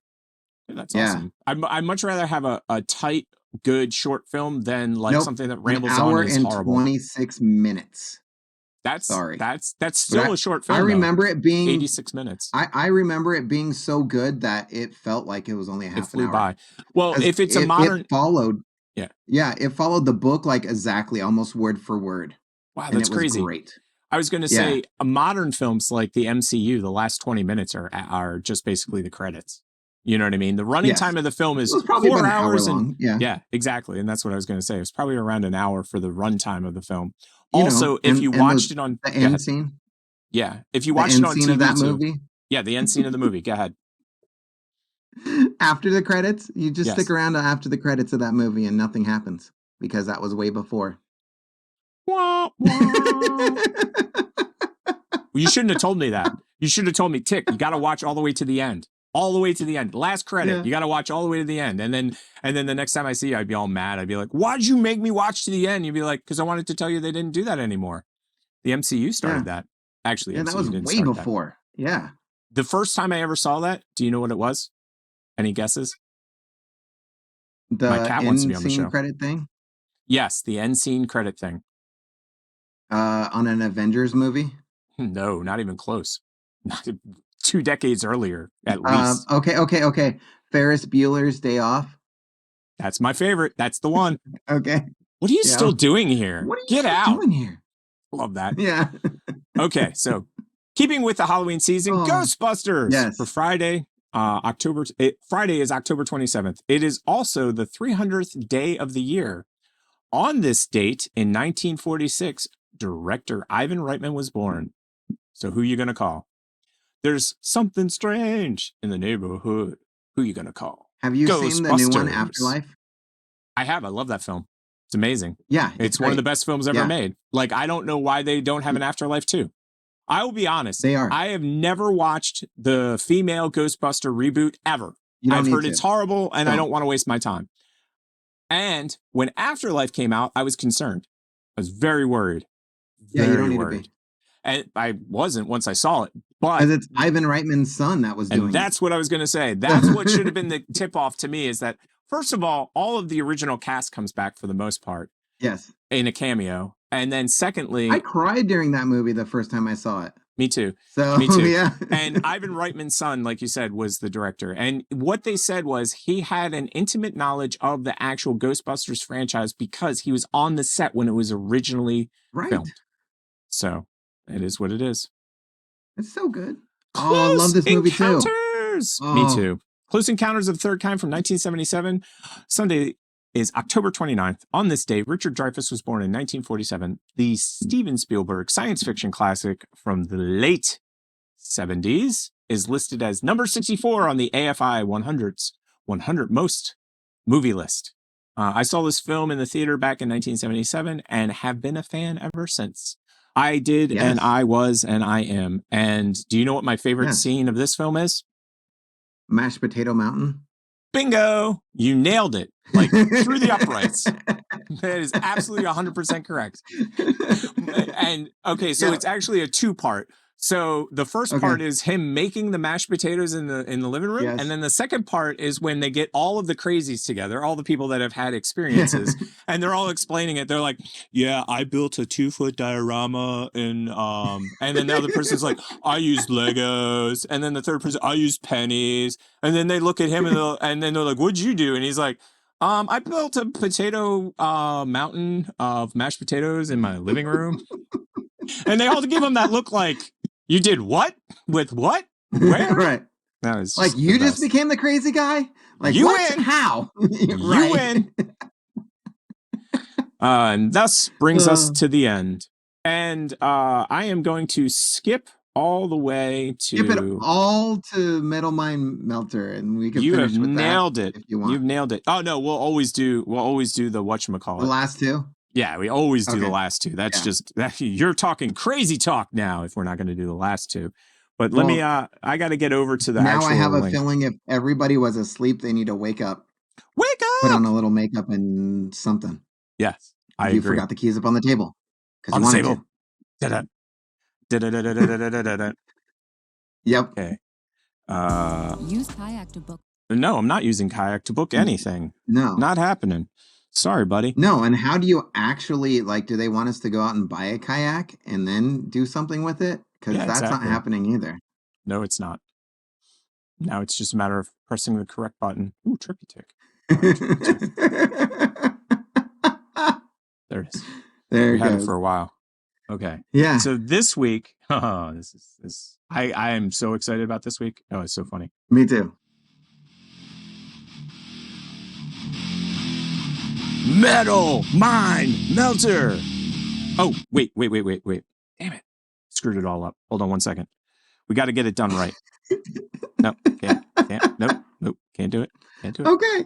B: That's awesome. I'd much rather have a tight, good short film than something that rambles on and is horrible.
C: 26 minutes.
B: That's still a short film.
C: I remember it being
B: 86 minutes.
C: I remember it being so good that it felt like it was only half an hour.
B: By. Well, if it's a modern,
C: it followed.
B: Yeah,
C: it followed the book like exactly, almost word for word.
B: Wow, that's crazy.
C: Great.
B: I was going to say modern films like the MCU, the last 20 minutes are just basically the credits. You know what I mean? The running time of the film is 4 hours and yeah, exactly. And that's what I was going to say. It was probably around an hour for the runtime of the film. If you watched it on
C: the end scene,
B: if you watched it on TV
C: of that movie,
B: the end scene of the movie. Go ahead.
C: After the credits, you just stick around after the credits of that movie, and nothing happens because that was way before.
B: Wah, wah. You shouldn't have told me that. You should have told me, Tick, you got to watch all the way to the end. All the way to the end. Last credit. You got to watch all the way to the end. And then the next time I see you, I'd be all mad. I'd be like, why'd you make me watch to the end? You'd be like, because I wanted to tell you they didn't do that anymore. The MCU started that. Actually,
C: that was way before. That. Yeah.
B: The first time I ever saw that, do you know what it was? Any guesses?
C: The end scene credit thing?
B: Yes, the end scene credit thing.
C: On an Avengers movie?
B: No, not even close. 2 decades earlier, at least.
C: Okay. Ferris Bueller's Day Off.
B: That's my favorite. That's the one.
C: Okay.
B: What are you still doing here?
C: What are you
B: Get out.
C: doing here?
B: Love that.
C: Yeah.
B: Okay, so keeping with the Halloween season, Ghostbusters for Friday. Friday is October 27th. It is also the 300th day of the year. On this date in 1946, director Ivan Reitman was born. So who are you going to call? There's something strange in the neighborhood. Who you gonna call?
C: Have you seen the new one,
B: Ghostbusters.
C: Afterlife?
B: I have. I love that film. It's amazing.
C: Yeah,
B: it's one of the
C: great.
B: best films ever
C: Yeah.
B: made. Like, I don't know why they don't have an Afterlife 2. I will be honest.
C: They are.
B: I have never watched the female Ghostbuster reboot ever.
C: You don't
B: I've
C: need
B: heard
C: to.
B: it's horrible, and I
C: Don't.
B: don't want to waste my time. And when Afterlife came out, I was concerned. I was very worried.
C: Yeah, you
B: Very
C: don't need to
B: worried.
C: be.
B: And I wasn't once I saw it. But
C: Because it's Ivan Reitman's son that was doing
B: and that's what I was going to say. That's what should have been the tip off to me, is that, first of all of the original cast comes back for the most part
C: it. Yes.
B: in a cameo. And then secondly,
C: I cried during that movie the first time I saw it.
B: me too.
C: So,
B: Me too.
C: yeah.
B: And Ivan Reitman's son, like you said, was the director. And what they said was he had an intimate knowledge of the actual Ghostbusters franchise because he was on the set when it was originally
C: Right.
B: filmed. So it is what it is.
C: It's so good. Oh, I love this movie too.
B: Encounters!
C: Oh.
B: Me too. Close Encounters of the Third Kind from 1977. Sunday is October 29th. On this day, Richard Dreyfuss was born in 1947. The Steven Spielberg science fiction classic from the late 70s is listed as number 64 on the AFI 100's 100 most movie list. I saw this film in the theater back in 1977 and have been a fan ever since. I did,
C: Yes.
B: and I was, and I am. And do you know what my favorite
C: Yes.
B: scene of this film is?
C: Mashed Potato Mountain.
B: Bingo! You nailed it. Like, through the uprights. That is absolutely 100% correct. And, okay, so
C: Yeah.
B: it's actually a two-part. So the first
C: Okay.
B: part is him making the mashed potatoes in the living room.
C: Yes.
B: And then the second part is when they get all of the crazies together, all the people that have had experiences, and they're all explaining it. They're like, yeah, I built a 2-foot diorama and then the other person's like, I used Legos. And then the third person, I used pennies. And then they look at him and then they're like, what'd you do? And he's like, I built a potato mountain of mashed potatoes in my living room. And they all give him that look like, you did what? With what? Where?
C: Right.
B: That was
C: Like,
B: just
C: you
B: the
C: just
B: best.
C: became the crazy guy? Like,
B: You
C: what?
B: win.
C: How?
B: You
C: Right.
B: win. And thus brings us
C: Uh.
B: to the end. And I am going to skip all the way to.
C: Skip it all to Metal Mind Melter, and we can
B: You
C: finish
B: have
C: with
B: nailed
C: that
B: it.
C: if you want.
B: You've nailed it. Oh no, we'll always do the whatchamacallit.
C: The last two?
B: Yeah, we always do the
C: Okay.
B: last two. That's
C: Yeah.
B: just you're talking crazy talk now if we're not going to do the last two. But let me I got to get over to the
C: now
B: actual
C: I have a
B: link.
C: feeling if everybody was asleep, they need to wake up.
B: Wake
C: Put
B: up!
C: on a little makeup and something.
B: Yes, I
C: You
B: agree.
C: forgot the keys up on the table. 'Cause
B: On
C: you
B: the
C: wanted
B: table.
C: to.
B: Da-da. Da-da-da-da-da-da-da-da-da.
C: Yep.
B: Okay.
R: Use kayak to book.
B: No, I'm not using kayak to book anything.
C: No.
B: Not happening. Sorry, buddy.
C: No, and how do you actually, like, do they want us to go out and buy a kayak and then do something with it? Because
B: Yeah,
C: that's
B: exactly.
C: not happening either.
B: No, it's not. Now it's just a matter of pressing the correct button. Ooh, trippy tick. There it is.
C: There
B: We
C: it
B: had it
C: goes.
B: for a while. Okay.
C: Yeah.
B: So this week, this I am so excited about this week. Oh, it's so funny.
C: Me too.
B: Metal Mind Melter. Oh, wait. Damn it. Screwed it all up. Hold on one second. We got to get it done right. Nope. Nope. Can't do it.
C: Okay.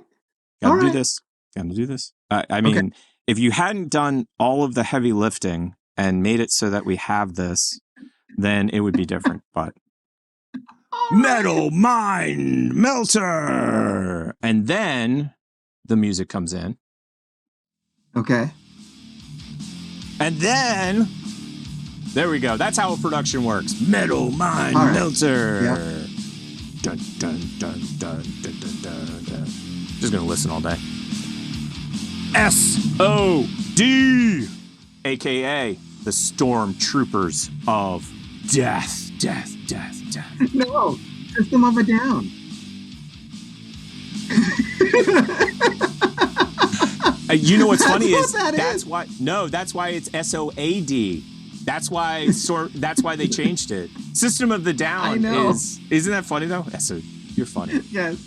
B: Gotta
C: All
B: do
C: right.
B: this. Gotta do this. I mean, if you hadn't done all of the heavy lifting and made it so that we have this, then it would be different. But Metal Mind Melter. And then the music comes in.
C: Okay.
B: And then there we go. That's how a production works. Metal Mind
C: All right.
B: Melter.
C: Yep.
B: Dun, dun, dun, dun, dun, dun, dun, dun. Just gonna listen all day. SOD, aka the Stormtroopers of Death.
C: No, System of a Down.
B: You know what's funny
C: That's
B: is
C: what that
B: that's
C: is.
B: why. No, that's why it's SOAD. That's why that's why they changed it. System of the Down
C: I know.
B: isn't that funny though? You're funny.
C: Yes.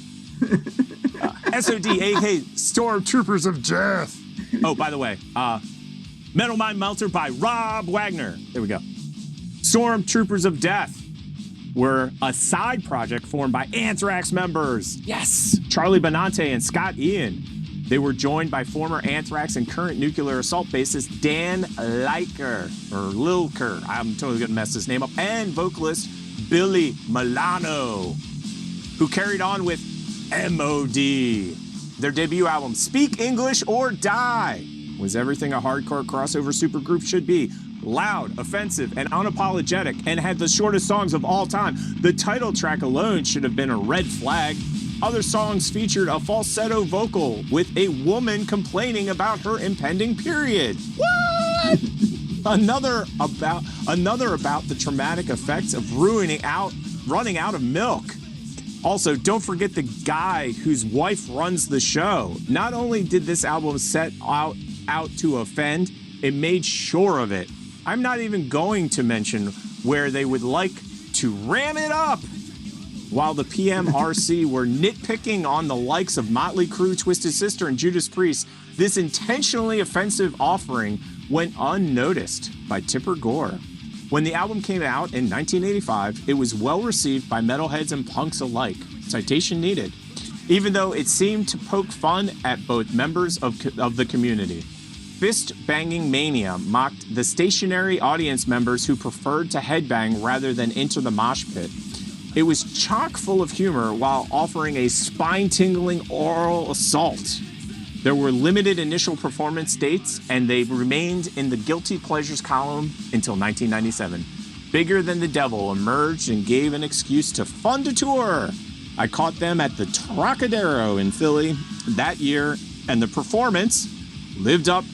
B: SOD, aka Stormtroopers of Death. Oh, by the way, Metal Mind Melter by Rob Wagner. There we go. Stormtroopers of Death. were a side project formed by Anthrax members. Yes! Charlie Benante and Scott Ian. They were joined by former Anthrax and current Nuclear Assault bassist Dan Liker, or Lilker, I'm totally gonna mess this name up, and vocalist Billy Milano, who carried on with MOD. Their debut album, Speak English or Die, was everything a hardcore crossover supergroup should be. Loud, offensive, and unapologetic, and had the shortest songs of all time. The title track alone should have been a red flag. Other songs featured a falsetto vocal with a woman complaining about her impending period. What? Another about the traumatic effects of running out of milk. Also, don't forget the guy whose wife runs the show. Not only did this album set out to offend, it made sure of it. I'm not even going to mention where they would like to ram it up. While the PMRC were nitpicking on the likes of Motley Crue, Twisted Sister, and Judas Priest, this intentionally offensive offering went unnoticed by Tipper Gore. When the album came out in 1985, it was well received by metalheads and punks alike. Citation needed. Even though it seemed to poke fun at both members of the community. Fist-banging mania mocked the stationary audience members who preferred to headbang rather than enter the mosh pit. It was chock full of humor while offering a spine-tingling oral assault. There were limited initial performance dates, and they remained in the Guilty Pleasures column until 1997. Bigger Than the Devil emerged and gave an excuse to fund a tour. I caught them at the Trocadero in Philly that year, and the performance lived up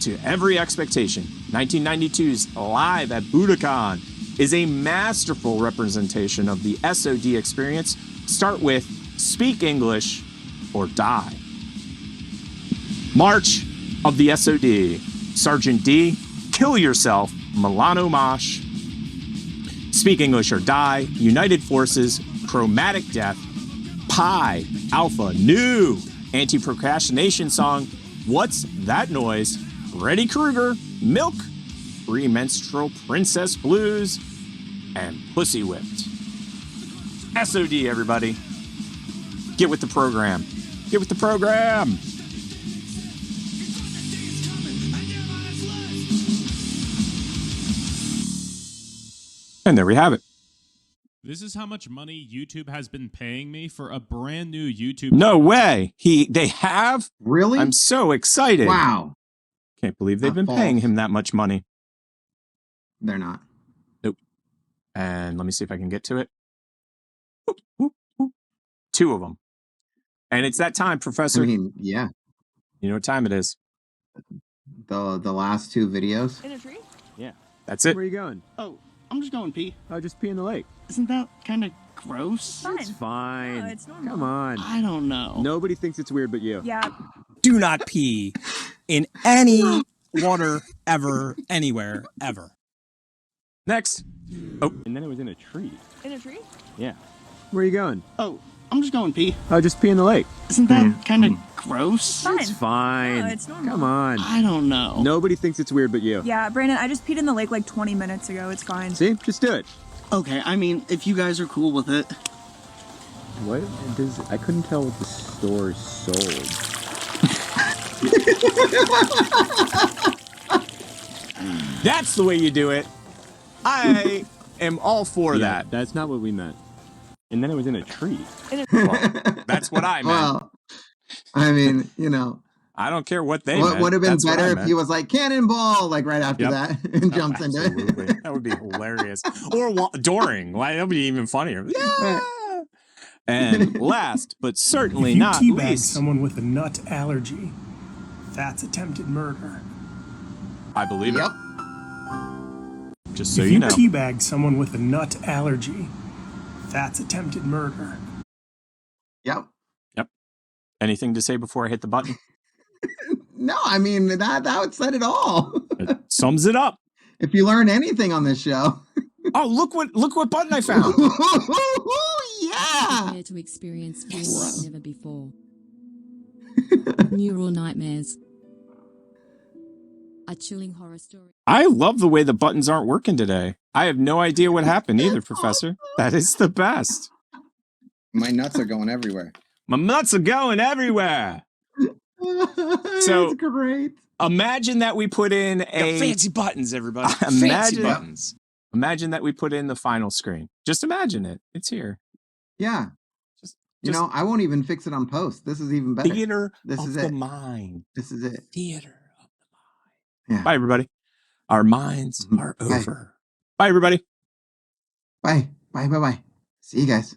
B: to every expectation. 1992's Live at Budokan is a masterful representation of the SOD experience. Start with Speak English or Die. March of the SOD. Sergeant D, Kill Yourself, Milano Mosh, Speak English or Die, United Forces, Chromatic Death, Pi, Alpha, New, Anti-Procrastination Song, What's That Noise, Freddy Krueger, Milk, Premenstrual Princess Blues, and Pussy Whipped. SOD, everybody. Get with the program. Get with the program. And there we have it.
A: This is how much money YouTube has been paying me for a brand new YouTube.
B: No way. They have?
C: Really?
B: I'm so excited.
C: Wow.
B: Can't believe they've been paying him that much money.
C: They're not.
B: Nope. And let me see if I can get to it. Whoop, whoop, whoop. 2 of them. And it's that time, Professor.
C: I mean, yeah.
B: You know what time it is.
C: The last 2 videos.
S: In a tree?
B: Yeah. That's it.
I: Where are you going?
S: Oh,
I: I'm just going pee.
S: I'll just pee in the lake.
I: Isn't that kind of gross?
S: Fine. It's fine.
I: No, it's normal.
S: Come on.
I: I don't know.
S: Nobody thinks it's weird but you. Yeah.
T: Do not pee in any water ever, anywhere, ever.
B: Next. Oh.
S: And then it was in a tree.
F: In a tree?
S: Yeah. Where are you going?
I: Oh, I'm just going pee.
S: I'll just pee in the lake.
I: Isn't that kind of gross?
F: Fine.
S: It's fine.
F: No, it's normal.
S: Come on.
I: I don't know.
S: Nobody thinks it's weird but you.
F: Yeah, Brandon, I just peed in the lake like 20 minutes ago. It's fine.
S: See? Just do it.
I: Okay, I mean, if you guys are cool with it.
S: What does... I couldn't tell what the store sold.
B: That's the way you do it. I am all for that.
S: That's not what we meant. And then it was in a tree.
B: Well, that's what I meant.
C: Well, I mean, you know.
B: I don't care what they
C: What
B: meant.
C: would have been
B: That's
C: better
B: what I
C: if
B: meinto
C: he was like, cannonball, like right after that and jumps into it.
B: That would be hilarious. Or during. Like, that would be even funnier. Yeah. And last, but certainly not
U: If you teabag
B: least,
U: someone with a nut allergy, that's attempted murder.
B: I believe it. Just so
U: if
B: you
U: you
B: know.
U: teabag someone with a nut allergy, that's attempted murder.
C: Yep.
B: Yep. Anything to say before I hit the button?
C: No, I mean, that would set it all.
B: It sums it up.
C: If you learn anything on this show.
B: Oh, look what button I found.
C: Yeah.
R: Prepare to experience fear like never before. Neural nightmares. A chilling horror story.
B: I love the way the buttons aren't working today. I have no idea what happened either, Professor. That is the best.
C: My nuts are going everywhere.
B: My nuts are going everywhere. So
C: great.
B: Imagine that we put in
T: Got fancy buttons, everybody.
B: Imagine,
T: Fancy buttons.
B: Imagine that we put in the final screen. Just imagine it. It's here.
C: Yeah.
B: Just
C: I won't even fix it on post. This is even better.
B: Theater
C: This
B: of
C: is
B: the
C: it.
B: mind.
C: This is it.
T: Theater.
C: Yeah.
B: Bye, everybody. Our minds are over. Bye, everybody.
C: Bye. Bye. Bye. Bye. See you guys.